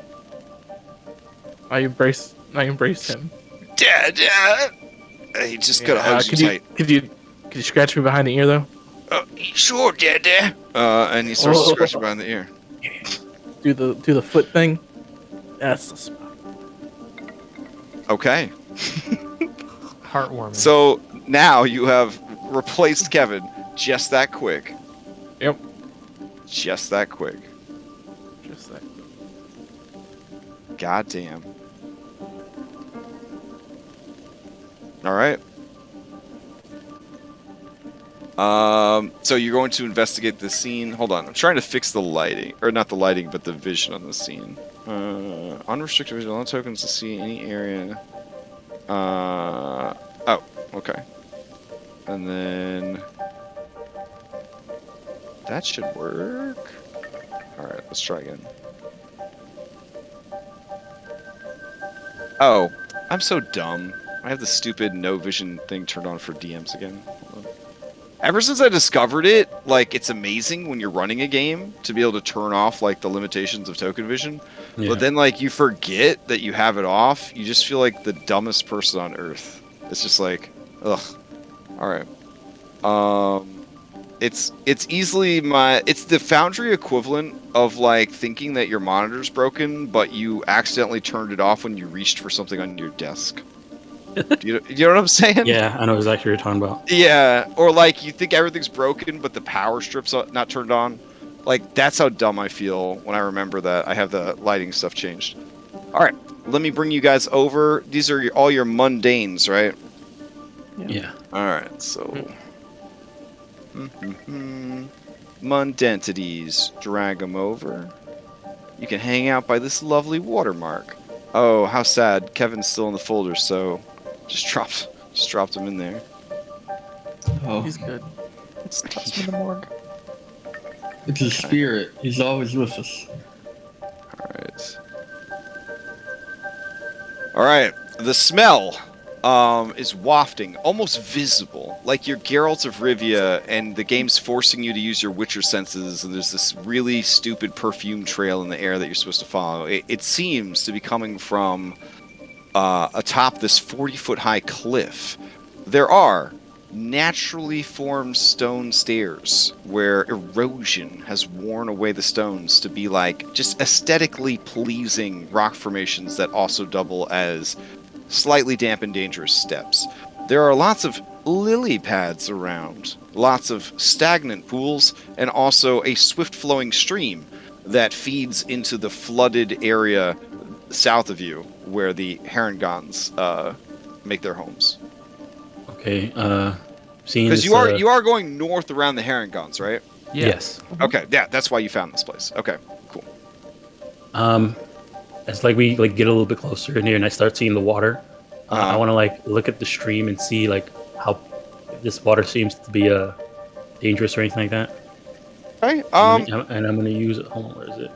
I embrace him. Dad. And he just kind of hugs you tight. Could you scratch me behind the ear though? Sure, Dad. And he starts to scratch you behind the ear. Do the foot thing. That's the spot. Okay. Heartwarming. So now you have replaced Kevin just that quick. Yep. Just that quick. Goddamn. All right. So you're going to investigate the scene. Hold on. I'm trying to fix the lighting. Or not the lighting, but the vision on the scene. Unrestricted vision. Allow tokens to see any area. Oh, okay. And then... that should work. Alright, let's try again. Oh, I'm so dumb. I have the stupid no vision thing turned on for DMs again. Ever since I discovered it, like, it's amazing when you're running a game to be able to turn off, like, the limitations of token vision. Yeah. But then, like, you forget that you have it off. You just feel like the dumbest person on earth. It's just like, ugh. All right. It's easily it's the Foundry equivalent of, like, thinking that your monitor's broken, but you accidentally turned it off when you reached for something on your desk. You know what I'm saying? Yeah, I know exactly what you're talking about. Yeah, or like you think everything's broken, but the power strip's not turned on. Like, that's how dumb I feel when I remember that I have the lighting stuff changed. All right, let me bring you guys over. These are all your mundanes, right? Yeah. All right, so mundentities, drag them over. You can hang out by this lovely watermark. Oh, how sad. Kevin's still in the folder, so just dropped him in there. Oh, he's good. It's toss him in the morgue. It's a spirit. He's always with us. All right. The smell is wafting, almost visible, like you're Geralt of Rivia, and the game's forcing you to use your Witcher senses, and there's this really stupid perfume trail in the air that you're supposed to follow. It seems to be coming from atop this 40-foot high cliff. There are naturally formed stone stairs where erosion has worn away the stones to be like just aesthetically pleasing rock formations that also double as slightly damp and dangerous steps. There are lots of lily pads around, lots of stagnant pools, and also a swift-flowing stream that feeds into the flooded area south of you where the Herringons make their homes. Okay, seeing because you are going north around the Herringons, right? Yeah. Yes. Okay, yeah, that's why you found this place. Okay, cool. As like we like get a little bit closer in here, and I start seeing the water. I want to like look at the stream and see like how this water seems to be dangerous or anything like that. Okay. And I'm gonna use it. Hold on, where is it?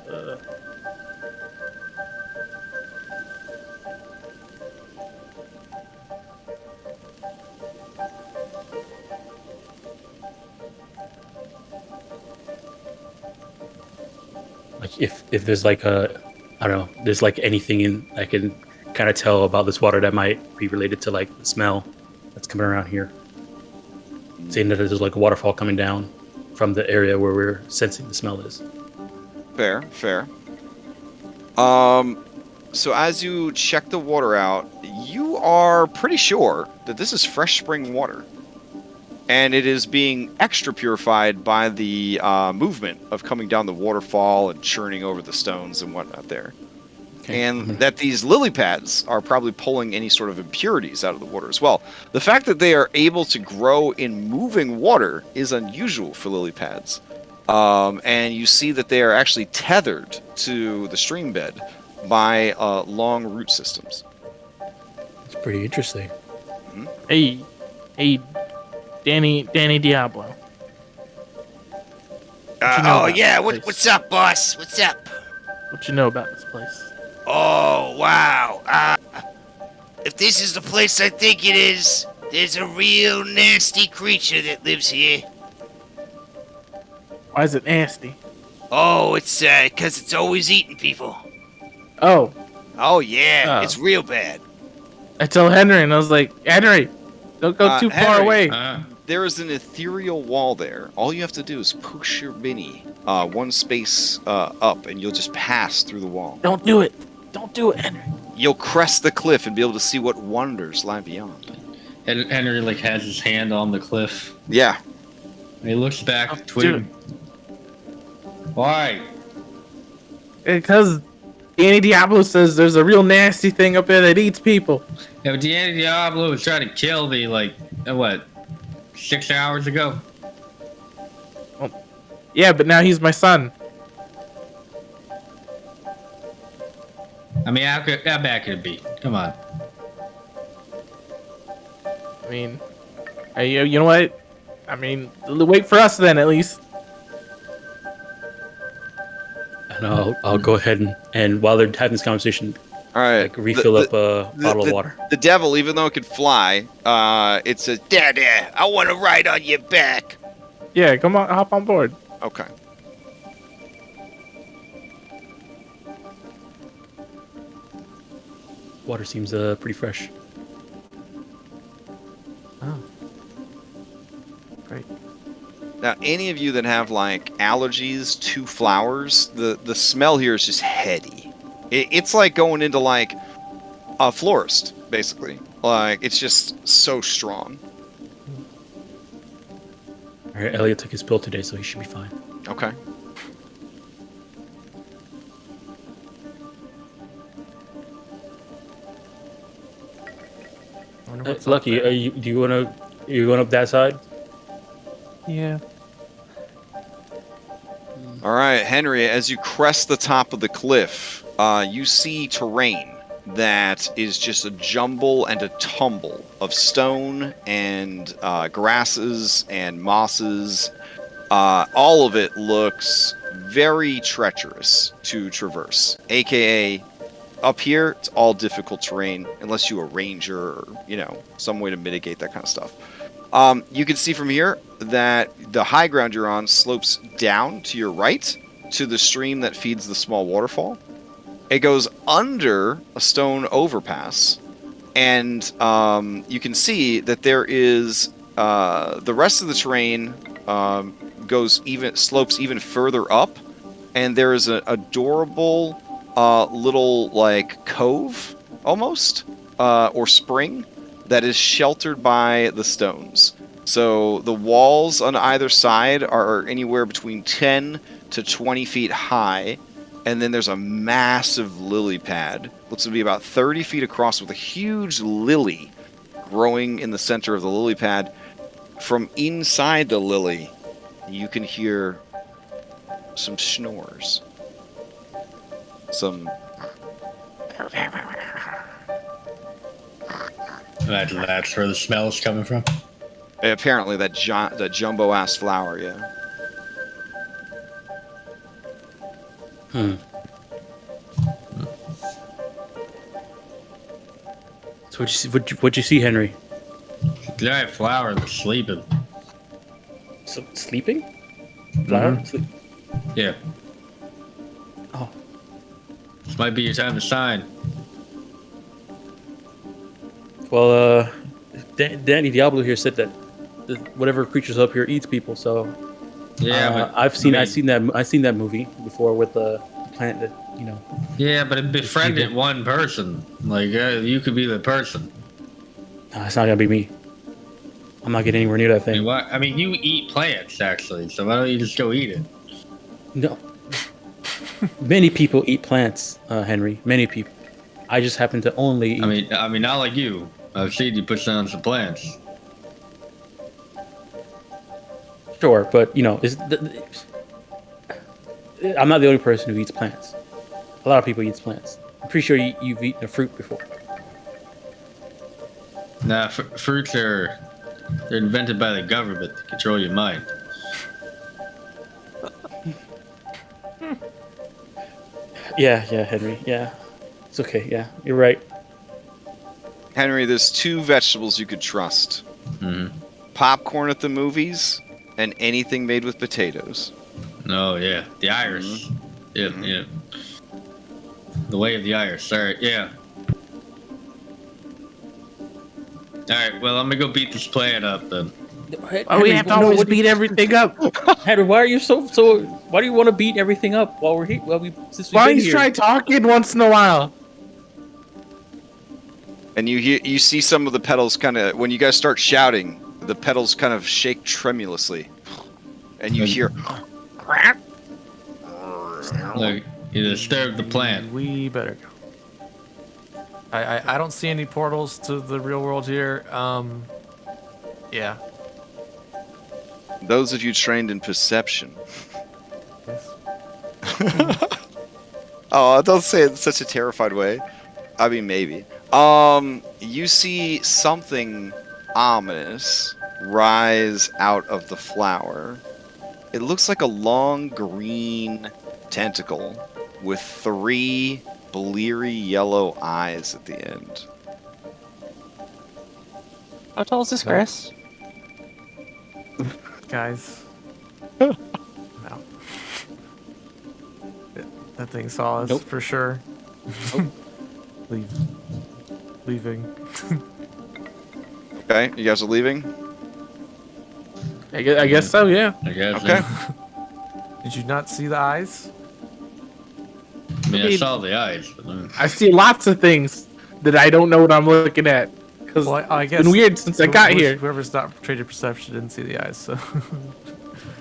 Like if there's like I don't know, there's like anything in I can kind of tell about this water that might be related to like the smell that's coming around here. Saying that there's like a waterfall coming down from the area where we're sensing the smell is. Fair. So as you check the water out, you are pretty sure that this is fresh spring water. And it is being extra purified by the movement of coming down the waterfall and churning over the stones and whatnot there. Okay. And that these lily pads are probably pulling any sort of impurities out of the water as well. The fact that they are able to grow in moving water is unusual for lily pads. And you see that they are actually tethered to the stream bed by long root systems. It's pretty interesting. Mm-hmm. Hey, Danny Diablo. What's up, boss? What's up? What you know about this place? Oh, wow. If this is the place I think it is, there's a real nasty creature that lives here. Why is it nasty? Oh, it's because it's always eating people. Oh. Oh, yeah. It's real bad. I tell Henry, and I was like, Henry, don't go too far away. There is an ethereal wall there. All you have to do is push your Binny one space up, and you'll just pass through the wall. Don't do it. Don't do it, Henry. You'll crest the cliff and be able to see what wonders lie beyond. And Henry like has his hand on the cliff. Yeah. And he looks back at Twig. Why? Because Danny Diablo says there's a real nasty thing up there that eats people. Yeah, but Danny Diablo was trying to kill me like, 6 hours ago? Oh. Yeah, but now he's my son. I mean, how bad could it be? Come on. I mean, you know what? I mean, wait for us then, at least. And I'll go ahead and while they're having this conversation, All right. Like refill up a bottle of water. The devil, even though it could fly, it says, Dad, I want to ride on your back. Yeah, come on, hop on board. Okay. Water seems pretty fresh. Oh. Great. Now, any of you that have like allergies to flowers, the smell here is just heady. It's like going into like a florist, basically. Like it's just so strong. All right, Elliot took his pill today, so he should be fine. Okay. Lucky, do you wanna? You going up that side? Yeah. All right, Henry. As you crest the top of the cliff, you see terrain that is just a jumble and a tumble of stone and grasses and mosses. All of it looks very treacherous to traverse, aka up here it's all difficult terrain unless you're a ranger or some way to mitigate that kind of stuff. You can see from here that the high ground you're on slopes down to your right to the stream that feeds the small waterfall. It goes under a stone overpass, and you can see that there is the rest of the terrain slopes even further up, and there is an adorable little like cove almost or spring that is sheltered by the stones. So the walls on either side are anywhere between 10 to 20 feet high. And then there's a massive lily pad. Looks to be about 30 feet across with a huge lily growing in the center of the lily pad. From inside the lily, you can hear some snores. Some... Imagine that's where the smell is coming from. Apparently that jumbo-ass flower, yeah. So what'd you see, Henry? Giant flower that's sleeping. So, sleeping? Flower? Mhm. Sleep. Yeah. Oh. This might be your time to shine. Well, Danny Diablo here said that whatever creature's up here eats people. So Yeah, but I've seen that movie before with the plant that Yeah, but it befriended one person. Like you could be the person. No, it's not gonna be me. I'm not getting anywhere near that thing. I mean, you eat plants actually, so why don't you just go eat it? No. Many people eat plants, Henry. Many people. I just happen to only eat... I mean, not like you. I've seen you put down some plants. Sure, but I'm not the only person who eats plants. A lot of people eat plants. I'm pretty sure you've eaten a fruit before. Nah, fruits they're invented by the government to control your mind. Yeah, Henry. Yeah, it's okay. Yeah, you're right. Henry, there's two vegetables you could trust. Mm-hmm. Popcorn at the movies and anything made with potatoes. Oh, yeah. The Irish. Mm-hmm. Yeah, mm-hmm. Yeah. The way of the Irish. Sorry, yeah. Alright, well, I'm gonna go beat this plant up then. Why we have to always beat everything up? Henry, why are you so why do you want to beat everything up while we're here? Why don't you try talking once in a while? And you see some of the petals kind of, when you guys start shouting, the petals kind of shake tremulously. And you hear... Look, you disturbed the plant. We better go. I don't see any portals to the real world here. Yeah. Those of you trained in perception. Yes. Oh, don't say it in such a terrified way. I mean, maybe. You see something ominous rise out of the flower. It looks like a long green tentacle with 3 bleary yellow eyes at the end. How tall is this grass? Guys. No. That thing saw us for sure. Leaving. Okay, you guys are leaving? I guess so, yeah. I guess. Okay. Did you not see the eyes? I mean, I saw the eyes. But I see lots of things that I don't know what I'm looking at. Because I guess it's been weird since I got here. Whoever's not traded perception didn't see the eyes, so.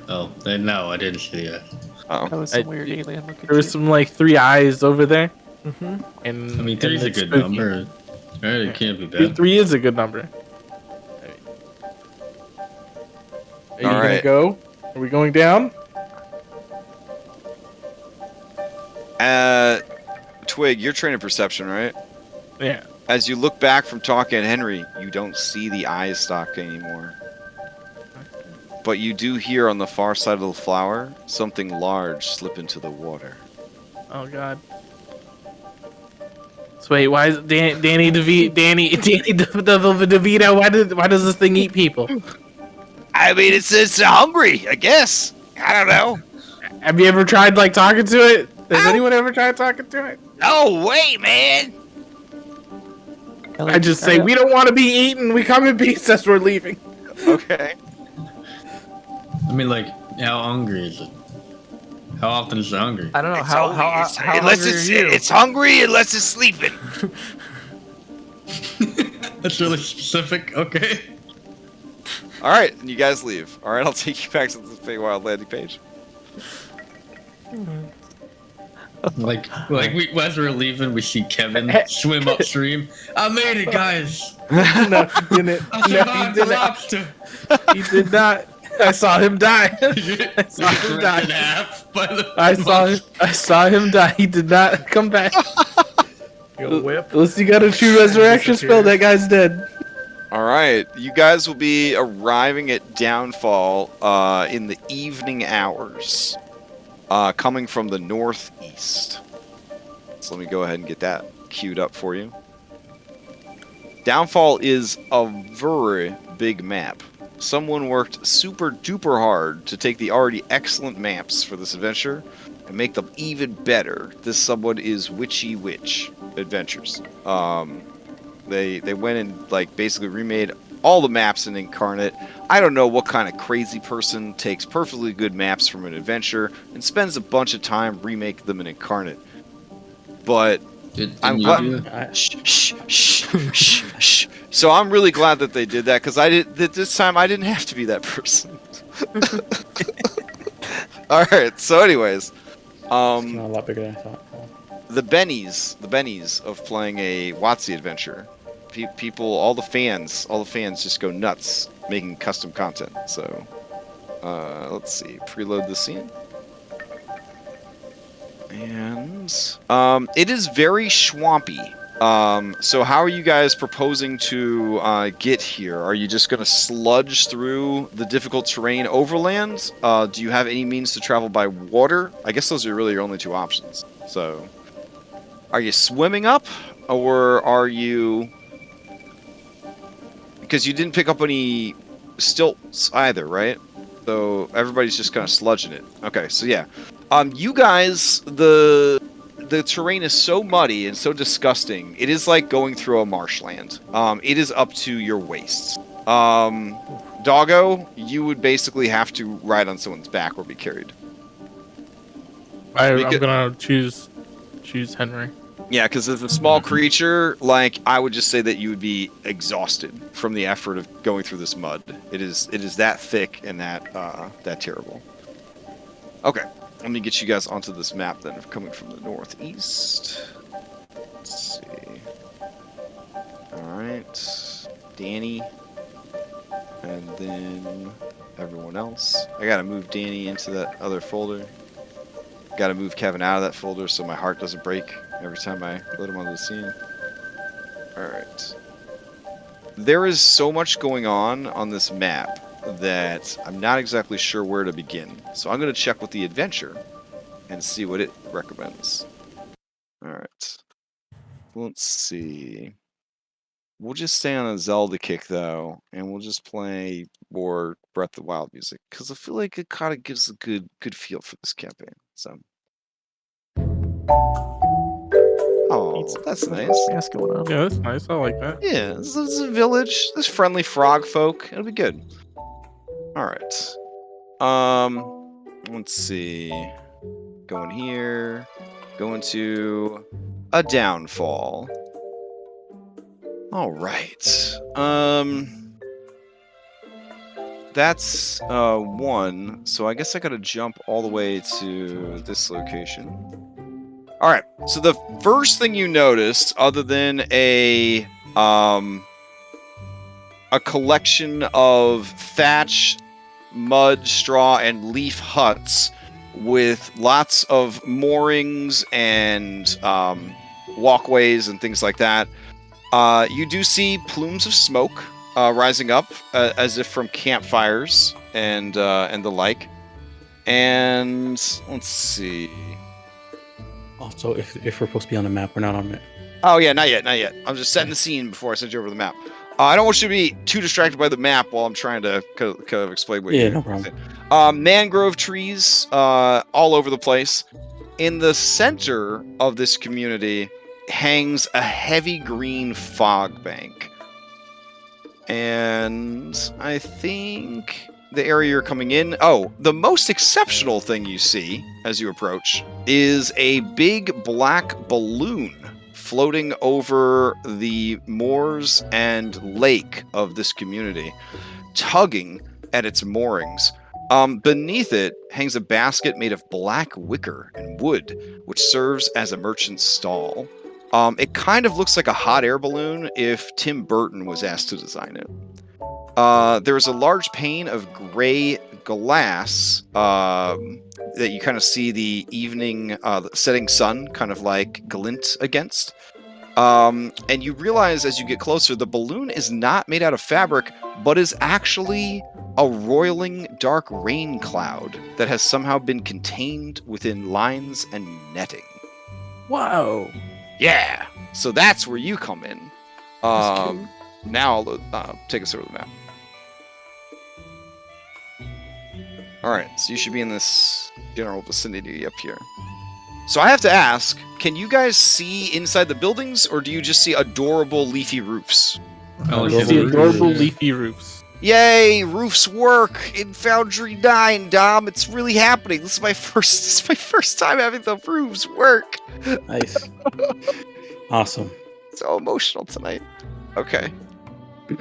Oh, no, I didn't see the eyes. Oh. That was some weird alien looking. There was some like 3 eyes over there. Mm-hmm. And I mean, 3's a good spooky. number. Right, it can't be bad. 3 is a good number. Are you gonna right. go? Are we going down? Twig, you're trained in perception, right? Yeah. As you look back from talking to Henry, you don't see the eyes stalk anymore. But you do hear on the far side of the flower something large slip into the water. Oh god. So wait, why is Danny DeVito? Why does this thing eat people? I mean, it's hungry, I guess. I don't know. Have you ever tried like talking to it? Has anyone ever tried talking to it? No way, man. I just say we don't want to be eaten. We come in peace as we're leaving. Okay. I mean, like, how hungry is it? How often is it hungry? I don't know It's how unless hungry it's are you? it's hungry unless it's sleeping. That's really specific. Okay. All right, and you guys leave. All right, I'll take you back to the Feywild landing page. Like we as we're leaving, we see Kevin swim upstream. I made it, guys. No, he didn't. I No, survived he the did not. lobster. He did not. I saw him die. I saw him die. In half by the I saw him die. He did not come back. You'll whip. Unless you got a true resurrection spell, that guy's dead. All right, you guys will be arriving at Downfall in the evening hours, coming from the northeast. So let me go ahead and get that queued up for you. Downfall is a very big map. Someone worked super duper hard to take the already excellent maps for this adventure and make them even better. This someone is Witchy Witch Adventures. They went and like basically remade all the maps in Incarnate. I don't know what kind of crazy person takes perfectly good maps from an adventure and spends a bunch of time remake them in Incarnate. But I'm glad. Shh. So I'm really glad that they did that because this time I didn't have to be that person. All right. So, anyways, It's not a lot bigger than I thought. the bennies of playing a WotC adventure. People, all the fans just go nuts making custom content. So, let's see, preload the scene. And it is very swampy. So how are you guys proposing to get here? Are you just going to sludge through the difficult terrain overland? Do you have any means to travel by water? I guess those are really your only 2 options. So, are you swimming up, or are you... Because you didn't pick up any stilts either, right? So everybody's just kind of sludging it. Okay, so yeah. You guys, the terrain is so muddy and so disgusting. It is like going through a marshland. It is up to your waists. Doggo, you would basically have to ride on someone's back or be carried. I'm gonna choose Henry. Yeah, because as a small creature, like, I would just say that you would be exhausted from the effort of going through this mud. It is that thick and that terrible. Okay, let me get you guys onto this map then, coming from the northeast. Let's see. Alright, Danny, and then everyone else. I gotta move Danny into that other folder. Gotta move Kevin out of that folder so my heart doesn't break every time I let him onto the scene. Alright. There is so much going on this map that I'm not exactly sure where to begin. So I'm going to check with the adventure and see what it recommends. Alright. let's see. We'll just stay on a Zelda kick, though, and we'll just play more Breath of the Wild music, because I feel like it kind of gives a good feel for this campaign. So, oh, that's nice. What's going on? Yeah, that's nice. I like that. Yeah, this is a village. There's friendly frog folk. It'll be good. All right. Let's see. Going here. Going to a downfall. All right. That's 1. So I guess I gotta jump all the way to this location. All right. So the first thing you noticed, other than a collection of thatch, mud, straw, and leaf huts with lots of moorings and walkways and things like that. You do see plumes of smoke rising up, as if from campfires and the like. And let's see. Also, if we're supposed to be on the map, we're not on it. Oh yeah, not yet. I'm just setting the scene before I send you over the map. I don't want you to be too distracted by the map while I'm trying to kind of explain what you're no problem. Mangrove trees all over the place. In the center of this community hangs a heavy green fog bank. And I think the area you're coming in... Oh, the most exceptional thing you see as you approach is a big black balloon floating over the moors and lake of this community, tugging at its moorings. Beneath it hangs a basket made of black wicker and wood, which serves as a merchant's stall. It kind of looks like a hot air balloon if Tim Burton was asked to design it. There's a large pane of gray glass that you kind of see the evening, setting sun kind of like glint against. And you realize as you get closer, the balloon is not made out of fabric, but is actually a roiling dark rain cloud that has somehow been contained within lines and netting. Whoa. Yeah, so that's where you come in. Now I'll take us over the map. Alright, so you should be in this general vicinity up here. So I have to ask, can you guys see inside the buildings, or do you just see adorable leafy roofs? I see adorable leafy roofs. Yay, roofs work in Foundry 9, Dom. It's really happening. This is my first time having the roofs work. Nice. Awesome. So emotional tonight. Okay.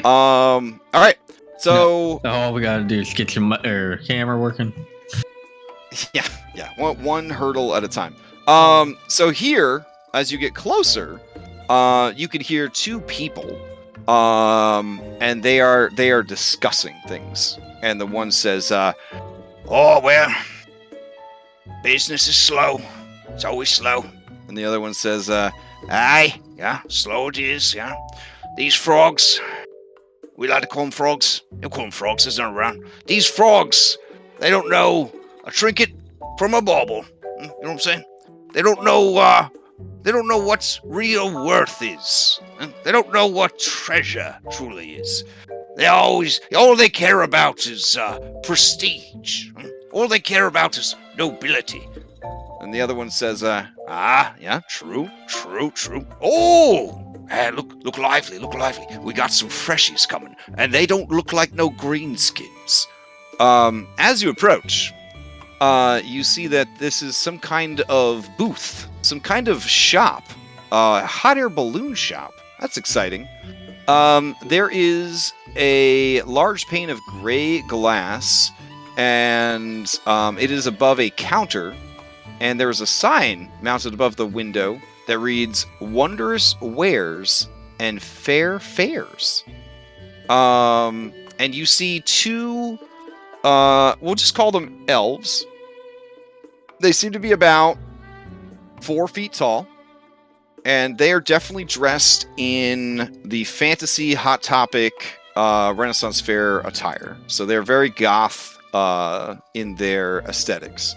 All right. So all we gotta do is get your camera working. Yeah. One hurdle at a time. So here, as you get closer, you can hear 2 people. And they are discussing things. And the one says, oh, well, business is slow. It's always slow. And the other one says, aye, yeah, slow it is, yeah. These frogs, we like to call them frogs. You call them frogs, there's none around. These frogs, they don't know a trinket from a bauble. You know what I'm saying? They don't know what real worth is. They don't know what treasure truly is. All they care about is prestige. All they care about is nobility. And the other one says, yeah, true. Oh, look lively. We got some freshies coming, and they don't look like no greenskins. As you approach, you see that this is some kind of booth, some kind of shop, hot air balloon shop. That's exciting. There is a large pane of gray glass, and it is above a counter, and there is a sign mounted above the window that reads "Wondrous Wares and Fair Fares." And you see 2, we'll just call them elves. They seem to be about 4 feet tall, and they are definitely dressed in the fantasy Hot Topic Renaissance Fair attire. So they're very goth in their aesthetics.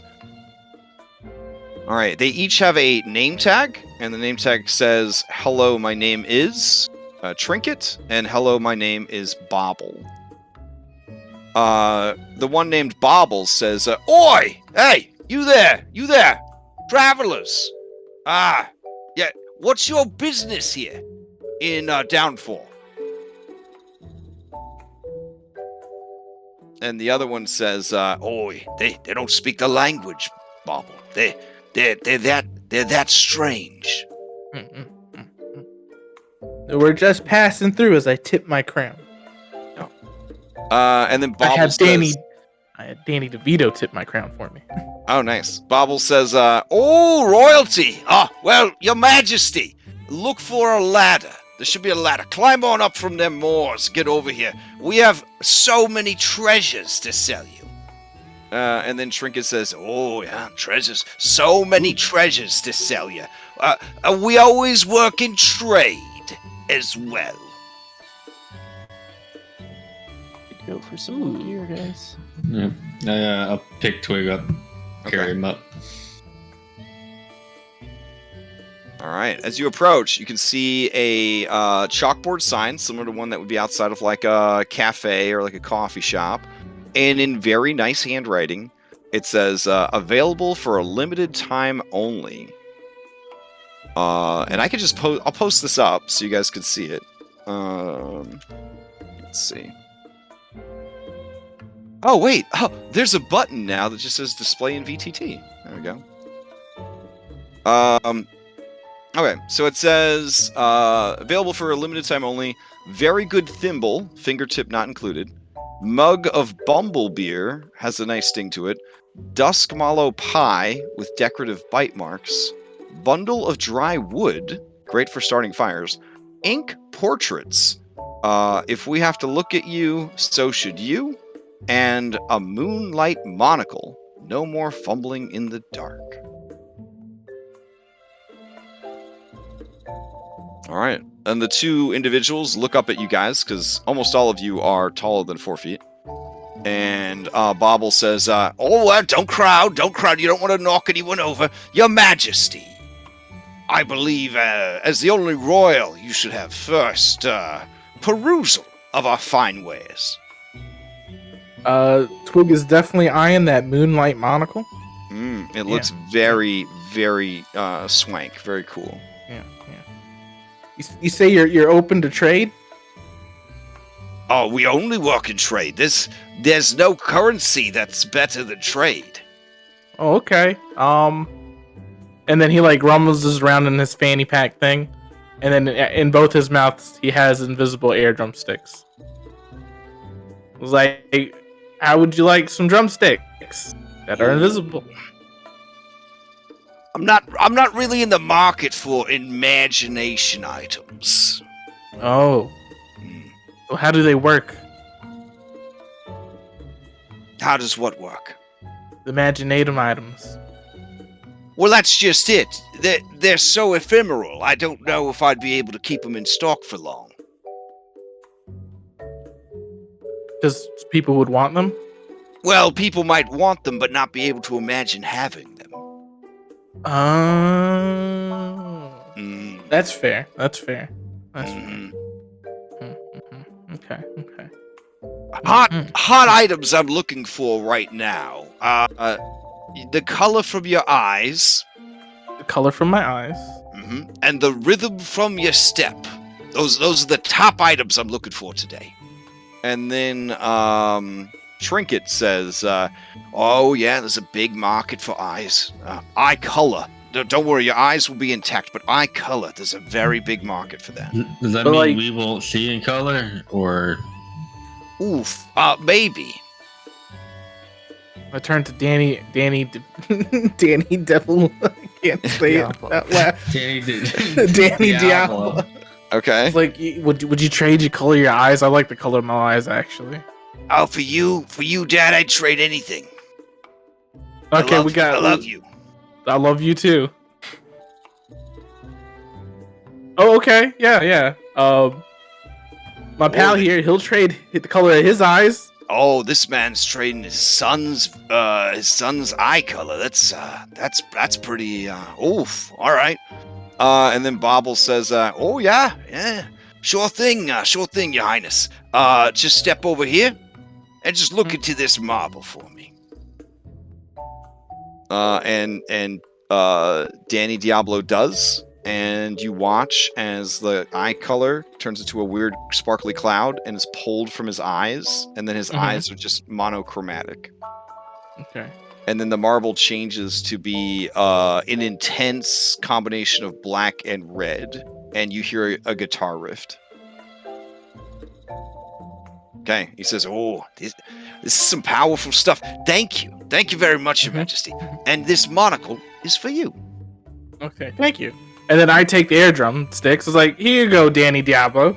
All right, they each have a name tag, and the name tag says, "Hello, my name is Trinket," and "Hello, my name is Bobble." The one named Bobble says, "Oi! Hey, you there, travelers! Yeah, what's your business here in Downfall?" And the other one says, "Oi, they don't speak the language, Bobble. They're that strange." We're just passing through as I tip my crown. And then Bobble I had says, Danny DeVito tip my crown for me. "Oh, nice." Bobble says, "Oh, royalty! Well, your majesty, look for a ladder. There should be a ladder. Climb on up from them moors. Get over here. We have so many treasures to sell you." And then Trinket says, "Oh, yeah, treasures. So many treasures to sell you. We always work in trade as well." Go for some more gear, guys. Yeah, I'll pick Twig up, carry him up. All right. As you approach, you can see a chalkboard sign, similar to one that would be outside of like a cafe or like a coffee shop. And in very nice handwriting, it says, "Available for a limited time only." And I can just I'll post this up so you guys can see it. Let's see. Oh, wait. Oh, there's a button now that just says display in VTT. There we go. Okay, so it says, available for a limited time only. Very good thimble, fingertip not included. Mug of bumble beer, has a nice sting to it. Dusk mallow pie with decorative bite marks. Bundle of dry wood, great for starting fires. Ink portraits. If we have to look at you, so should you. And a moonlight monocle. No more fumbling in the dark. All right. And the two individuals look up at you guys, because almost all of you are taller than 4 feet. And Bobble says, don't crowd. You don't want to knock anyone over. Your Majesty, I believe, as the only royal, you should have first perusal of our fine wares. Twig is definitely eyeing that moonlight monocle. It looks very, very swank. Very cool. Yeah. You say you're open to trade? Oh, we only work in trade. There's no currency that's better than trade. Oh, okay. And then he like rumbles around in his fanny pack thing, and then in both his mouths he has invisible air drumsticks. I was like, how would you like some drumsticks that are invisible? I'm not really in the market for imagination items. Oh. Well, how do they work? How does what work? The imaginatum items. Well, that's just it. They're so ephemeral. I don't know if I'd be able to keep them in stock for long. Because people would want them? Well, people might want them, but not be able to imagine having them. Oh. That's fair. That's fair. Okay. Hot items I'm looking for right now. The color from your eyes. The color from my eyes. And the rhythm from your step. Those are the top items I'm looking for today. And then Trinket says, "Oh yeah, there's a big market for eyes. Eye color. Don't worry, your eyes will be intact, but eye color, there's a very big market for that." Does that mean we won't see in color, or? Oof, maybe. I turn to Danny Devil. I can't say it that loud. Danny Diablo. Okay. It's like, would you trade your color your eyes? I like the color of my eyes, actually. Oh, for you, Dad, I'd trade anything. Okay, I love you. I love you too. Oh, okay, yeah. My pal here, he'll trade the color of his eyes Oh, this man's trading his son's eye color. That's pretty. Oof. All right. And then Bobble says, Oh yeah. Sure thing, Your Highness. Just step over here and just look into this marble for me. and Danny Diablo does, and you watch as the eye color turns into a weird sparkly cloud and is pulled from his eyes, and then his eyes are just monochromatic. Okay. And then the marble changes to be an intense combination of black and red, and you hear a guitar riff. Okay, he says, "Oh, this is some powerful stuff. Thank you very much, Your Majesty. And this monocle is for you." Okay, thank you. And then I take the air drum sticks. It's like, here you go, Danny Diablo.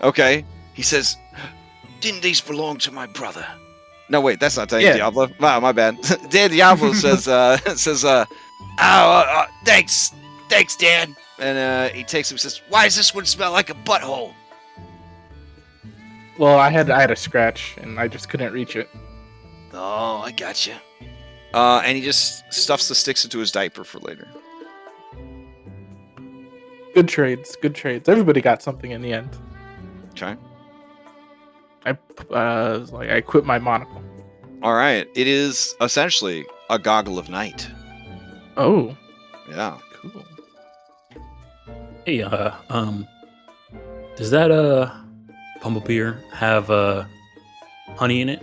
Okay. He says, "Didn't these belong to my brother?" No, wait, that's not Danny Diablo. Wow, my bad. Danny Diablo says, thanks, Dan." And he takes him and says, "Why does this one smell like a butthole?" Well, I had a scratch, and I just couldn't reach it. Oh, I gotcha. And he just stuffs the sticks into his diaper for later. Good trades. Everybody got something in the end. Okay. I quit my monocle. All right. It is essentially a goggle of night. Oh. Yeah. Cool. Hey, does that bumblebee have honey in it?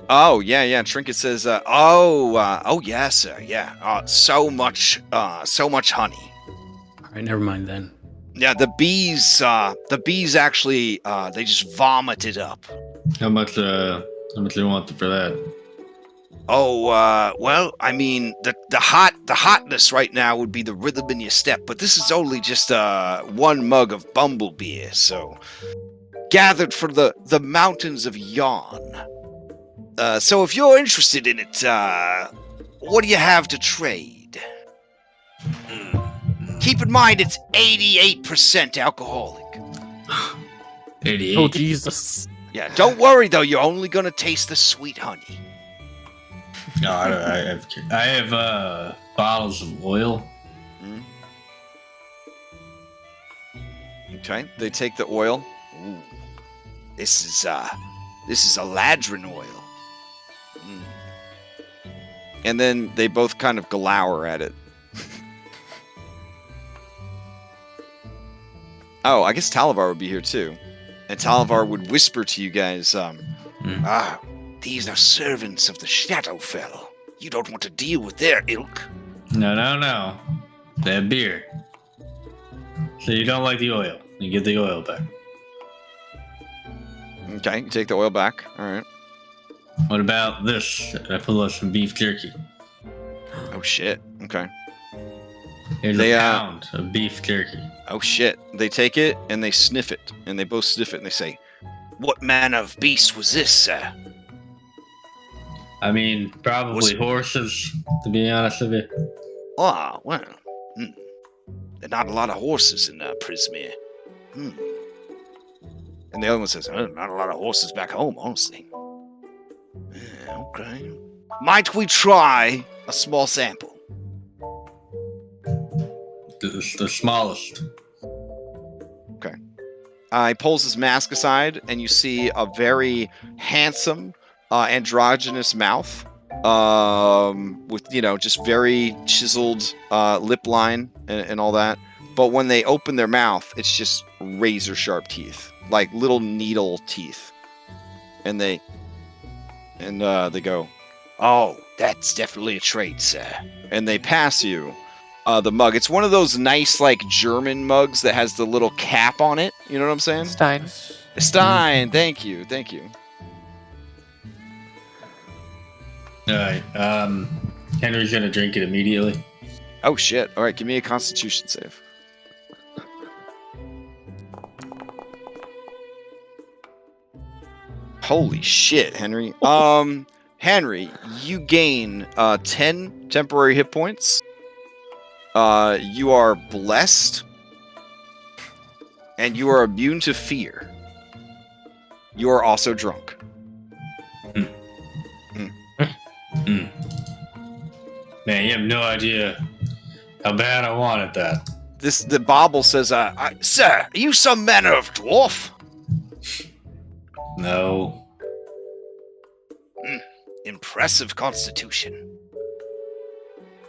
Oh, yeah. Trinket says, yeah, sir. Yeah. So much honey. All right, never mind then. Yeah, the bees actually, they just vomit it up. How much do you want for that? Oh, well, I mean, the hotness right now would be the rhythm in your step, but this is only just, 1 mug of bumblebee, so gathered from the mountains of Yarn. So if you're interested in it, what do you have to trade? Keep in mind, it's 88% alcoholic. 88. Oh, Jesus. Yeah, don't worry, though. You're only going to taste the sweet honey. No, I have bottles of oil. Okay, they take the oil. Ooh, this is Eladrin oil. And then they both kind of glower at it. Oh, I guess Talavar would be here too. And Talavar would whisper to you guys, These are servants of the Shadowfell. You don't want to deal with their ilk. No. They have beer. So you don't like the oil. You get the oil back. Okay, you take the oil back. All right. What about this? I pull out some beef jerky. Oh, shit. Okay. Here's a pound of beef jerky. Oh, shit. They take it, and they sniff it. And they both sniff it, and they say, "What manner of beast was this, sir?" I mean, probably horses, to be honest with you. Ah, well. There are not a lot of horses in Prismere. And the other one says, not a lot of horses back home, honestly. Yeah, okay. Might we try a small sample? The smallest. Okay. He pulls his mask aside, and you see a very handsome, androgynous mouth, with, just very chiseled lip line and all that. But when they open their mouth, it's just razor sharp teeth, like little needle teeth. And they go, "Oh, that's definitely a trade, sir." And they pass you the mug. It's one of those nice, like, German mugs that has the little cap on it. You know what I'm saying? Stein. Thank you. All right. Henry's gonna drink it immediately. Oh shit! All right, give me a Constitution save. Holy shit, Henry. Henry, you gain 10 temporary hit points. You are blessed, and you are immune to fear. You are also drunk. Man, you have no idea how bad I wanted that. The bauble says, Sir, are you some manner of dwarf? No. Impressive constitution.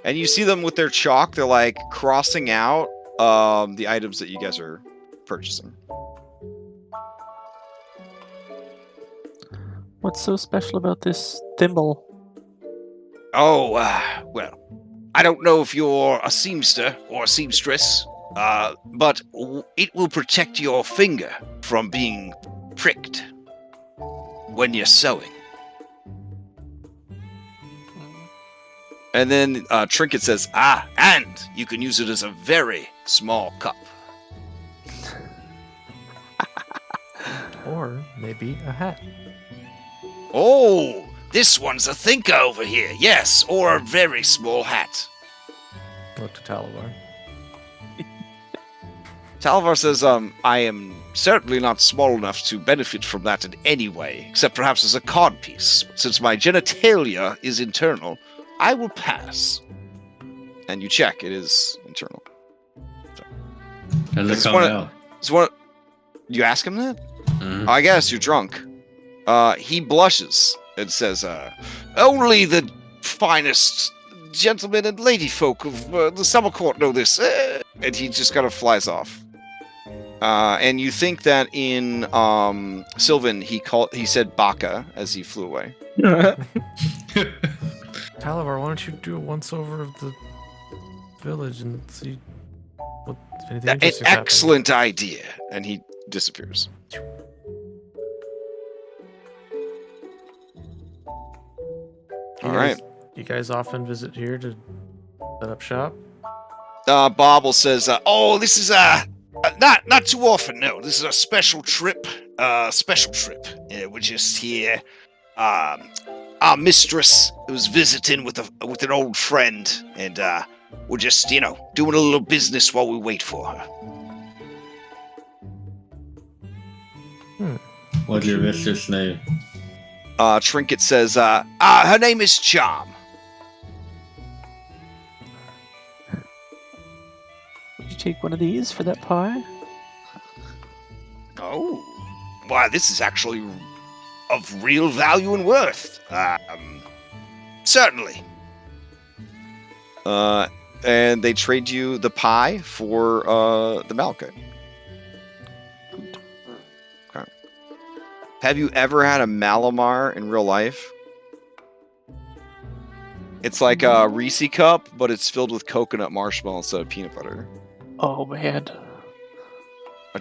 and you see them with their chalk. They're like crossing out the items that you guys are purchasing. What's so special about this thimble? Oh, well, I don't know if you're a seamster or a seamstress, but it will protect your finger from being pricked when you're sewing. And then Trinket says, and you can use it as a very small cup. Or maybe a hat. Oh, this one's a thinker over here. Yes, or a very small hat. Look to Talavar. Talavar says, I am certainly not small enough to benefit from that in any way, except perhaps as a cod piece. Since my genitalia is internal, I will pass. And you check, it is internal. How's it come out? You ask him that? Mhm. I guess you're drunk. He blushes and says, only the finest gentlemen and lady folk of the summer court know this. And he just kind of flies off. And you think that in Sylvan he said Baka as he flew away. Talavar, why don't you do a once over of the village and see what if anything An interesting happens? excellent idea. And he disappears. All right. You guys often visit here to set up shop? Bobble says, Oh, this is not too often. No, this is a special trip. We're just here. Our mistress was visiting with an old friend, and we're just doing a little business while we wait for her. What's your mistress' name? Trinket says, Her name is Charm. Would you take one of these for that pie? Oh, why, this is actually of real value and worth. Certainly. and they trade you the pie for the Malachite. Okay. Have you ever had a Malamar in real life? It's like a Reese cup, but it's filled with coconut marshmallow instead of peanut butter. Oh man.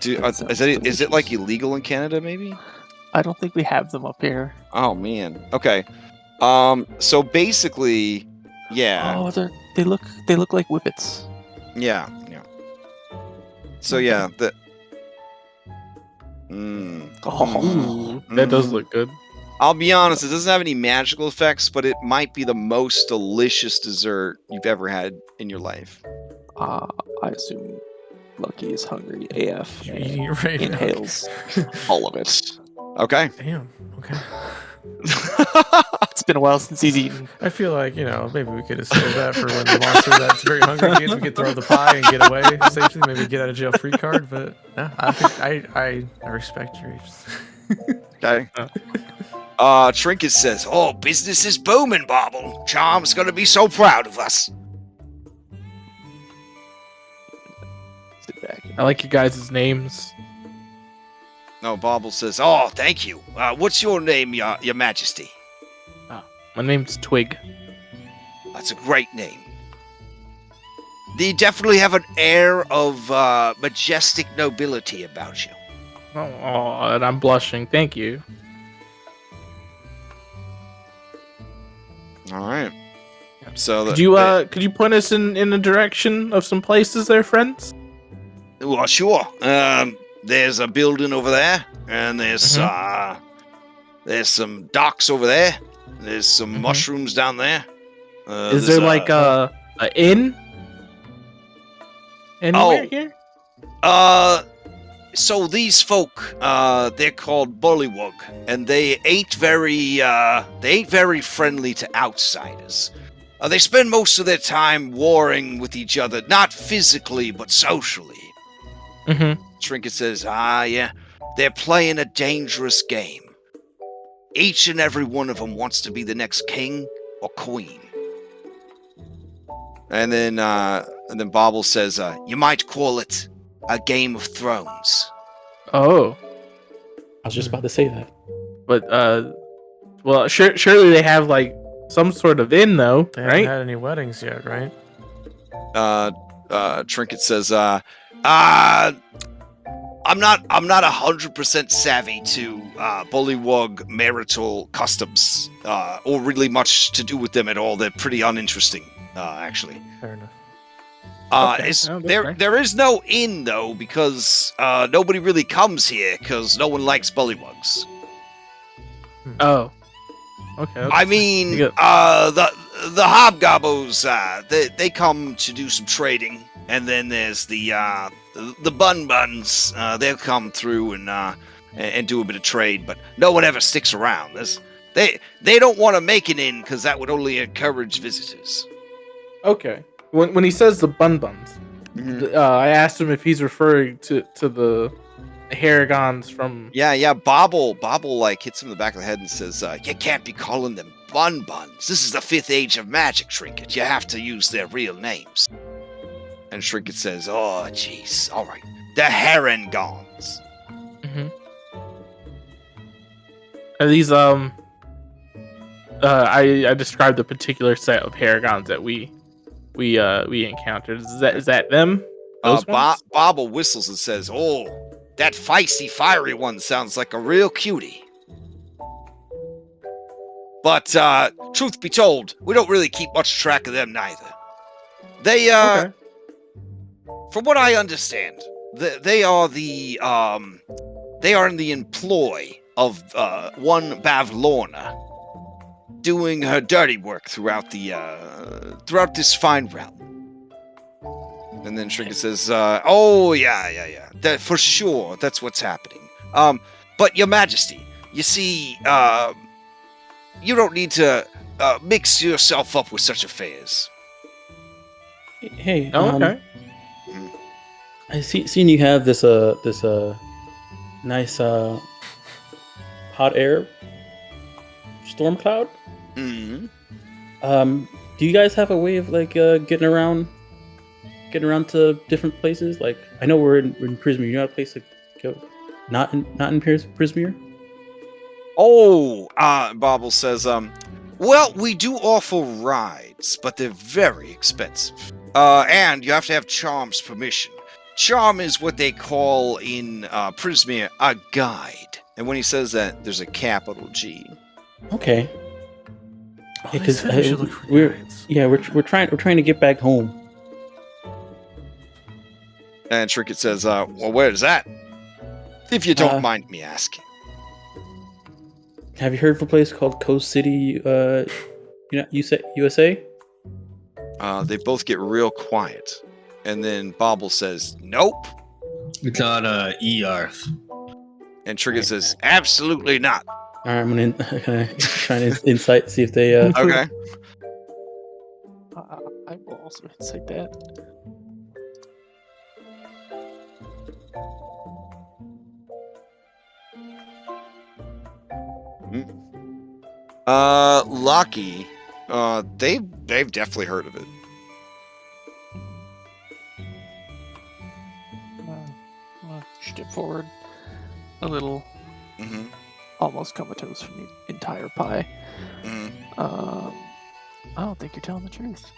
Is it like illegal in Canada? Maybe. I don't think we have them up here. Oh man. Okay. So basically, yeah. Oh, they look like whippets. Yeah. So yeah, Oh. That does look good. I'll be honest, it doesn't have any magical effects, but it might be the most delicious dessert you've ever had in your life. I assume Lucky is hungry AF. You're eating it right now. Inhales all of it. Okay. Damn. Okay. It's been a while since he's eaten. I feel like, maybe we could have saved that for when the monster that's very hungry gets, we could throw the pie and get away safely, maybe get out of jail free card, but no, I think I respect your age. Okay. Trinket says, "Oh, business is booming, Bobble. Charm's gonna be so proud of us." Sit back. I like you guys' names. No, Bobble says, Oh, thank you. What's your name, your Majesty? My name's Twig. That's a great name. You definitely have an air of majestic nobility about you. Oh, and I'm blushing. Thank you. all right. So Could you point us in the direction of some places there, friends? Well, sure. There's a building over there, and there's some docks over there. There's some mushrooms down there. Is there like a inn? Anywhere here? So these folk, they're called Bullywug, and they ain't very friendly to outsiders. They spend most of their time warring with each other, not physically, but socially. Mm-hmm. Trinket says, yeah, they're playing a dangerous game. Each and every one of them wants to be the next king or queen. And then Bobble says, you might call it a Game of Thrones. Oh. I was just about to say that. But, well, surely they have, like, some sort of inn, though, They right? haven't had any weddings yet, right? Trinket says, I'm not 100% savvy to Bullywug marital customs, or really much to do with them at all. They're pretty uninteresting, actually. Fair enough. There is no inn though, because nobody really comes here because no one likes bullywugs. Oh. Okay. I mean, You the hobgoblins, they come to do some trading, and then there's the bun buns. They'll come through and do a bit of trade, but no one ever sticks around. They don't want to make an inn because that would only encourage visitors. Okay. When he says the bun buns, I asked him if he's referring to the Haragons from... Yeah, Bobble like hits him in the back of the head and says, You can't be calling them bun buns. This is the 5th age of magic, Trinket. You have to use their real names. and Trinket says, Oh, jeez. All right. The Harangons. Mm-hmm. Are these, I described a particular set of Haragons that we encountered. Is that them? Those ones? Bobble whistles and says, Oh, that feisty, fiery one sounds like a real cutie. But, truth be told, we don't really keep much track of them neither. They, Okay. From what I understand, they are they are in the employ of, one Bavlorna, doing her dirty work throughout this fine realm. and then Trinket says, Oh, yeah. That, for sure, that's what's happening. But Your Majesty, you see, you don't need to mix yourself up with such affairs. Hey, Okay. I seen you have this nice hot air storm cloud. Mm-hmm. Do you guys have a way of like getting around to different places? Like, I know we're in Prismere. You know a place to go? Not in Prismere. Oh, Bobble says, well, we do offer rides, but they're very expensive. And you have to have Charm's permission. Charm is what they call in Prismere a guide. And when he says that, there's a capital G. Okay. Oh, Yeah, they 'cause, said we should look for we're guides. we're trying to get back home. And Trinket says, well, where's that? If you don't mind me asking. Have you heard of a place called Coast City, USA? They both get real quiet. And then Bobble says, nope. It's on Earth. And Trinket says, Absolutely not. All right, I'm gonna try to insight, see if they. okay. I will also insight that. Lucky, they've definitely heard of it. Step forward a little, Mm-hmm. almost comatose from the entire pie. Mm-hmm. I don't think you're telling the truth.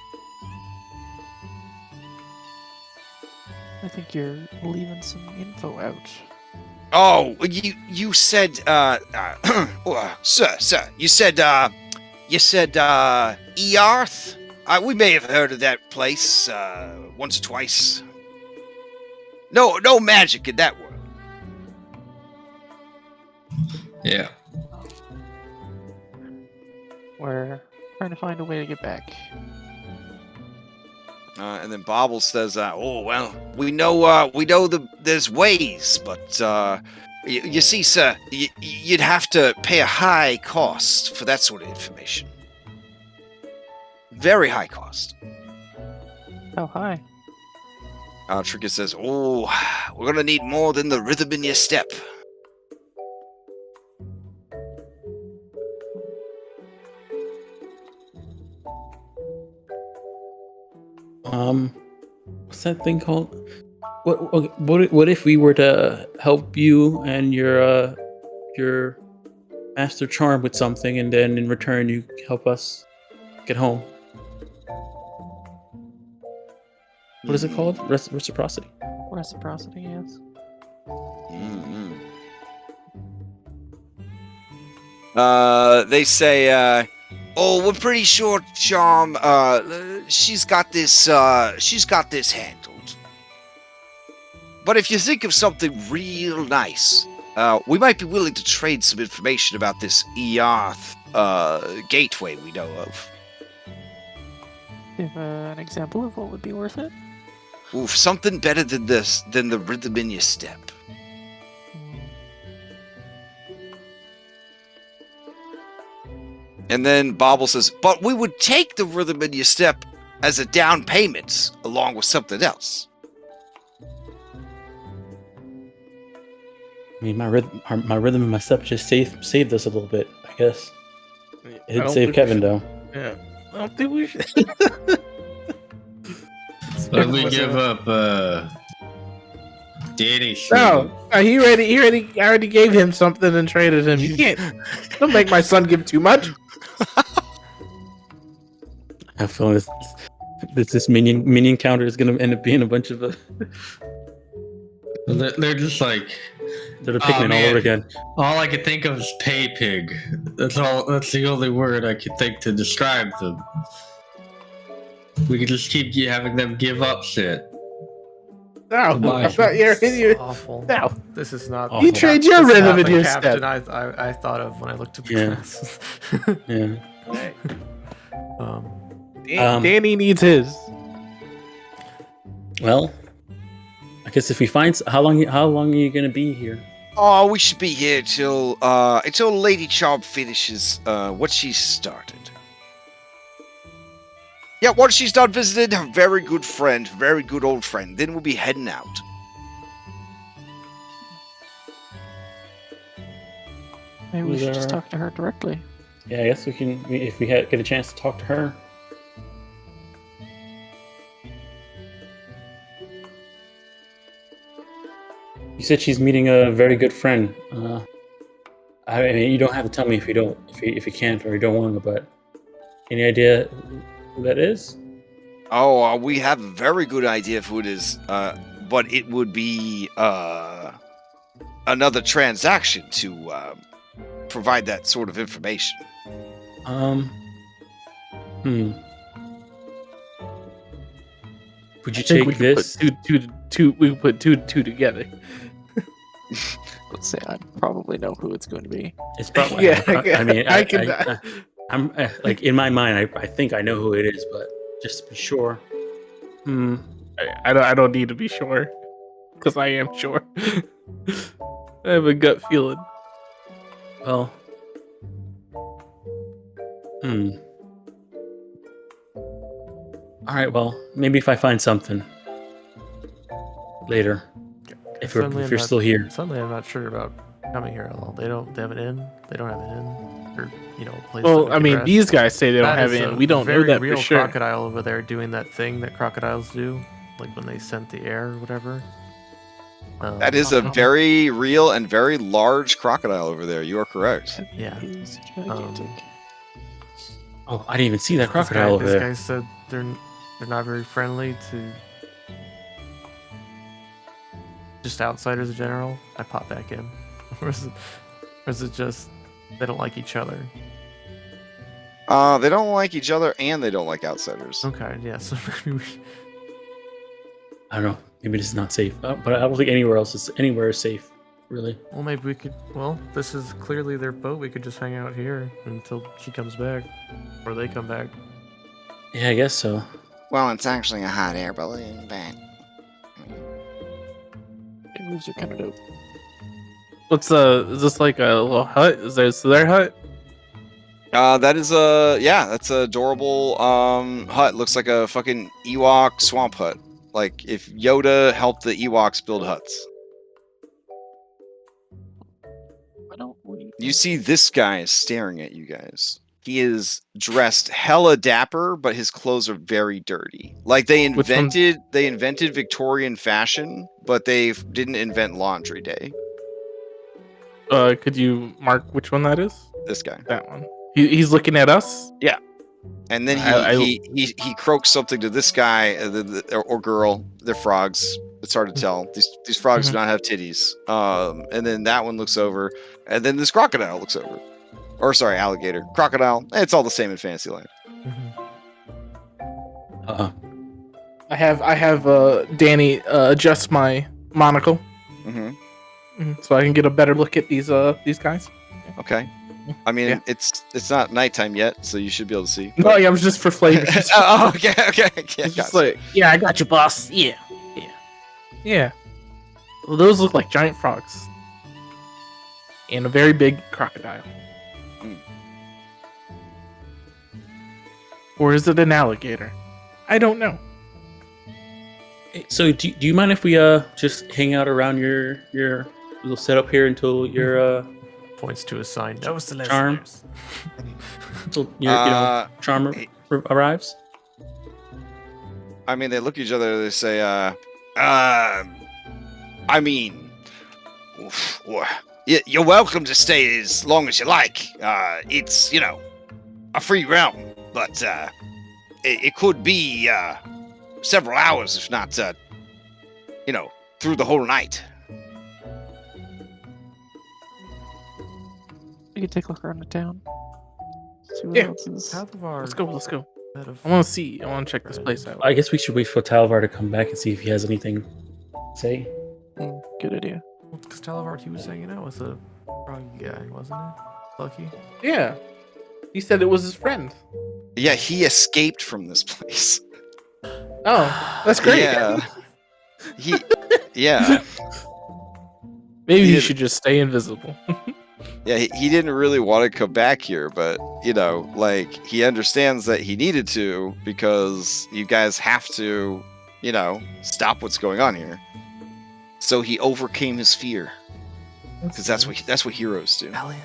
I think you're leaving some info out. Oh, you said, sir, you said Earth? We may have heard of that place, once or twice. No magic in that world. Yeah. We're trying to find a way to get back. And then Bobble says, "Oh well, we know there's ways, but you see, sir, you'd have to pay a high cost for that sort of information. Very high cost." How high? Trinket says, "Oh, we're gonna need more than the rhythm in your step." What's that thing called? What if we were to help you and your master charm with something, and then in return you help us get home? What is it called? Reciprocity. Reciprocity, yes. They say, "Oh, we're pretty sure Charm. She's got this handled. But if you think of something real nice, we might be willing to trade some information about this Earth gateway we know of." Do you have an example of what would be worth it? Oof, something better than the rhythm in your step. And then Bobble says, "But we would take the rhythm in your step as a down payment along with something else." I mean, my rhythm and my step just saved us a little bit, I guess. It did save Kevin, though. Yeah. I don't think we should. But we give up Danny. No, I already gave him something and traded him. You can't. Don't make my son give too much. I have a feeling this minion counter is going to end up being a bunch of. They're just like. They're the pigmen all over again. All I could think of is pay pig. That's the only word I could think to describe them. We could just keep having them give up shit. No, Why? you're Awful. No. This is not. You trade your this is rhythm not in the your captain step. I thought of when I looked at the Yeah. classes. Yeah. Danny needs his. Well, I guess if we find how long are you gonna be here? Oh, we should be here till Lady Charm finishes what she started. Yeah, once she's done visiting her very good old friend, then we'll be heading out. Maybe we should just talk to her directly. Yeah, I guess we can if we get a chance to talk to her. You said she's meeting a very good friend. I mean, you don't have to tell me if you can't or you don't want to, but any idea who that is? Oh, we have a very good idea of who it is, but it would be another transaction to provide that sort of information. Would you take this? We put two together. Let's say I probably know who it's going to be. It's probably. Yeah, I mean, I I'm like in my mind, I think I know who it is, but just to be sure. I don't need to be sure, because I am sure. I have a gut feeling. Well. All right. Well, maybe if I find something later, if you're still here. Suddenly, I'm not sure about coming here at all. They have an inn. They don't have an inn, or a place. Well, I mean, these guys say they don't That have is it, and a we don't know very that real for sure. crocodile over there doing that thing that crocodiles do, like when they scent the air or whatever. That is a very real and very large crocodile over there. You are correct. Yeah. He's gigantic. Oh, I didn't even see that crocodile over there. This guy said they're not very friendly to just outsiders in general. I pop back in. Or is it just they don't like each other? They don't like each other and they don't like outsiders. Okay, yeah. So maybe I don't know. Maybe this is not safe. But I don't think anywhere is safe, really. well, maybe we could. Well, this is clearly their boat. We could just hang out here until she comes back, or they come back. Yeah, I guess so. Well, it's actually a hot air balloon, but... Kangaroos are kind of dope. What's is this like a little hut? Is their hut? That's an adorable hut. Looks like a fucking Ewok swamp hut. Like if Yoda helped the Ewoks build huts. Why don't we? You see this guy is staring at you guys. He is dressed hella dapper, but his clothes are very dirty. Like they invented Victorian fashion, but they didn't invent laundry day. Could you mark which one that is? This guy. That one. He's looking at us. Yeah. And then he croaks something to this guy or girl. They're frogs. It's hard to tell. These frogs do not have titties. And then that one looks over, and then this crocodile looks over. Or sorry, alligator, crocodile. It's all the same in Fantasyland. I have Danny adjust my monocle, so I can get a better look at these guys. Okay. I mean, it's not nighttime yet, so you should be able to see. No, yeah, it was just for flavor. Okay. It's just like, yeah, I got you, boss. Yeah. Well, those look like giant frogs, and a very big crocodile. Or is it an alligator? I don't know. So, do you mind if we just hang out around your little setup here until your points to a sign? That was the charm. Until your charm arrives. I mean, they look at each other. They say, I mean, you're welcome to stay as long as you like. It's a free realm. But it could be several hours, if not, through the whole night. We can take a look around the town. See what Yeah. else is. Let's go. I want to check this place out. I guess we should wait for Talvar to come back and see if he has anything to say. Good idea. Because Talvar, he was hanging out with a froggy guy, wasn't it? Lucky. Yeah. He said it was his friend. Yeah, he escaped from this place. Oh, that's great. Yeah. Maybe he should just stay invisible. Yeah, he didn't really want to come back here, but, he understands that he needed to because you guys have to, stop what's going on here. So he overcame his fear. Because that's what heroes do. Elliot.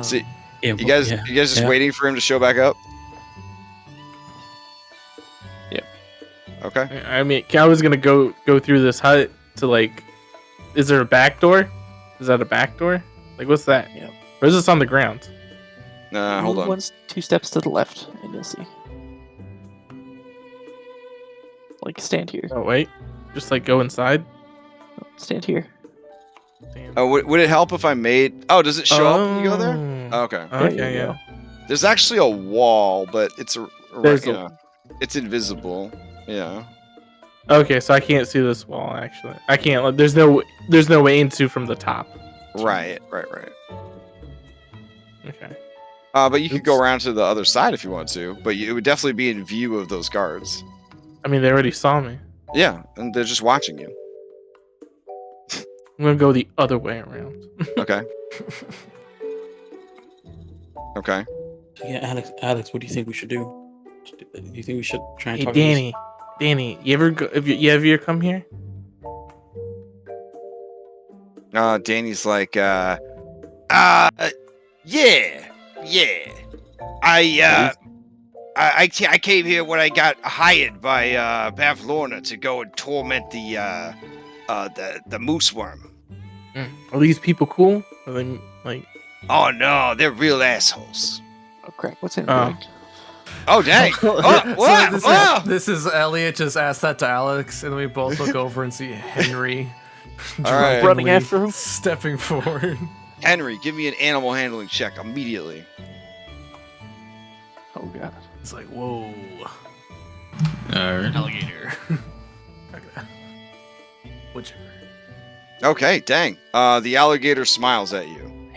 So, you guys just waiting for him to show back up? Yeah. Okay. I mean, I was gonna go through this hut to is there a back door? Is that a back door? What's that? Yeah. Or is this on the ground? Hold on. 2 steps to the left, and you'll see. Stand here. Oh wait, just go inside. Stand here. Oh, would it help if I made? Oh, does it show up when you go there? Oh, okay. Okay, yeah. There's actually a wall, but it's There's it's invisible. Yeah. Okay, so I can't see this wall. Actually, I can't. There's no way into from the top. Right. Okay. But you could go around to the other side if you want to. But it would definitely be in view of those guards. I mean, they already saw me. Yeah, and they're just watching you. I'm gonna go the other way around. Okay. Okay. Yeah, Alex, what do you think we should do? Do you think we should try and Hey, talk? Danny, you ever go? You ever come here? Danny's like, yeah. I came here when I got hired by Bavlorna to go and torment the moose worm. Are these people cool? Are they Oh no, they're real assholes. Oh crap! What's happening? Oh dang! This is Elliot just asked that to Alex, and then we both look over and see Henry right. Running after him, stepping forward. Henry, give me an animal handling check immediately. Oh god! It's like, whoa, Alright. alligator. Whichever. Okay, dang. The alligator smiles at you.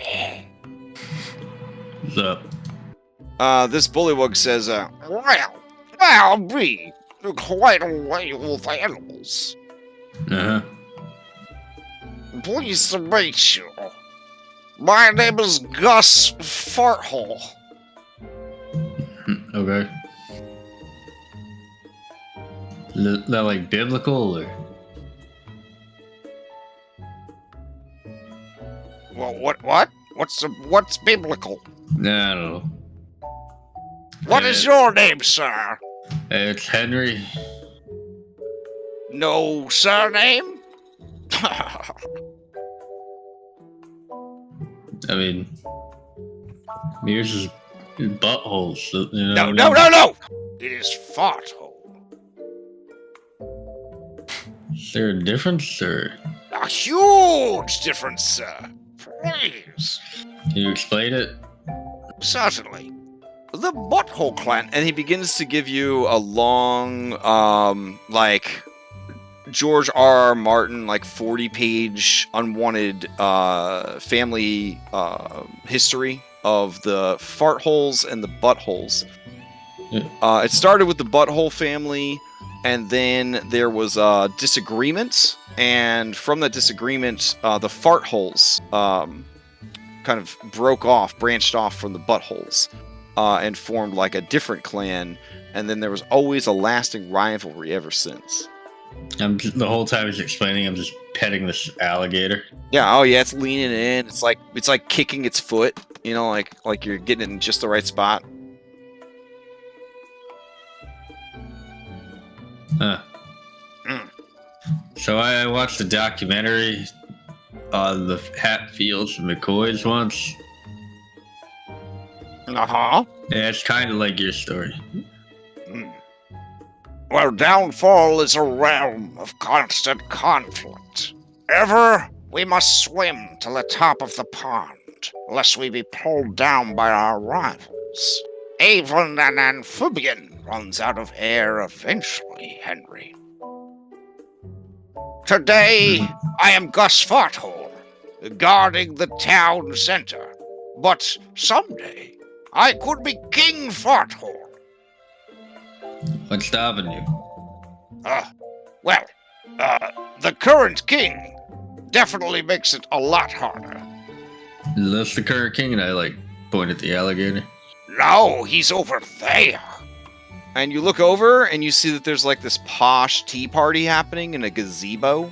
What's up? This bullywug says, Well, I'll be quite a way with animals. Uh-huh. Pleased to meet you. My name is Gus Farthole. Okay. Is that like biblical or? Well, what? What's biblical? No, I don't know. What is your name, sir? It's Henry. No surname? I mean, yours is buttholes. You know No! It is farthole. Is there a difference, or? A huge difference, sir. Please. Can you explain it? Certainly. the Butthole Clan, and he begins to give you a long, like, George R.R. Martin, like 40-page unwanted family history of the fart holes and the buttholes. Yeah. It started with the butthole family, and then there was disagreement, and from that disagreement, the fart holes kind of branched off from the buttholes, and formed like a different clan, and then there was always a lasting rivalry ever since. The whole time he's explaining, I'm just petting this alligator. Yeah, oh yeah, it's leaning in. It's like kicking its foot, you know, like you're getting it in just the right spot. Huh. So I watched a documentary on the Hatfields and McCoys once. Uh-huh. Yeah, it's kind of like your story. Well, Downfall is a realm of constant conflict. Ever, we must swim to the top of the pond, lest we be pulled down by our rivals. Even an amphibian runs out of air eventually, Henry. Today, I am Gus Farthole, guarding the town center. But someday, I could be King Farthole. What's stopping you? The current king definitely makes it a lot harder. Is this the current king? And I point at the alligator. No, he's over there. And you look over and you see that there's like this posh tea party happening in a gazebo.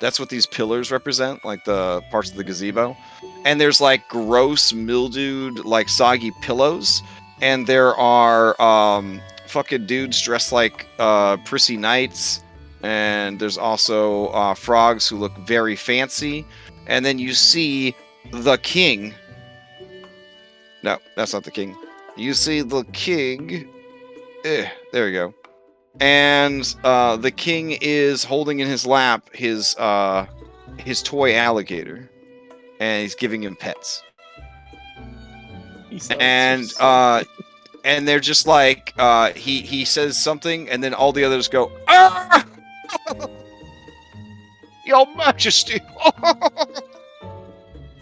That's what these pillars represent, like the parts of the gazebo. And there's like gross, mildewed, like soggy pillows. And there are fucking dudes dressed like prissy knights. And there's also frogs who look very fancy. And then you see the king. No, that's not the king. You see the king. There we go. And the king is holding in his lap his toy alligator, and he's giving him pets. And they're just like he says something, and then all the others go, "Ah! Your Majesty!"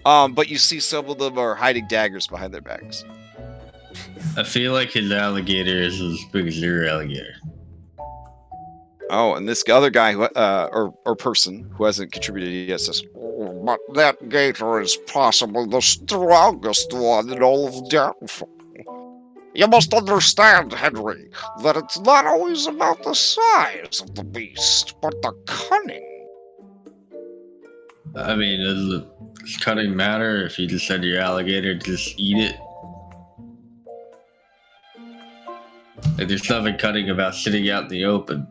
But you see some of them are hiding daggers behind their backs. I feel like his alligator is as big as your alligator. Oh, and this other guy, who, or person who hasn't contributed yet, says, "Oh, but that gator is possibly the strongest one in all of Downfall. You must understand, Henry, that it's not always about the size of the beast, but the cunning." I mean, does cutting matter if you just said your alligator to just eat it? Like, there's nothing cutting about sitting out in the open.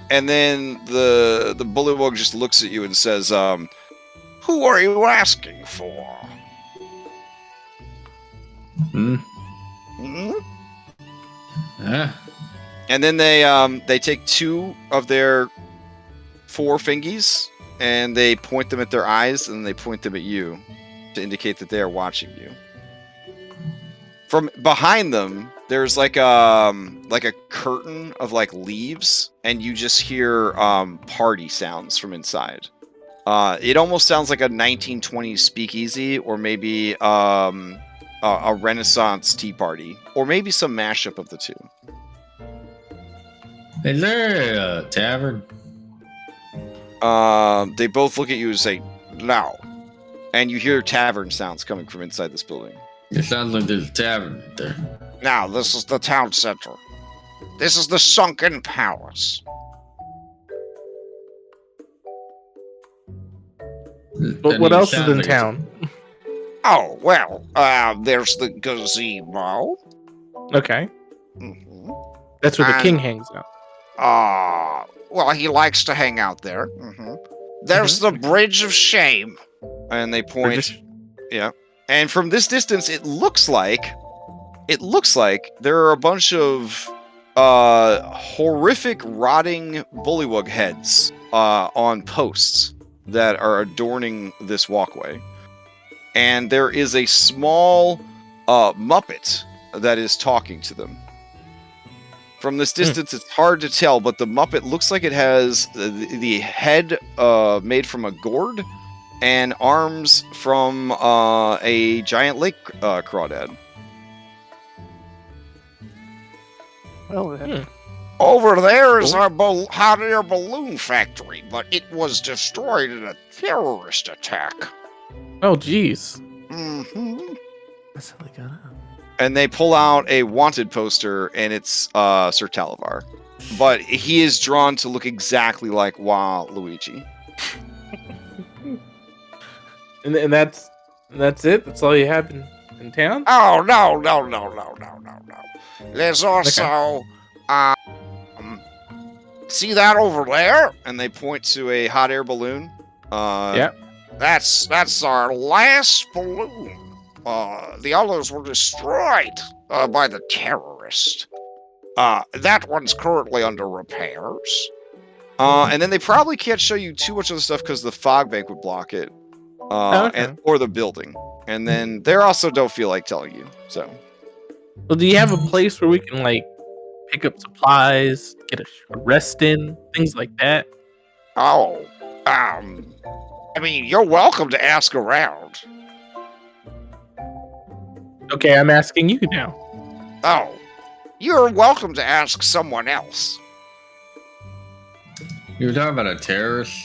And then the bullywug just looks at you and says, "Who are you asking for?" Huh? And then they take 2 of their 4 fingies and they point them at their eyes, and they point them at you to indicate that they are watching you. From behind them, there's like a curtain of like leaves, and you just hear party sounds from inside. It almost sounds like a 1920s speakeasy, or maybe a Renaissance tea party, or maybe some mashup of the two. Is there a tavern? They both look at you and say, "No," and you hear tavern sounds coming from inside this building. It sounds like there's a tavern right there. Now, this is the town center. This is the Sunken Palace. But what else is in town? Oh, well, there's the gazebo. Okay. Mm-hmm. That's where the king hangs out. Well, he likes to hang out there. Mm-hmm. There's the Bridge of Shame. And they point. Yeah. And from this distance, it looks like there are a bunch of horrific, rotting bullywug heads on posts that are adorning this walkway. And there is a small Muppet that is talking to them. From this distance, it's hard to tell, but the Muppet looks like it has the head made from a gourd and arms from a giant lake crawdad. Well, then. Over there is our hot air balloon factory, but it was destroyed in a terrorist attack. Oh, jeez. Mm-hmm. That's how they got out. And they pull out a wanted poster, and it's Sir Talavar. But he is drawn to look exactly like Waluigi. And that's it? That's all you have in town? Oh, no. There's also, see that over there? And they point to a hot air balloon. Yeah. That's our last balloon. The others were destroyed by the terrorist. That one's currently under repairs. And then they probably can't show you too much of the stuff because the fog bank would block it. Or the building. And then they also don't feel like telling you. So. Well, do you have a place where we can, like, pick up supplies, get a rest in, things like that? Oh, I mean, you're welcome to ask around. Okay, I'm asking you now. Oh, you're welcome to ask someone else. You were talking about a terrorist?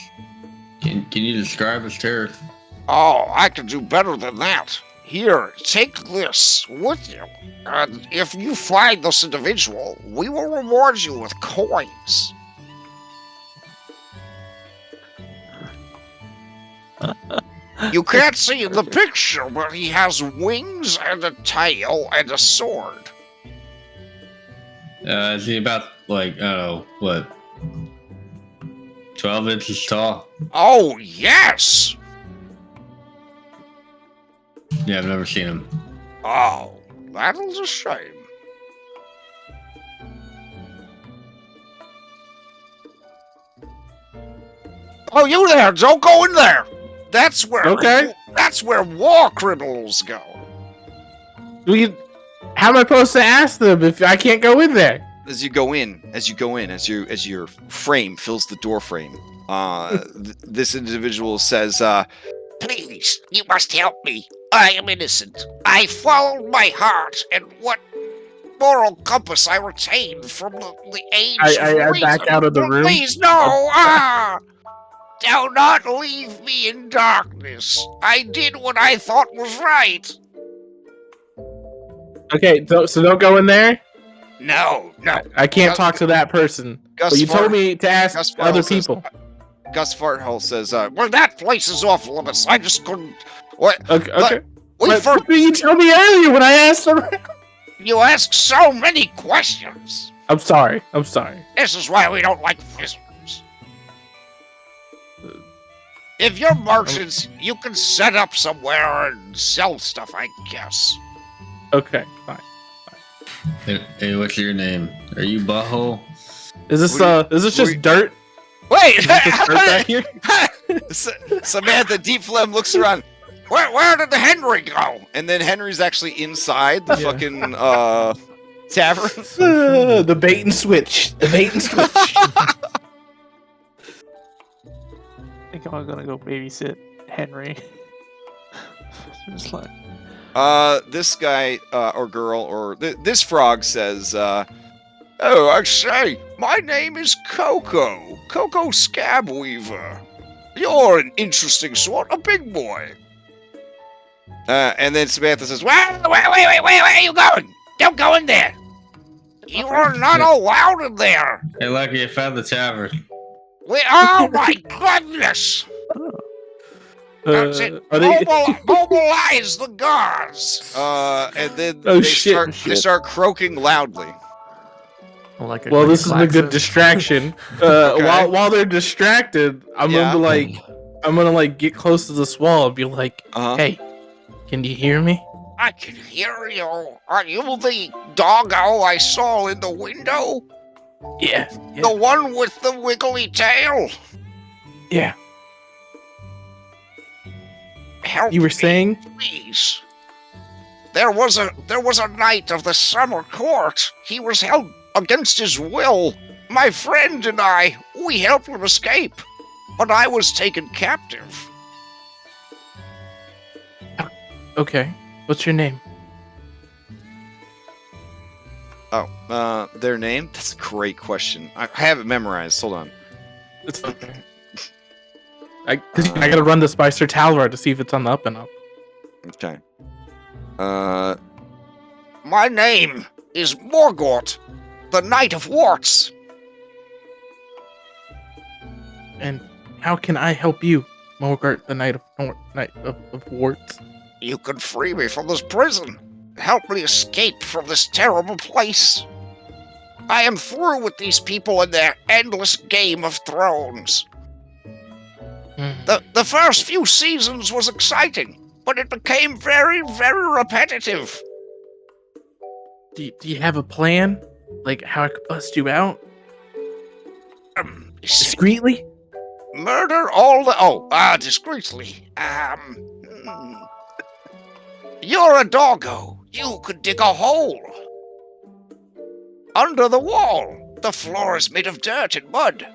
Can you describe this terrorist? Oh, I can do better than that. Here, take this with you. And if you find this individual, we will reward you with coins. You can't see in the picture, but he has wings and a tail and a sword. Is he about, like, I don't know, 12 inches tall? Oh, yes! Yeah, I've never seen him. Oh, that is a shame. Oh, you there! Don't go in there! That's where war criminals go. How am I supposed to ask them if I can't go in there? As your frame fills the door frame, this individual says, Please, you must help me. I am innocent. I followed my heart and what moral compass I retained from the age of reason. back out of the room. Please, no! Do not leave me in darkness. I did what I thought was right. Okay, so don't go in there? No. I can't talk to that person. But you told me to ask other people. Gus Farthole says, well, that place is off limits. I just couldn't... What? Okay. But you told me earlier when I asked around. You ask so many questions. I'm sorry. This is why we don't like visitors. If you're merchants, you can set up somewhere and sell stuff, I guess. Okay, fine. Hey, what's your name? Are you Butthole? Is this just dirt? Wait! Is this just dirt back here? Samantha Deep Phlegm looks around. Where did the Henry go? And then Henry's actually inside the fucking Tavern. The bait and switch. The bait and switch. I think I'm gonna go babysit Henry. Just like, this guy or girl or this frog says, "Oh, I say, my name is Coco Scabweaver. You're an interesting sort of big boy." And then Samantha says, Wait, where are you going? Don't go in there. You are not allowed in there. Hey, Lucky, I found the tavern. Oh my goodness. That's it. Mobilize the guards. And then Oh, they start croaking loudly. Like Well, this is a good distraction. Okay. While they're distracted, I'm gonna get close to this wall and be like, "Hey, can you hear me?" I can hear you. Are you the doggo I saw in the window? Yeah. The one with the wiggly tail? Yeah. Help You were me, saying? please. There was a knight of the summer court. He was held against his will. My friend and I, we helped him escape, but I was taken captive. Okay. What's your name? Oh, their name? That's a great question. I have it memorized. Hold on. It's okay. I gotta run this by Sir Talvar to see if it's on the up and up. Okay. My name is Morgort, the Knight of Warts. And how can I help you, Morgort, the Knight of Warts? You can free me from this prison. Help me escape from this terrible place. I am through with these people and their endless Game of Thrones. The first few seasons was exciting, but it became very, very repetitive. Do you have a plan? Like how I could bust you out? Discreetly? Murder all the... discreetly. You're a doggo. You could dig a hole. Under the wall. The floor is made of dirt and mud.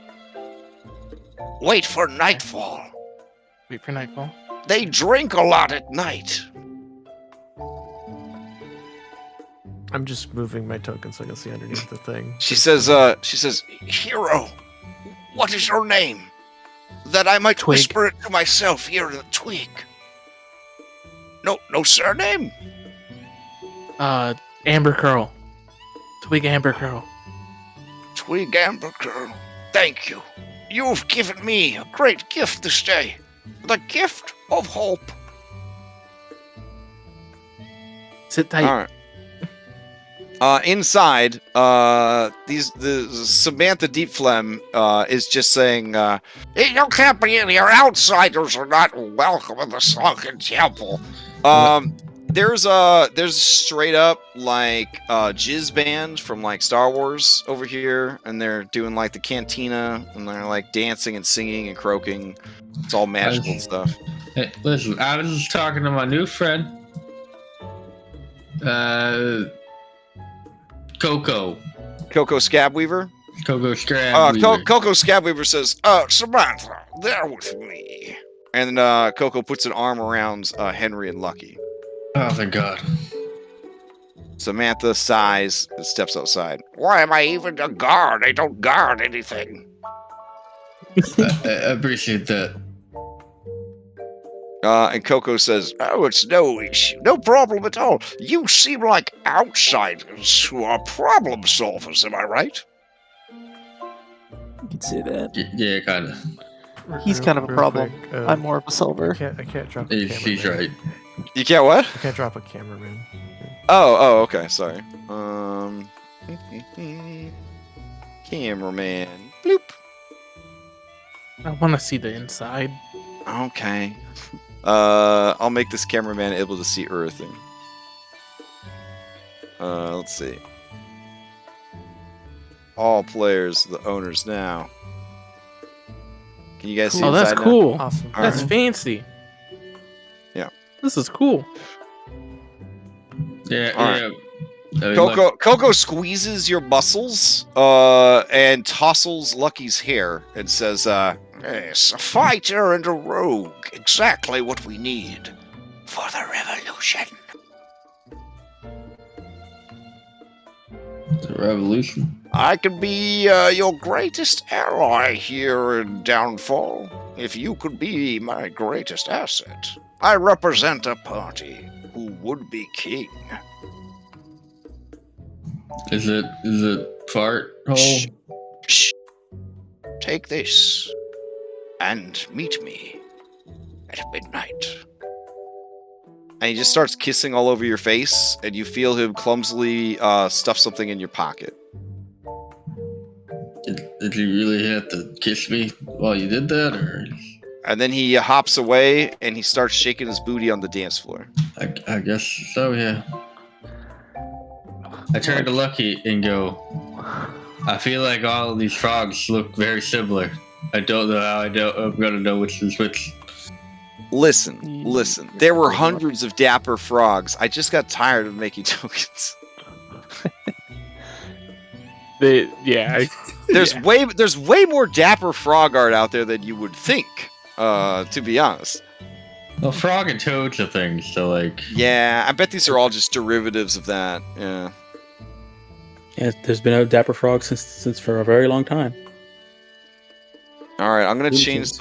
Wait for nightfall. Wait for nightfall? They drink a lot at night. I'm just moving my token so I can see underneath the thing. She says, Hero, what is your name? That I might Twig. whisper it to myself here in the twig. No surname? Amber Curl. Twig Amber Curl. Twig Amber Curl. Thank you. You've given me a great gift this day. The gift of hope. Sit tight. all right. Inside, the Samantha Deep Phlegm is just saying, You can't be in here. Outsiders are not welcome in the sunken temple. there's straight up like jizz band from like Star Wars over here, and they're doing like the cantina, and they're like dancing and singing and croaking. It's all magical and stuff. Hey, listen, I was just talking to my new friend, Coco Scabweaver. Coco Scrab. Coco Scabweaver says, Samantha, they're with me. And Coco puts an arm around Henry and Lucky. Oh, thank God. Samantha sighs and steps outside. Why am I even a guard? I don't guard anything. I appreciate that. And Coco says, Oh, it's no issue. No problem at all. You seem like outsiders who are problem solvers, am I right? you can say that. Yeah, kind of. He's kind of a Real problem. quick, I'm more of a solver. I can't drop a She's cameraman. right. you can't what? I can't drop a cameraman. Oh, okay, sorry. Cameraman. Bloop. I want to see the inside. Okay. I'll make this cameraman able to see everything. Let's see. All players, the owners now. Can you guys see Oh, that's inside now? cool. Awesome. All That's right. fancy. Yeah. This is cool. Yeah, All yeah. right. Coco squeezes your muscles and tousles Lucky's hair and says, Yes, a fighter and a rogue. Exactly what we need for the revolution. The revolution. I can be your greatest ally here in Downfall, if you could be my greatest asset. I represent a party who would be king. Is it fart hole? Shh. Shh. Take this and meet me at midnight. and he just starts kissing all over your face, and you feel him clumsily stuff something in your pocket. Did you really have to kiss me while you did that, or? And then he hops away, and he starts shaking his booty on the dance floor. I guess so, yeah. I turn to Lucky and go, I feel like all of these frogs look very similar. I don't know how I'm going to know which is which. Listen. There were hundreds of dapper frogs. I just got tired of making tokens. There's way more dapper frog art out there than you would think, to be honest. Well, frog and toad's a thing, so like... Yeah, I bet these are all just derivatives of that, yeah. Yeah, there's been a dapper frog since for a very long time. Alright, I'm gonna change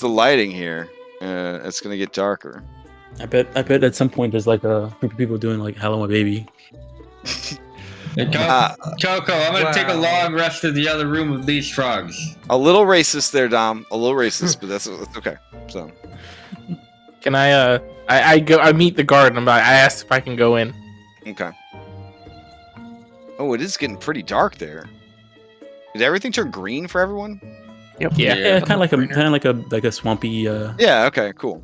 the lighting here. It's gonna get darker. I bet at some point there's like a group of people doing like Hello My Baby. Hey, Coco, I'm gonna take a long rest in the other room with these frogs. A little racist there, Dom. A little racist, but that's okay. So, can I meet the guard and I asked if I can go in. Okay. Oh, it is getting pretty dark there. Did everything turn green for everyone? Yep. Yeah, kind of like a swampy. Yeah. Okay. Cool.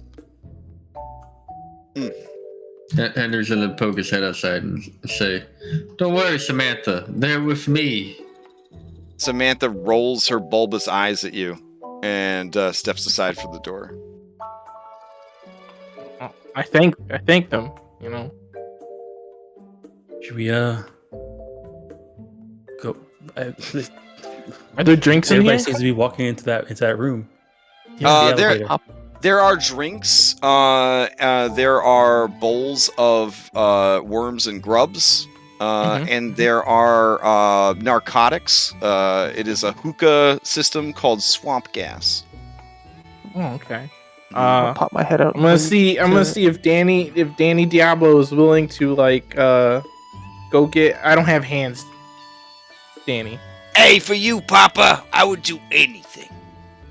Hender's gonna poke his head outside and say, "Don't worry, Samantha. They're with me." Samantha rolls her bulbous eyes at you and steps aside for the door. I thank them. You know. Should we go? Are there drinks in here? Everybody seems to be walking into that room. There are drinks. There are bowls of worms and grubs. And there are narcotics. It is a hookah system called swamp gas. Oh, okay. I'll pop my head out. I'm gonna see if Danny Diablo is willing to go get. I don't have hands, Danny. Hey, for you, Papa, I would do anything.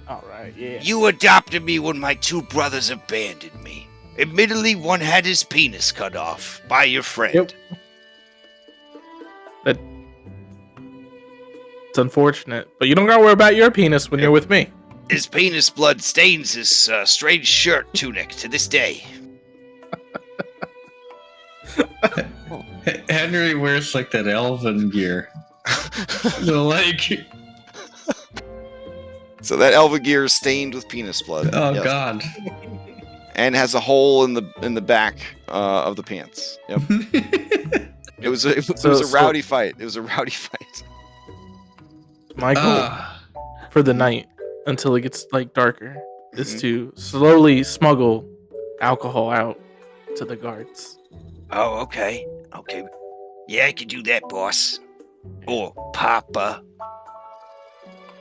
All right, yeah. You adopted me when my two brothers abandoned me. Admittedly, one had his penis cut off by your friend. Yep. But it's unfortunate, but you don't gotta worry about your penis when you're with me. His penis blood stains his strange shirt tunic to this day. Henry wears like that elven gear. So that elven gear is stained with penis blood. Oh yes. God! And has a hole in the back of the pants. Yep. It was a rowdy fight. It was a rowdy fight. My goal for the night until it gets darker is to slowly smuggle alcohol out to the guards. Oh, okay. Yeah, I can do that, boss. Or Papa.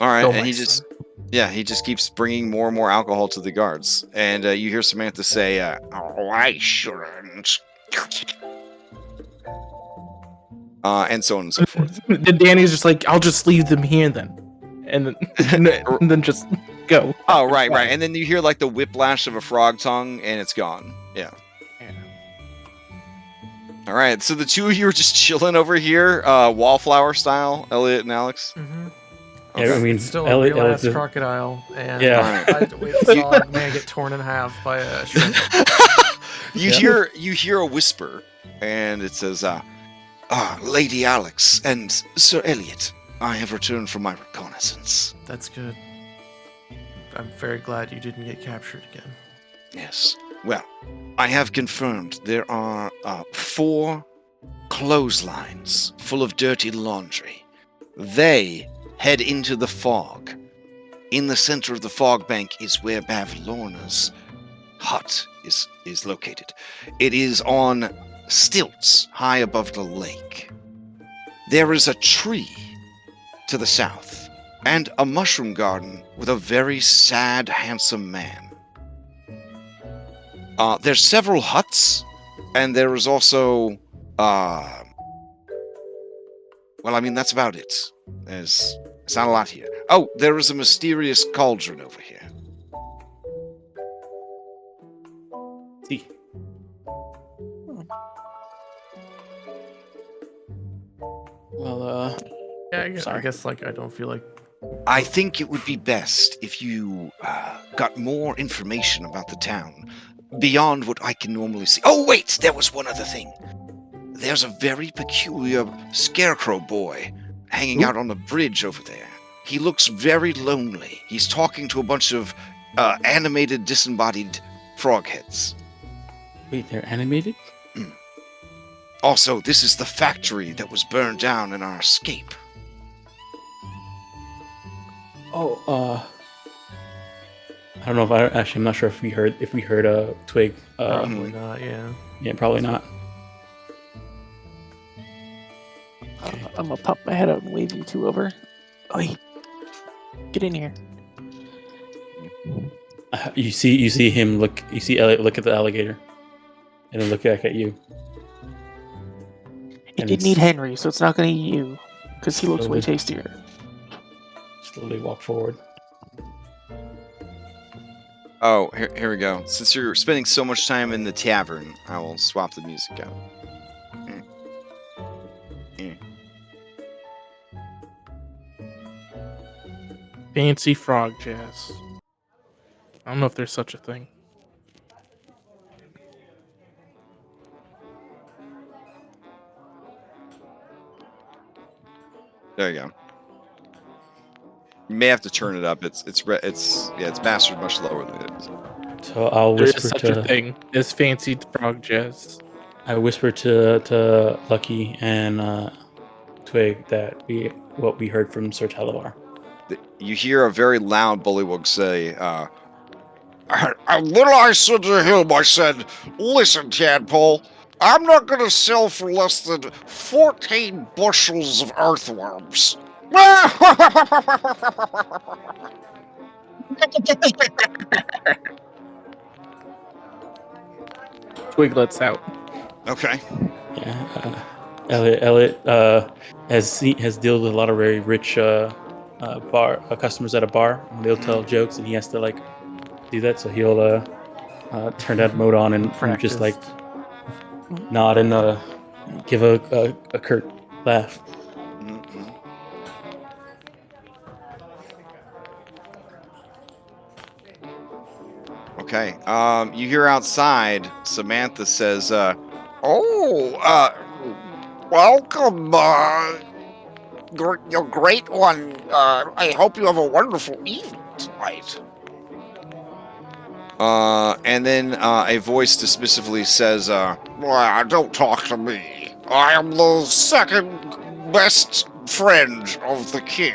All right, and he just keeps bringing more and more alcohol to the guards. And you hear Samantha say, "Oh, I shouldn't." And so on and so forth. Then Danny's just like, "I'll just leave them here then," and then just go. Oh, right. And then you hear the whiplash of a frog tongue, and it's gone. Yeah. All right, so the two of you are just chilling over here, wallflower style, Elliot and Alex. Mm-hmm. Okay. Yeah, I mean, still a real ass crocodile, and yeah. I had to wait a solid man get torn in half by a shrimp. You hear a whisper, and it says, Lady Alex and Sir Elliot, I have returned from my reconnaissance. That's good. I'm very glad you didn't get captured again. Yes. Well, I have confirmed there are 4 clotheslines full of dirty laundry. They head into the fog. In the center of the fog bank is where Bavlorna's hut is located. It is on stilts high above the lake. There is a tree to the south and a mushroom garden with a very sad, handsome man. There's several huts, and there is also, that's about it. It's not a lot here. Oh, there is a mysterious cauldron over here. See. Well, yeah, I guess like I don't feel like. I think it would be best if you got more information about the town beyond what I can normally see. Oh, wait, there was one other thing. There's a very peculiar scarecrow boy hanging out on the bridge over there. He looks very lonely. He's talking to a bunch of animated, disembodied frog heads. Wait, they're animated? Also, this is the factory that was burned down in our escape. Oh, I don't know if I'm not sure if we heard Twig. Probably not. Yeah. Yeah, probably not. I'm gonna pop my head out and wave you two over. Oi, get in here. You see him look. You see Elliot look at the alligator, and then look back at you. It didn't eat Henry, so it's not gonna eat you, because he looks way tastier. Slowly walk forward. Oh, here we go. Since you're spending so much time in the tavern, I will swap the music out. Fancy frog jazz. I don't know if there's such a thing. There you go. You may have to turn it up. It's mastered much lower than it is. So I'll There whisper is such to a thing as fancy frog jazz. I whisper to Lucky and Twig that what we heard from Sir Talavar. You hear a very loud bullywug say, And little I said to him, I said, listen, tadpole, I'm not going to sell for less than 14 bushels of earthworms. Twig lets out. okay. Yeah, Elliot has dealt with a lot of very rich customers at a bar, and they'll tell jokes, and he has to do that. So he'll turn that mode on and just nod and give a curt laugh. Okay. You hear outside, Samantha says, welcome, your great one. I hope you have a wonderful evening tonight. And then a voice dismissively says, Don't talk to me. I am the second best friend of the king.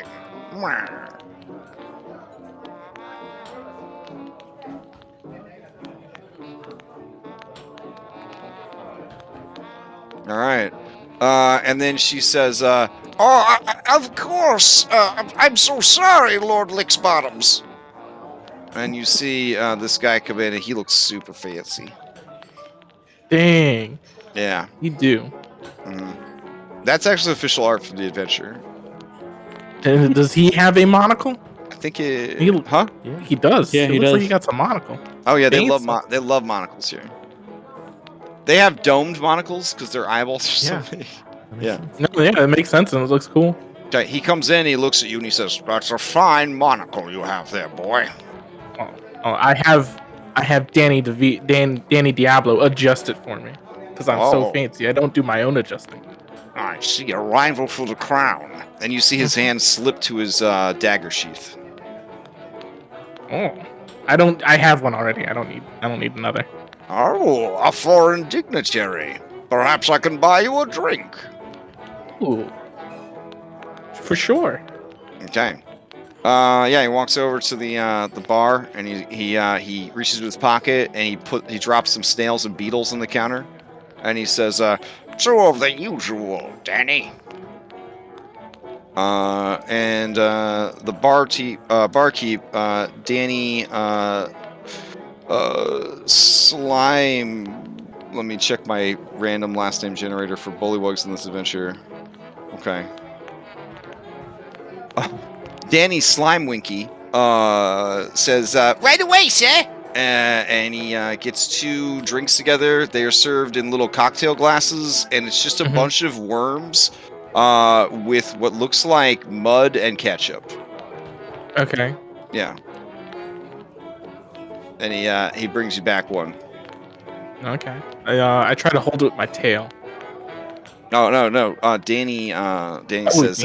all right. And then she says, of course. I'm so sorry, Lord Licksbottoms. and you see this guy come in, and he looks super fancy. Dang. Yeah. You do. That's actually official art from the adventure. And does he have a monocle? I think it... Huh? Yeah, he does. Yeah, it he looks does. like he got some monocle. Oh, yeah, they Fancy. love monocles here. They have domed monocles because their eyeballs are so big. Yeah. No, yeah, it makes sense and it looks cool. Okay, he comes in, he looks at you, and he says, That's a fine monocle you have there, boy. Oh, I have Danny Diablo adjust it for me because I'm so fancy. I don't do my own adjusting. I see a rival for the crown. And you see his hand slip to his dagger sheath. Oh, I have one already. I don't need another. Oh, a foreign dignitary. Perhaps I can buy you a drink. Ooh. For sure. Okay. Yeah, he walks over to the bar and he reaches into his pocket and he drops some snails and beetles on the counter, and he says, "Two of the usual, Danny." And the barkeep, Danny, Slime. Let me check my random last name generator for bullywugs in this adventure. Okay. Danny Slimewinky says, "Right away, sir." And he gets 2 drinks together. They are served in little cocktail glasses, and it's just a bunch of worms with what looks like mud and ketchup. Okay. Yeah. And he brings you back one. Okay. I try to hold it with my tail. No. Danny says.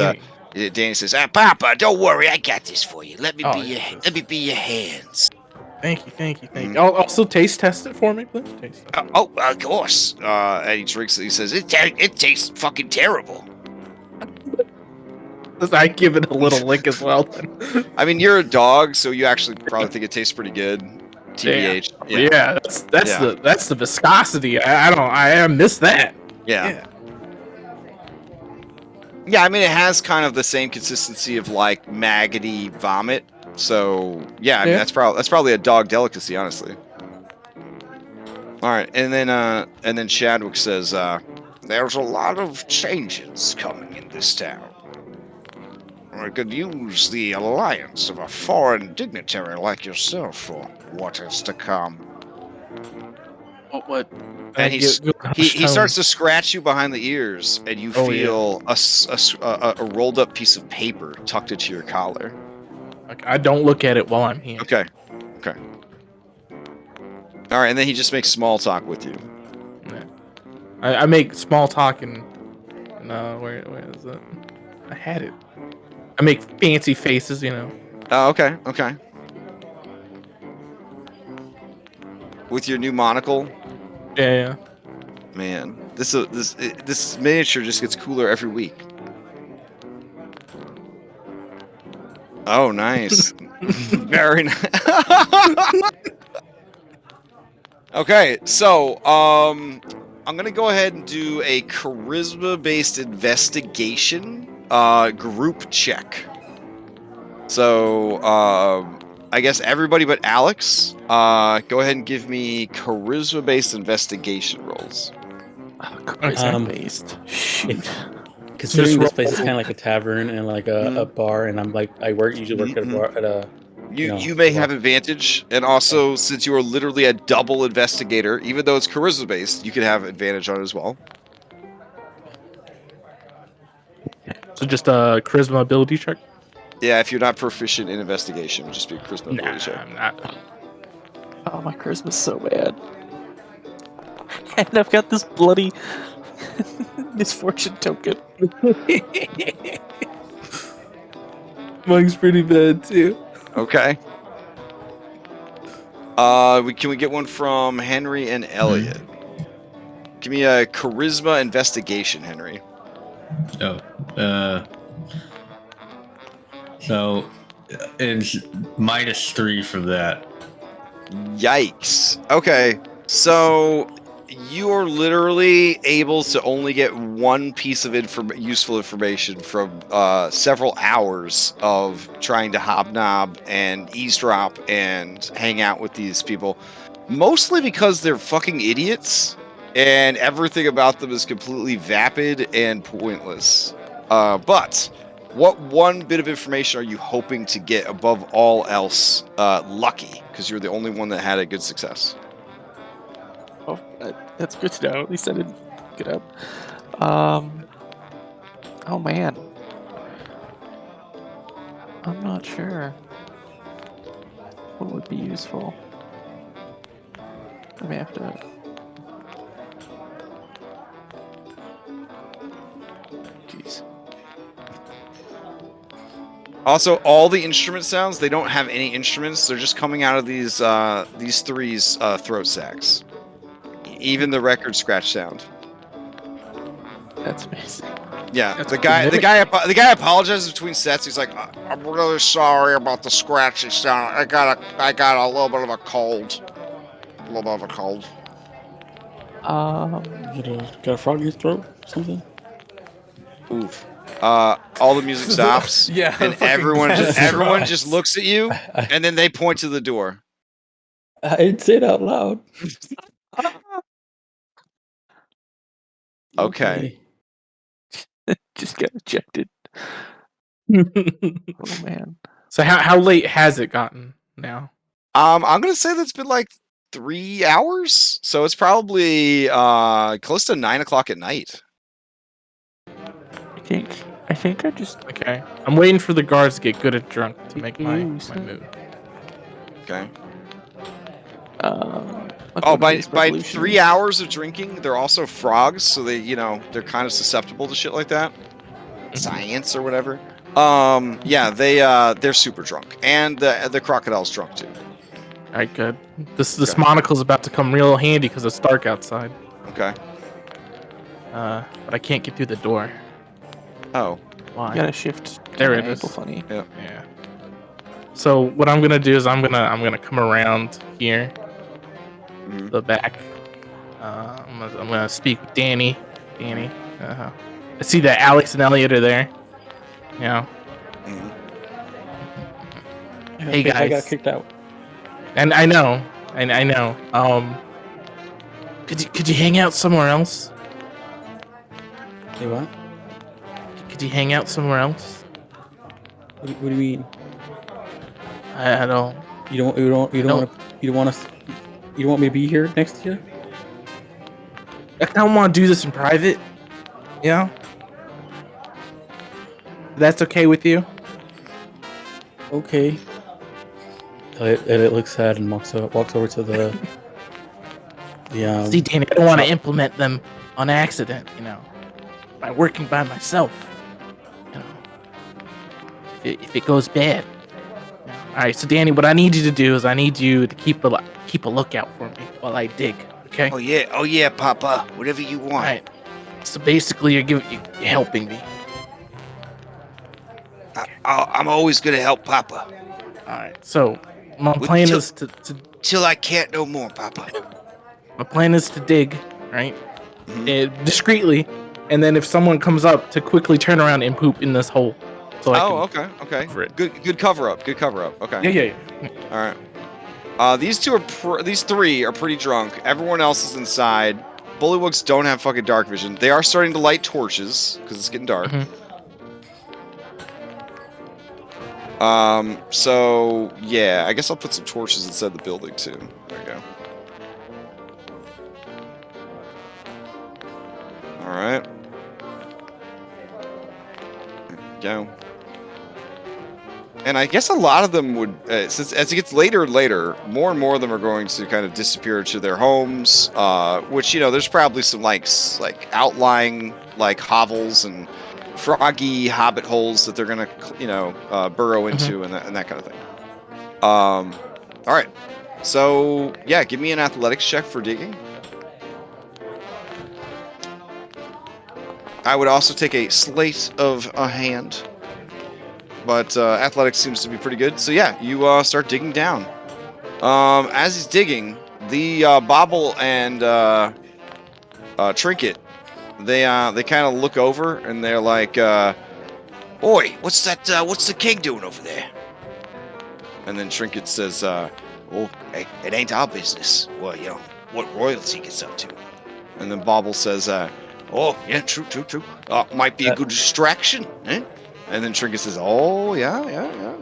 Danny says, "Papa, don't worry, I got this for you. Let me be your hands." Thank you. Also, taste test it for me, please. Taste test it. Of course. and he drinks it. He says, It tastes fucking terrible. I give it a little lick as well. Then. I mean, you're a dog, so you actually probably think it tastes pretty good. TBH. Yeah, that's the viscosity. I miss that. Yeah. Yeah, I mean, it has kind of the same consistency of like maggoty vomit. So yeah, I mean, that's probably a dog delicacy, honestly. All right, and then Chadwick says, "There's a lot of changes coming in this town. I could use the alliance of a foreign dignitary like yourself for what is to come." What? And he starts to scratch you behind the ears, and you feel a rolled up piece of paper tucked into your collar. I don't look at it while I'm here. Okay. All right, and then he just makes small talk with you. Yeah. I make small talk and where is it? I had it. I make fancy faces, Oh, okay. With your new monocle. Yeah. Man, this miniature just gets cooler every week. Oh, nice. Very nice. Okay, so I'm gonna go ahead and do a charisma-based investigation group check. So I guess everybody but Alex, go ahead and give me charisma-based investigation rolls. Charisma-based. Shoot. Considering this place is kind of like a tavern and like a bar, and I'm like I usually work at a bar at a. You may have advantage, and also since you are literally a double investigator, even though it's charisma-based, you can have advantage on it as well. So just a charisma ability check. Yeah, if you're not proficient in investigation, it would just be a charisma ability check. I'm not. Oh, my charisma's so bad. And I've got this bloody misfortune token. Mine's pretty bad too. Okay. Can we get one from Henry and Elliot? Give me a charisma investigation, Henry. So it's -3 for that. Yikes. Okay, so you're literally able to only get one piece of useful information from several hours of trying to hobnob and eavesdrop and hang out with these people, mostly because they're fucking idiots and everything about them is completely vapid and pointless. But what one bit of information are you hoping to get above all else lucky? Because you're the only one that had a good success. Oh, that's good to know. At least I didn't get up. Oh man, I'm not sure what would be useful. I may have to. Jeez. Also, all the instrument sounds, they don't have any instruments. They're just coming out of these three's throat sacs. Even the record scratch sound. That's amazing. Yeah, That's the guy apologizes between sets. He's like, I'm really sorry about the scratchy sound. I got a little bit of a cold. Got a frog in your throat? Something? oof. All the music stops. Yeah, and fucking everyone gas just looks at you, and then they point to the door. I didn't say it out loud. Okay. Just got ejected. Oh man. So how late has it gotten now? I'm gonna say that's been like 3 hours, so it's probably close to 9 o'clock at night. I think I just Okay. I'm waiting for the guards to get good and drunk to make my Moves. move. Okay. like Oh, one of by these 3 revolutions. hours of drinking, they're also frogs, so they're kind of susceptible to shit like that. Science or whatever. Yeah, they're super drunk, and the crocodile's drunk too. All right, good. This monocle's about to come real handy because it's dark outside. Okay. But I can't get through the door. Oh. Why? You gotta shift. There it triangle is. Funny. Yeah. Yeah. So what I'm gonna do is I'm gonna come around here, Mhm. the back. I'm gonna speak with Danny. Danny. I see that Alex and Elliot are there. Yeah. Mhm. Hey I got guys. kicked out. And I know. Could you hang out somewhere else? Hey, what? Could you hang out somewhere else? What do you mean? I don't. You don't want me to be here next to you? I kind of want to do this in private. Yeah. That's okay with you? Okay. Elliot looks sad and walks over to the See, Danny, I don't want to implement them on accident. By working by myself. If it goes bad. All right, so Danny, what I need you to do is I need you to keep a lookout for me while I dig. Okay. Oh yeah, Papa. Whatever you want. All right. So basically, you're helping me. I'm always gonna help Papa. All right. So my plan is to Till I can't no more, Papa. my plan is to dig, right, Mhm. discreetly, and then if someone comes up, to quickly turn around and poop in this hole. So Okay. cover it. Good cover up. Okay. Yeah. All right. These three are pretty drunk. Everyone else is inside. Bullywugs don't have fucking dark vision. They are starting to light torches because it's getting dark. Mhm. So yeah, I guess I'll put some torches inside the building too. There you go. All right. There you go. And I guess a lot of them would, since as it gets later and later, more and more of them are going to kind of disappear to their homes. Which there's probably some like outlying like hovels and froggy hobbit holes that they're gonna burrow into and that kind of thing. All right. So yeah, give me an athletics check for digging. I would also take a sleight of a hand. But athletics seems to be pretty good. So yeah, you start digging down. As he's digging, the Bobble and Trinket, they kind of look over and they're like, Oi, what's that? What's the king doing over there? and then Trinket says, Oh, hey, it ain't our business. Well, what royalty gets up to. and then Bobble says, Oh, yeah, true. Might be a good distraction, eh? and then Trinket says, oh yeah.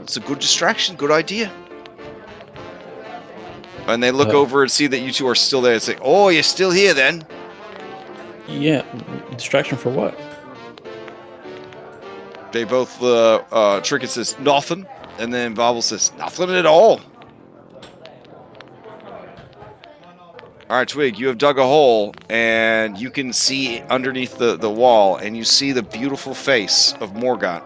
It's a good distraction, good idea. And they look over and see that you two are still there and say, Oh, you're still here then? Yeah, distraction for what? they both, Trinket says, nothing, and then Bobble says, nothing at all. All right, Twig, you have dug a hole, and you can see underneath the wall, and you see the beautiful face of Morgott.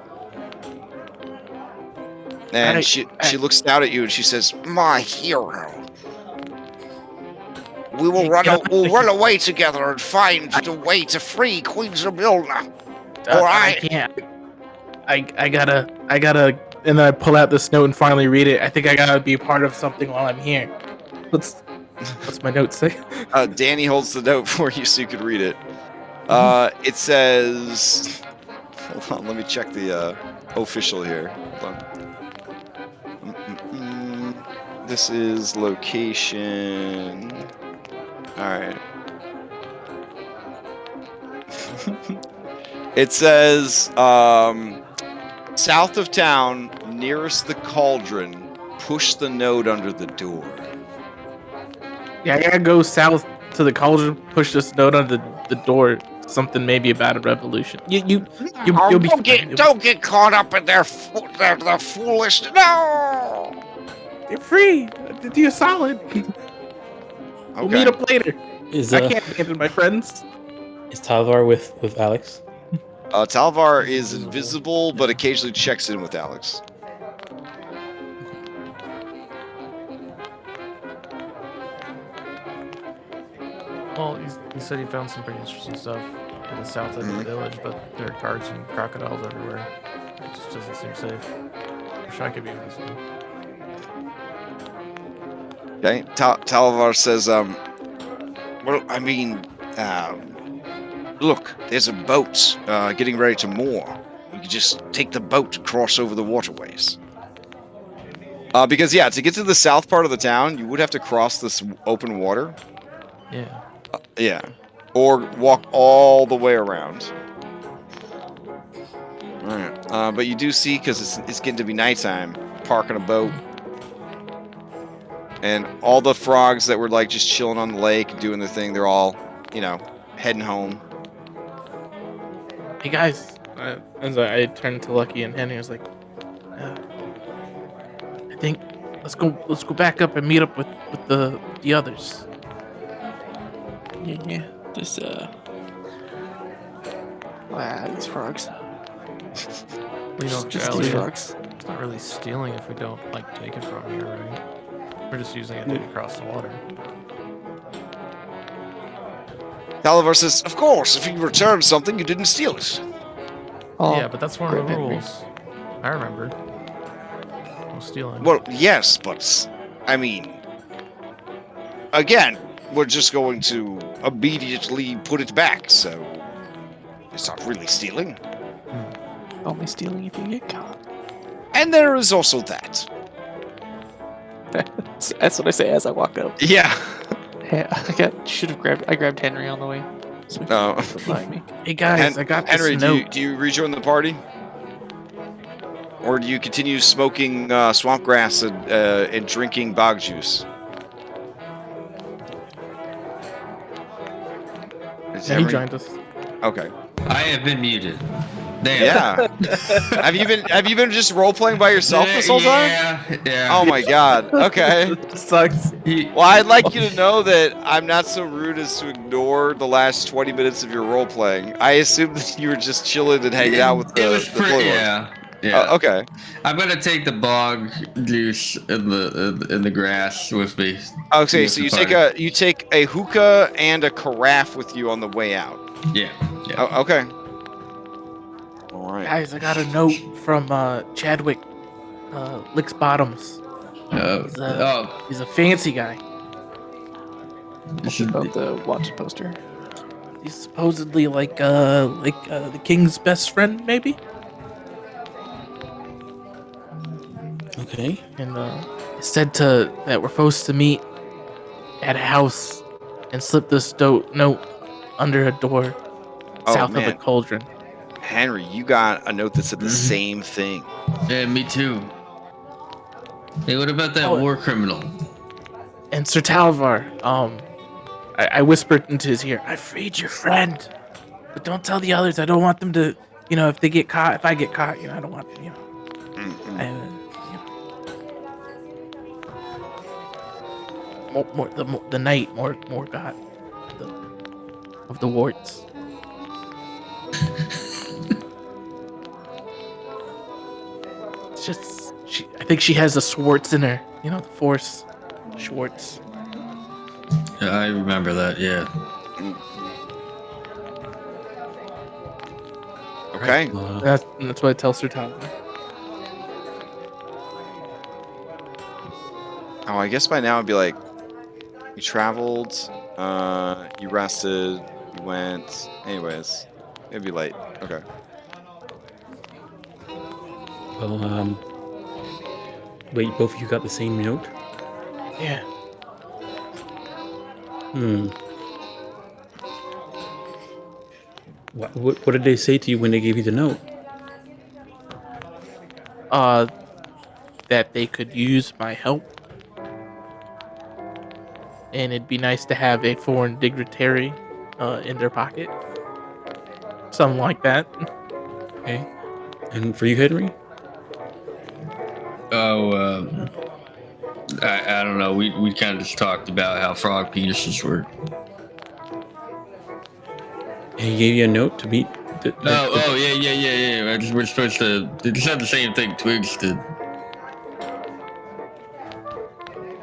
And she looks down at you, and she says, My hero. We will run away together and find the way to free Queen Zemilna. Or I can't. I gotta, and then I pull out this note and finally read it. I think I gotta be part of something while I'm here. What's my note say? Danny holds the note for you so you can read it. It says... Hold on, let me check the official here. Hold on. This is location... Alright. It says, south of town, nearest the cauldron, push the node under the door. Yeah, I gotta go south to the cauldron, push this node under the door. Something maybe about a revolution. You'll be fine. Don't get caught up in their foolish. No. You're free. Do you a solid. We'll meet up later. I can't abandon my friends. Is Talvar with Alex? Talvar is invisible, but occasionally checks in with Alex. Well, he said he found some pretty interesting stuff in the south end of the village, but there are guards and crocodiles everywhere. It just doesn't seem safe. Wish I could be invisible. Okay, Talvar says, well, I mean, Look, there's a boat getting ready to moor. We could just take the boat to cross over the waterways. Because, yeah, to get to the south part of the town, you would have to cross this open water. Yeah. Yeah. Or walk all the way around. Alright. But you do see, because it's getting to be nighttime, parking a boat. And all the frogs that were, like, just chilling on the lake, doing their thing, they're all, heading home. Hey guys, as I turned to Lucky and Henry, I was like, I think let's go back up and meet up with the others. Yeah. Just these frogs. Just these frogs. It's not really stealing if we don't take it from here, right? We're just using it to get across the water. Talvar says, of course, if you return something, you didn't steal it. Oh, Yeah, but that's one of the rules. I remember. No stealing. Well, yes, but, I mean, again, we're just going to immediately put it back, so it's not really stealing. Only stealing if you get caught. And there is also that. That's what I say as I walk up. Yeah. Hey, I grabbed Henry on the way. So behind me. Hey guys, I got this Henry, note. do you rejoin the party? Or do you continue smoking swamp grass and drinking bog juice? Yeah, he joined us. Okay. I have been muted. Damn. Yeah. have you been just role playing by yourself this whole time? Yeah. Oh my god. Okay. It sucks. Well, I'd like you to know that I'm not so rude as to ignore the last 20 minutes of your role playing. I assumed that you were just chilling and hanging out with the Florlords. Yeah. Okay. I'm gonna take the bog juice in the grass with me. Okay, so you take a hookah and a carafe with you on the way out. Yeah. Oh, okay. All right. Guys, I got a note from Chadwick Licks Bottoms. He's a fancy guy. About the wanted poster. He's supposedly like the king's best friend, maybe. Okay. And it said that we're supposed to meet at a house and slip this note under a door south of the cauldron. Henry, you got a note that said the same thing. Yeah, me too. Hey, what about that war criminal? And Sir Talvar, I whispered into his ear, I freed your friend. But don't tell the others. I don't want them to, if I get caught, I don't want them, the night, more God of the warts. It's just, I think she has the Swartz in her, the Force, Schwartz. I remember that. Yeah. Okay. That's what it tells Sir Tyler. Oh, I guess by now it'd be like, you traveled, you rested, you went. Anyways, it'd be late. Okay. Well, wait, both of you got the same note? Yeah. What did they say to you when they gave you the note? That they could use my help. And it'd be nice to have a foreign dignitary in their pocket. Something like that. Okay. And for you, Henry? Oh, I don't know. We kind of just talked about how frog penises work. And he gave you a note to meet. Yeah. We're supposed to. They said the same thing Twigs did.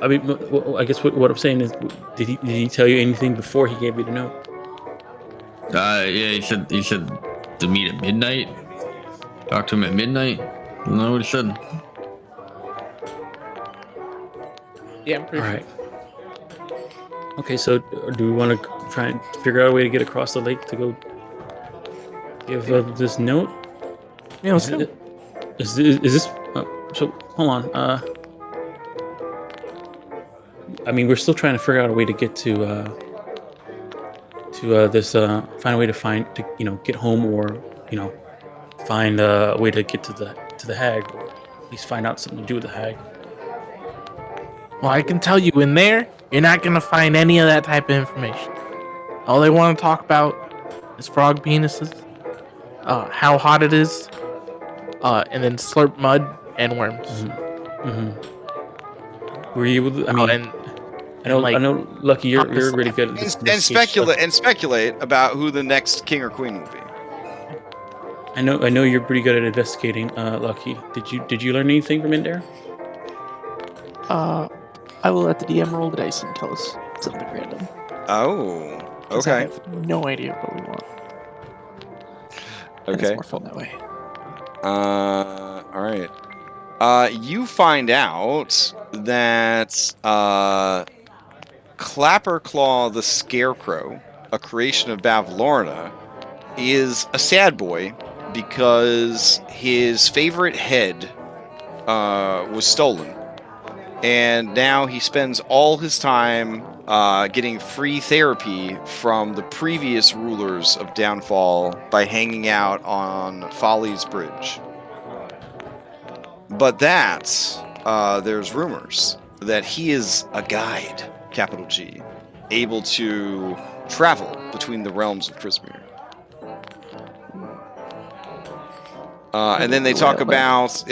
I mean, I guess what I'm saying is, did he tell you anything before he gave you the note? Yeah, he said to meet at midnight. Talk to him at midnight. I don't know what he said. Yeah, I'm pretty All right. Okay, so do we want to try and figure out a way to get across the lake to go give this note? Yeah, let's go. Is this? So hold on. I mean, we're still trying to figure out a way to get to this. Find a way to get home, or find a way to get to the hag, or at least find out something to do with the hag. Well, I can tell you, in there, you're not gonna find any of that type of information. All they want to talk about is frog penises, how hot it is, and then slurp mud and worms. Were you able to? I mean, I know, Lucky, you're really good at this. And speculate about who the next king or queen will be. I know you're pretty good at investigating, Lucky. Did you learn anything from in there? I will let the DM roll the dice and tell us something random. Oh, 'Cause I okay. have no idea what we want. And Okay. it's more fun that way. All right. You find out that Clapperclaw the Scarecrow, a creation of Bavlorna, is a sad boy because his favorite head was stolen. And now he spends all his time getting free therapy from the previous rulers of Downfall by hanging out on Folly's Bridge. But there's rumors that he is a guide, capital G, able to travel between the realms of Prismere. And then they talk about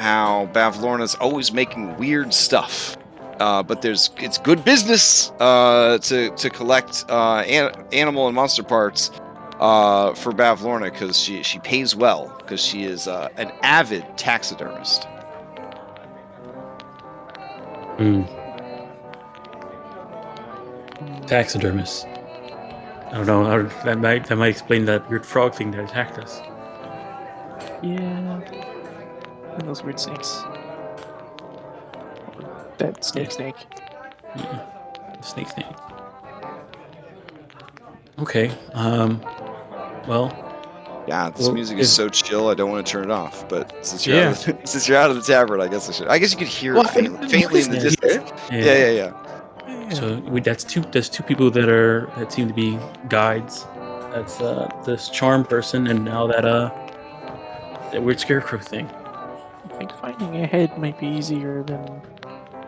how Bavlorna's always making weird stuff, but it's good business to collect animal and monster parts for Bavlorna because she pays well because she is an avid taxidermist. Taxidermist. I don't know. That might explain that weird frog thing that attacked us. Yeah. And those weird snakes. That snake. Yeah. Snake. Okay. Well. Yeah, this music is so chill. I don't want to turn it off. But since you're out of the tavern, I guess I should. I guess you could hear it faintly in the distance. Yeah. So that's two people that seem to be guides. That's this charm person, and now that weird scarecrow thing. I think finding a head might be easier than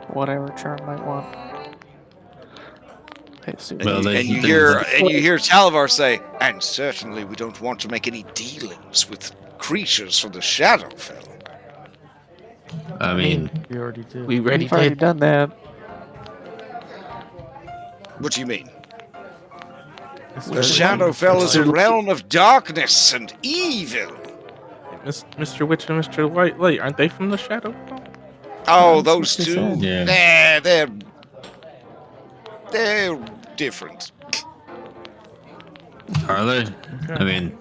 whatever charm might want. I assume. And you hear Talavar say, "And certainly we don't want to make any dealings with creatures from the Shadowfell." I mean, we already did. We've already done that. What do you mean? The Shadowfell is a realm of darkness and evil. Mr. Witch and Mr. Whitelight, aren't they from the Shadowfall? Oh, those two? yeah. They're they're different. Are they? Okay. I mean,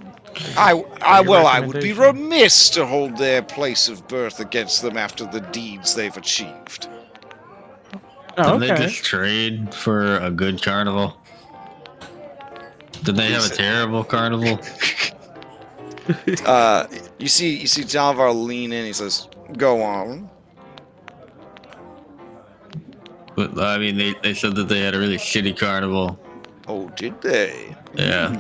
I would be recommendation? remiss to hold their place of birth against them after the deeds they've achieved. Oh, did they okay. just trade for a good carnival? Did they have a terrible carnival? You see Dalvar lean in. He says, "Go on." But I mean, they said that they had a really shitty carnival. Oh, did they? Yeah,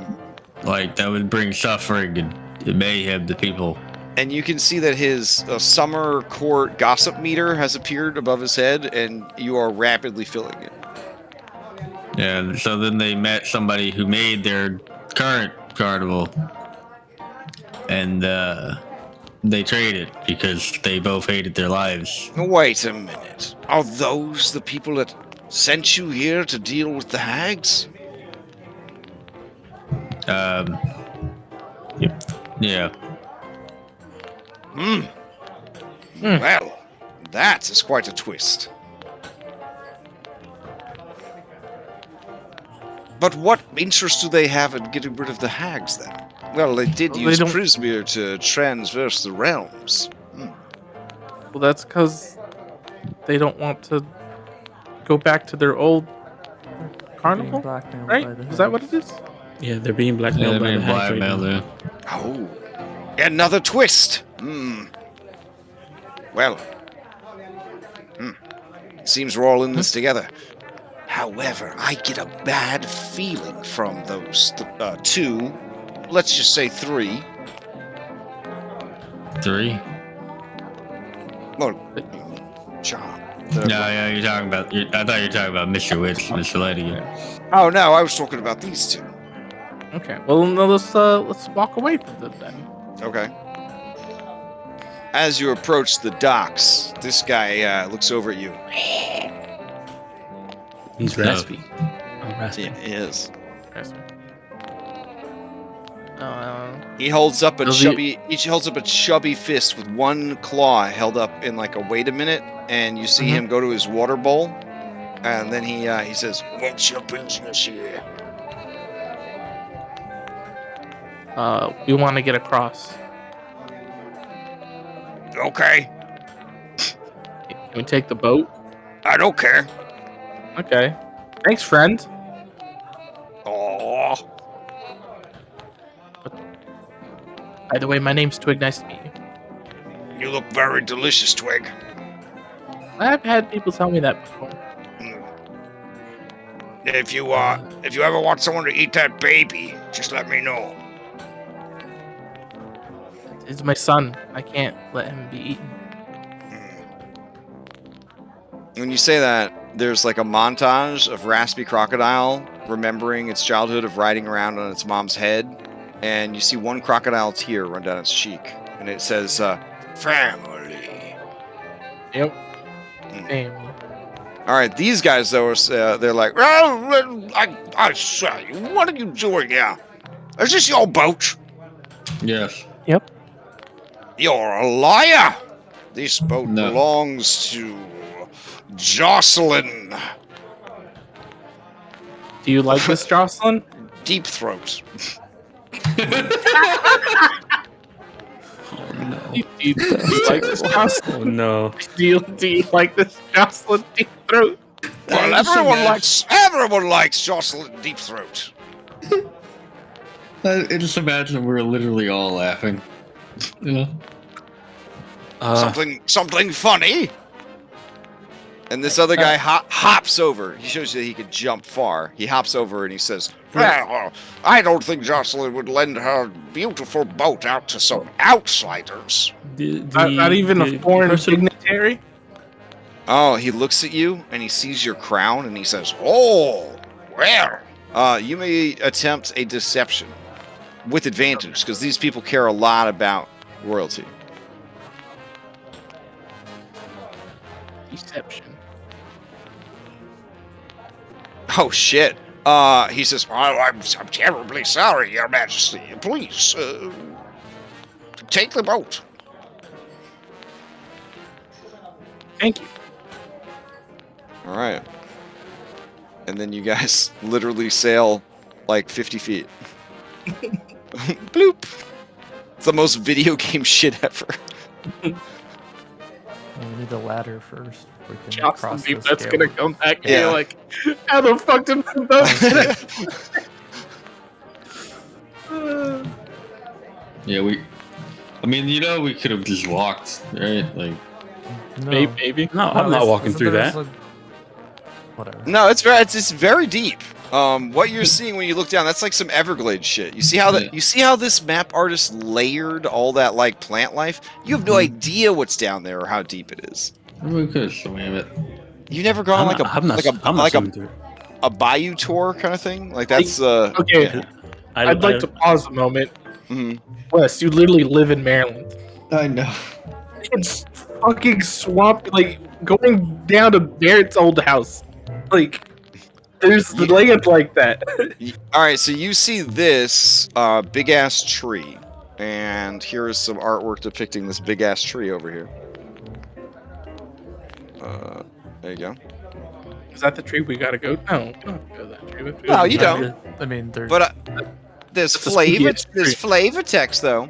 like that would bring suffering and mayhem to people. And you can see that his summer court gossip meter has appeared above his head, and you are rapidly filling it. And so then they met somebody who made their current carnival, and they traded because they both hated their lives. Wait a minute. Are those the people that sent you here to deal with the hags? Yeah. Well, that is quite a twist. But what interest do they have in getting rid of the hags, then? Well, they did use Prismir to transverse the realms. Well, that's because they don't want to go back to their old carnival, Blackmailed right? by the Is that what it is? Yeah, they're being blackmailed by the hags right now. Oh, another twist. Well, seems we're all in this together. However, I get a bad feeling from those two. Let's just say three. Three? Well, John. Yeah, you're talking about. I thought you were talking about Mr. Witch, Mr. Lady. Oh no, I was talking about these two. Okay. Well, no, let's walk away from them then. Okay. As you approach the docks, this guy looks over at you. He's raspy. Oh, raspy. Yeah, he is. He He holds up a chubby fist with one claw held up in like a wait a minute, and you see him go to his water bowl, and then he says, "What's your business here?" We want to get across. Okay, Can we take the boat? I don't care. Okay. Thanks, friend. Oh, By the way, my name's Twig. Nice to meet you. you look very delicious, Twig. I've had people tell me that before. If you ever want someone to eat that baby, just let me know. It's my son. I can't let him be eaten. When you say that, there's like a montage of Raspy Crocodile remembering its childhood of riding around on its mom's head, and you see one crocodile tear run down its cheek, and it says, "Family." Yep. Family. All right, these guys though are they're like, Oh, I say, what are you doing here? Is this your boat? Yes. Yep. You're a liar. "This boat No. belongs to Jocelyn Do you like this, Jocelyn? Deep Throat." Do you like this, Jocelyn? Oh no. Do you like this, Jocelyn Deep Throat? Well, everyone likes Jocelyn Deep Throat. I just imagine we're literally all laughing. You know? Something funny. And this other guy hops over. He shows you that he can jump far. He hops over and he says, Well, I don't think Jocelyn would lend her beautiful boat out to some outsiders. Not even a foreign dignitary? "Oh," he looks at you and he sees your crown and he says, Oh, where? "You may attempt a deception with advantage because these people care a lot about royalty." Deception. Oh shit. He says, well, I'm terribly sorry, Your Majesty. Please, take the boat. Thank you. All right. and then you guys literally sail like 50 feet. Bloop. It's the most video game shit ever. We need a ladder first. We can Chops cross the beef this that's gap. gonna come back Yeah. here like, how the fuck did those Yeah, we could have just walked, right? Like, No. Maybe. No, I'm not walking through that. Whatever. No, it's very deep. What you're seeing when you look down, that's like some Everglades shit. You see how Yeah. you see how this map artist layered all that like plant life? You have no idea what's down there or how deep it is. we could swim it. You've never gone on I'm not swimming through it. a bayou tour kind of thing? Like that's Okay, yeah. I'd like to pause a moment. Mhm. Wes, you literally live in Maryland. I know. It's fucking swamp. Like going down to Barrett's old house. Like there's the land like that. All right, so you see this big ass tree, and here is some artwork depicting this big ass tree over here. There you go. Is that the tree we gotta go? No, we don't go to that tree. We have to go No, to you the- don't. I mean, there's. But there's That's a flavor. spooky There's tree. flavor text though.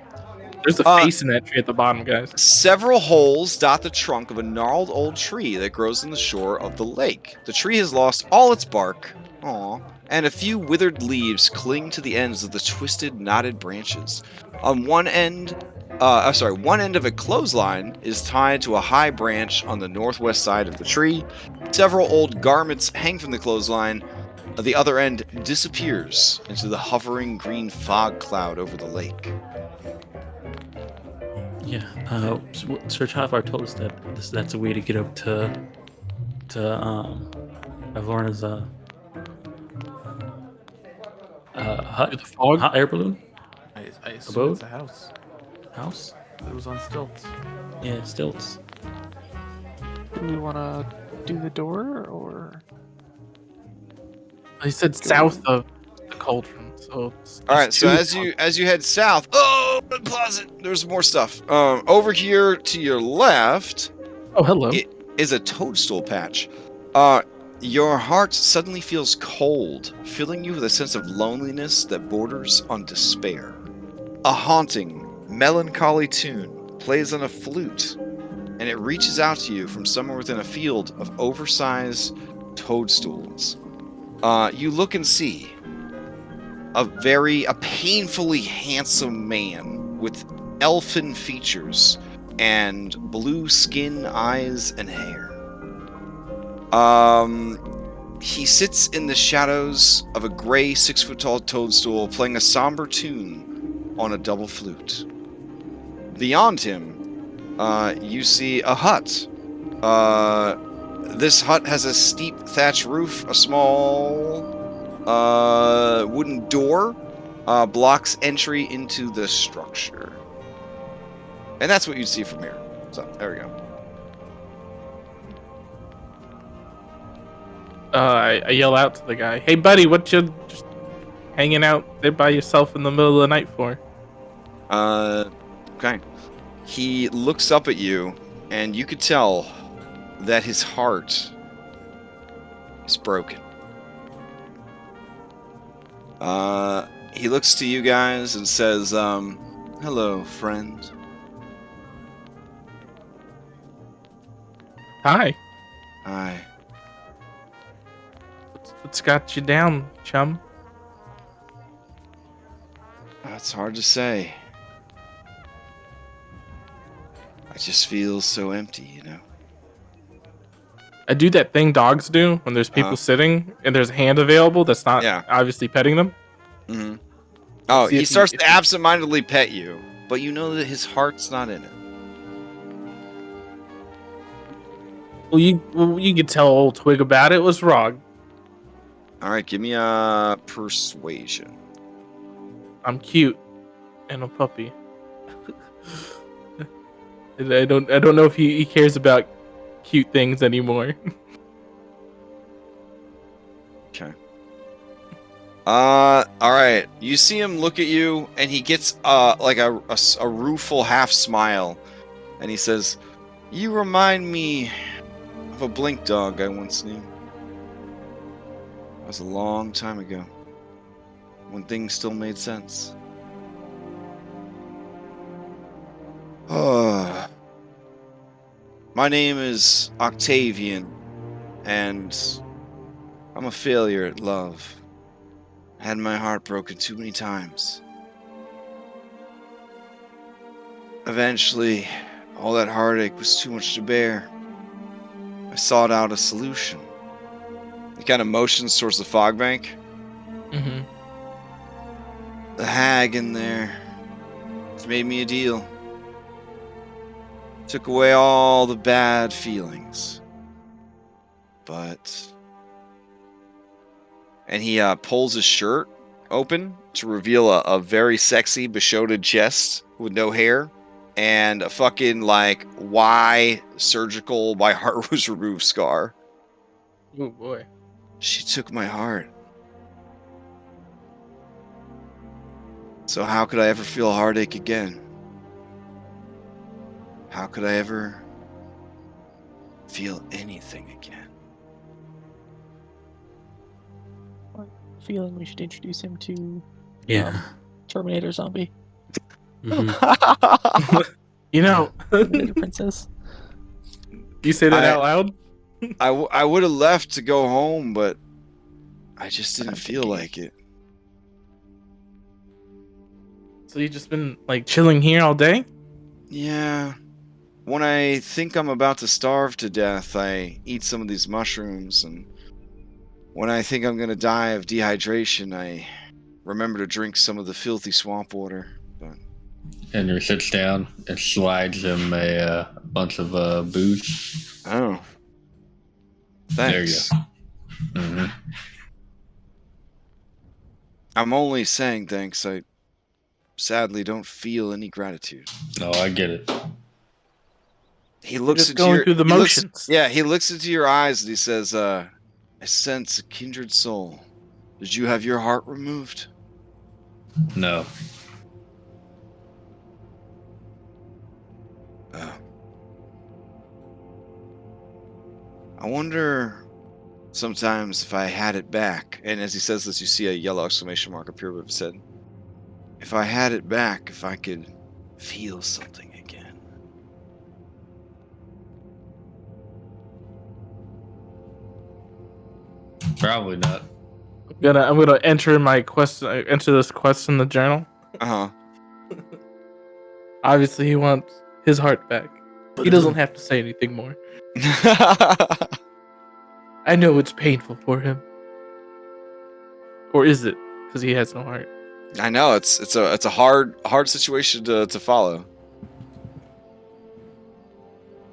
There's a face in that tree at the bottom, guys. Several holes dot the trunk of a gnarled old tree that grows on the shore of the lake. The tree has lost all its bark, and a few withered leaves cling to the ends of the twisted, knotted branches. On one end of a clothesline is tied to a high branch on the northwest side of the tree. Several old garments hang from the clothesline. The other end disappears into the hovering green fog cloud over the lake. Yeah, Sir Chafar told us that that's a way to get up to Avorna's hut, The fog? hot air balloon I assume Abode? it's a house. house. It was on stilts. Yeah, stilts. Do we want to do the door or? He said south of the cauldron. So All right, so as you head south, the closet. There's more stuff. Over here to your left oh hello. is a toadstool patch. Your heart suddenly feels cold, filling you with a sense of loneliness that borders on despair. A haunting, melancholy tune plays on a flute, and it reaches out to you from somewhere within a field of oversized toadstools. You look and see a painfully handsome man with elfin features and blue skin, eyes, and hair. He sits in the shadows of a gray 6-foot-tall toadstool playing a somber tune on a double flute. Beyond him, you see a hut. This hut has a steep thatch roof, a small wooden door blocks entry into the structure. And that's what you see from here. So, there we go. I yell out to the guy, "Hey, buddy, what you just hanging out there by yourself in the middle of the night for?" Okay. He looks up at you, and you could tell that his heart is broken. He looks to you guys and says, "Hello, friend." Hi. Hi. What's got you down, chum? That's hard to say. I just feel so empty, you know? I do that thing dogs do when there's people sitting and there's a hand available that's not obviously petting them. Mm-hmm. Oh, See he if starts he- to absentmindedly pet you, but you know that his heart's not in it. Well, you could tell old Twig about it. What's wrong? All right, give me a persuasion. I'm cute and a puppy. And I don't know if he cares about cute things anymore. Okay. All right. You see him look at you, and he gets like a rueful half smile, and he says, "You remind me of a blink dog I once knew." That was a long time ago, when things still made sense. My name is Octavian, and I'm a failure at love. I had my heart broken too many times. Eventually, all that heartache was too much to bear. I sought out a solution. He kind of motions towards the fog bank. Mm-hmm. The hag in there has made me a deal. Took away all the bad feelings. But... And he pulls his shirt open to reveal a very sexy, beshoted chest with no hair. And a fucking, like, surgical, my heart was removed scar. Oh, boy. She took my heart. So how could I ever feel heartache again? How could I ever feel anything again? Feeling we should introduce him to Terminator Zombie. Mm-hmm. You know, Terminator Princess. You say that out loud? I would have left to go home, but I just didn't feel like it. So you just been like chilling here all day? Yeah. When I think I'm about to starve to death, I eat some of these mushrooms, and when I think I'm gonna die of dehydration, I remember to drink some of the filthy swamp water. But Henry sits down and slides him a bunch of booze. oh, thanks. There you go. Mm-hmm. I'm only saying thanks. I sadly don't feel any gratitude. No, I get it. He looks just into going your, through the he looks- motions. he looks into your eyes and he says, I sense a kindred soul. Did you have your heart removed? No. I wonder sometimes if I had it back. And as he says this, you see a yellow exclamation mark appear above his head. If I had it back, if I could feel something again. Probably not. I'm gonna enter this quest in the journal. Uh-huh. Obviously, he wants his heart back. He doesn't have to say anything more. I know it's painful for him. Or is it? Because he has no heart. I know, it's a hard situation to follow.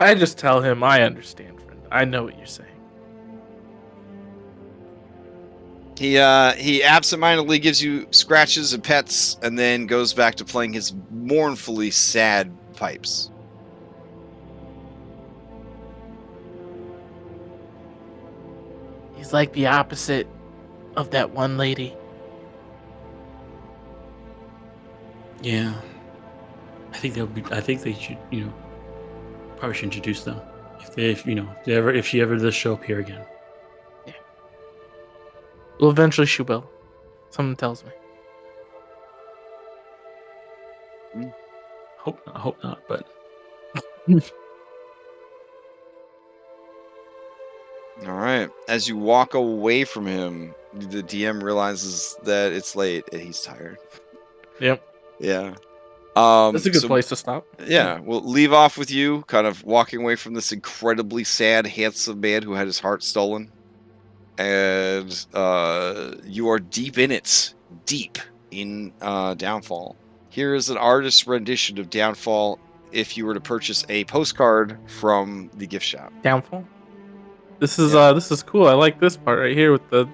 I just tell him, I understand, friend. I know what you're saying. He absentmindedly gives you scratches and pets, and then goes back to playing his mournfully sad pipes. He's like the opposite of that one lady. Yeah. I think they should, probably should introduce them. If she ever does show up here again. Yeah. Well, eventually she will. Someone tells me. Hope not, but All right. As you walk away from him, the DM realizes that it's late and he's tired. Yep. Yeah. That's a good place to stop. Yeah, we'll leave off with you kind of walking away from this incredibly sad, handsome man who had his heart stolen. And you are deep in it. Deep in Downfall. Here is an artist's rendition of Downfall if you were to purchase a postcard from the gift shop. Downfall? This is cool. I like this part right here with the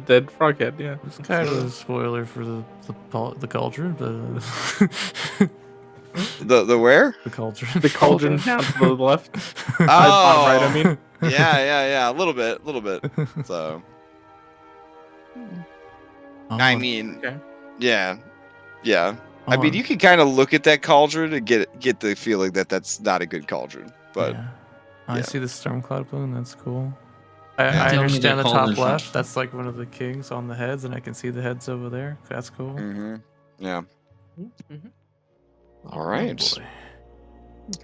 dead frog head. Yeah, it's kind of a spoiler for the cauldron. The where? The cauldron. The cauldron down to the left. Oh, right. I mean, yeah. A little bit. So, I mean, okay. yeah. I mean, you can kind of look at that cauldron and get the feeling that that's not a good cauldron, but. Yeah. I see the storm cloud balloon. That's cool. I Tell me understand the they're top holding left. That's like one of the kings on the heads, and I can see the heads over there. That's cool. Yeah. Mm-hmm. All right. Oh, boy.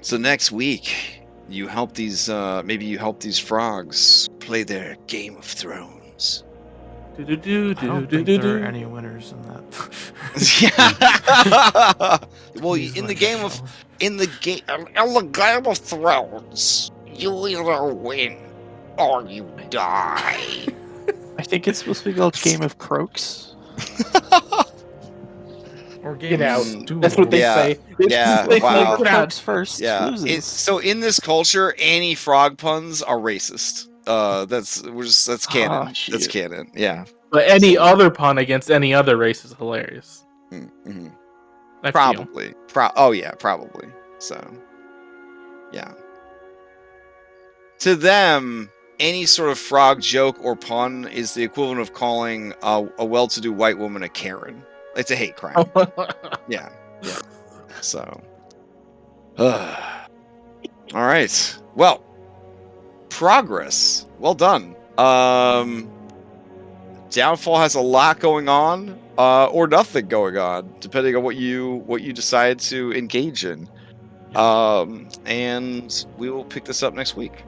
So next week, you help these. Maybe you help these frogs play their Game of Thrones. I don't think there are any winners in that. Well, in the Game of Thrones, you either win or you die. I think it's supposed to be called Game of Croaks. Or Get out. Stew. That's what they say. Yeah, wow. Croaks first Yeah. loses. So in this culture, any frog puns are racist. That's canon. That's shit. canon. Yeah. But any other pun against any other race is hilarious. Mm-hmm. I feel. Probably. Oh yeah, probably. So, yeah. To them, any sort of frog joke or pun is the equivalent of calling a well-to-do white woman a Karen. It's a hate crime. Yeah. So, all right. Well, progress. Well done. Downfall has a lot going on, or nothing going on, depending on what you decide to engage in. And we will pick this up next week.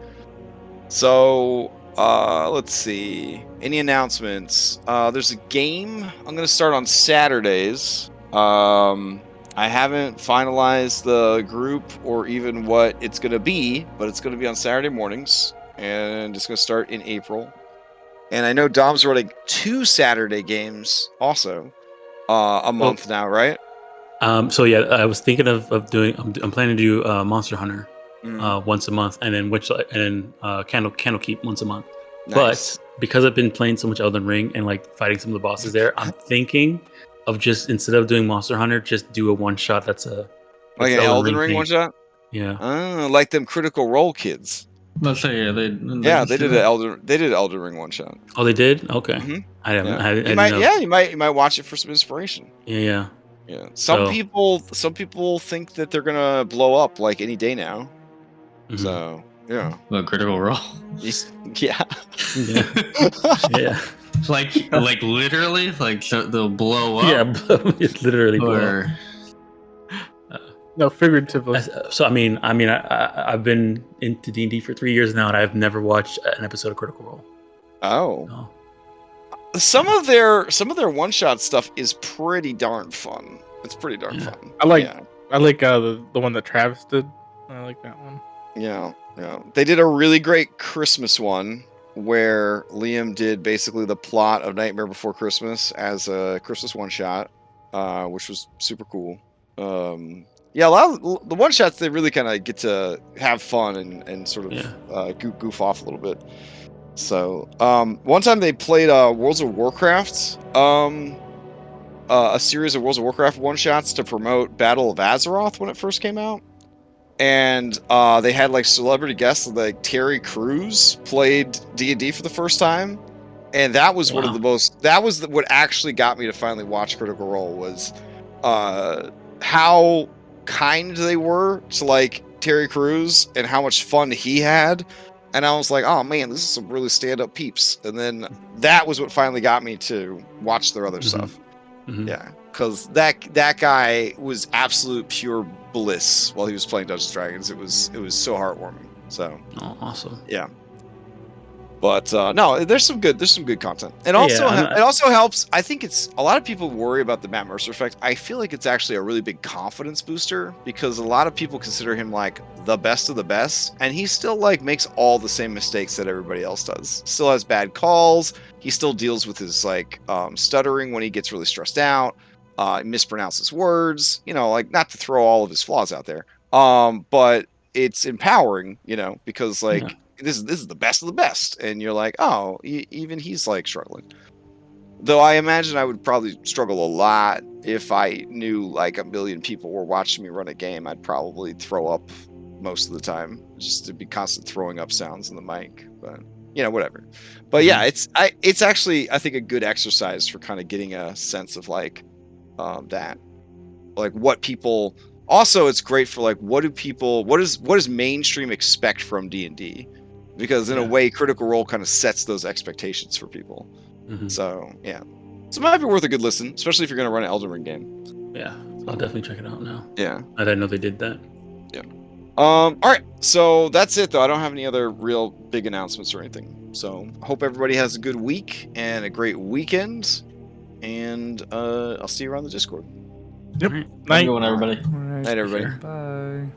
So, let's see. Any announcements? There's a game I'm going to start on Saturdays. I haven't finalized the group or even what it's going to be, but it's going to be on Saturday mornings, and it's going to start in April. And I know Dom's running 2 Saturday games also a month now, right? So yeah, I was thinking of doing. I'm planning to do Monster Hunter once a month, and then Witchlight, and then Candlekeep once a month. Nice. But because I've been playing so much Elden Ring and like fighting some of the bosses there, I'm thinking of just, instead of doing Monster Hunter, just do a one shot. That's an Elden Ring one shot. Yeah. Like them Critical Role kids. Let's say they did Elden Ring one shot. Oh, they did. Okay. Mm-hmm. I haven't. Yeah. I didn't know. You might watch it for some inspiration. Yeah. Some people think that they're gonna blow up like any day now. Mm-hmm. So yeah. The Critical Role. Yeah. Yeah. like literally, like so they'll blow up. Yeah, it's literally blow up. No, figuratively. So I mean, I've been into D&D for 3 years now, and I've never watched an episode of Critical Role. Oh. No. Some of their one shot stuff is pretty darn fun. It's pretty darn fun. I like the one that Travis did. I like that one. Yeah. They did a really great Christmas one where Liam did basically the plot of Nightmare Before Christmas as a Christmas one shot, which was super cool. Yeah, a lot of the one shots, they really kind of get to have fun and sort of goof off a little bit. So one time they played Worlds of Warcraft, a series of Worlds of Warcraft one shots to promote Battle of Azeroth when it first came out, and they had like celebrity guests like Terry Crews played D&D for the first time, and that was one of the most. That was what actually got me to finally watch Critical Role, was how kind they were to like Terry Crews and how much fun he had. And I was like, oh man, this is some really stand-up peeps. And then that was what finally got me to watch their other stuff. Mm-hmm. Yeah, because that guy was absolute pure bliss while he was playing Dungeons & Dragons. It was so heartwarming. So awesome. Yeah. But no, there's some good content. And also it also helps. I think it's a lot of people worry about the Matt Mercer effect. I feel like it's actually a really big confidence booster, because a lot of people consider him like the best of the best, and he still like makes all the same mistakes that everybody else does. Still has bad calls. He still deals with his like stuttering when he gets really stressed out. Mispronounces words. Like, not to throw all of his flaws out there. But it's empowering, because like. Yeah. This is the best of the best, and you're like, oh, even he's like struggling. Though I imagine I would probably struggle a lot if I knew like a million people were watching me run a game. I'd probably throw up most of the time, just to be constant throwing up sounds in the mic. But whatever. But yeah, it's actually, I think, a good exercise for kind of getting a sense of like that, like what people. Also, it's great for like what does mainstream expect from D&D. because in a way, Critical Role kind of sets those expectations for people. So yeah, so it might be worth a good listen, especially if you're going to run an Elden Ring game. Yeah, I'll definitely check it out now. Yeah, I didn't know they did that. Yeah. All right, so that's it though. I don't have any other real big announcements or anything. So hope everybody has a good week and a great weekend, and I'll see you around the Discord. Yep. Night, everybody. All right. Night, everybody. Bye.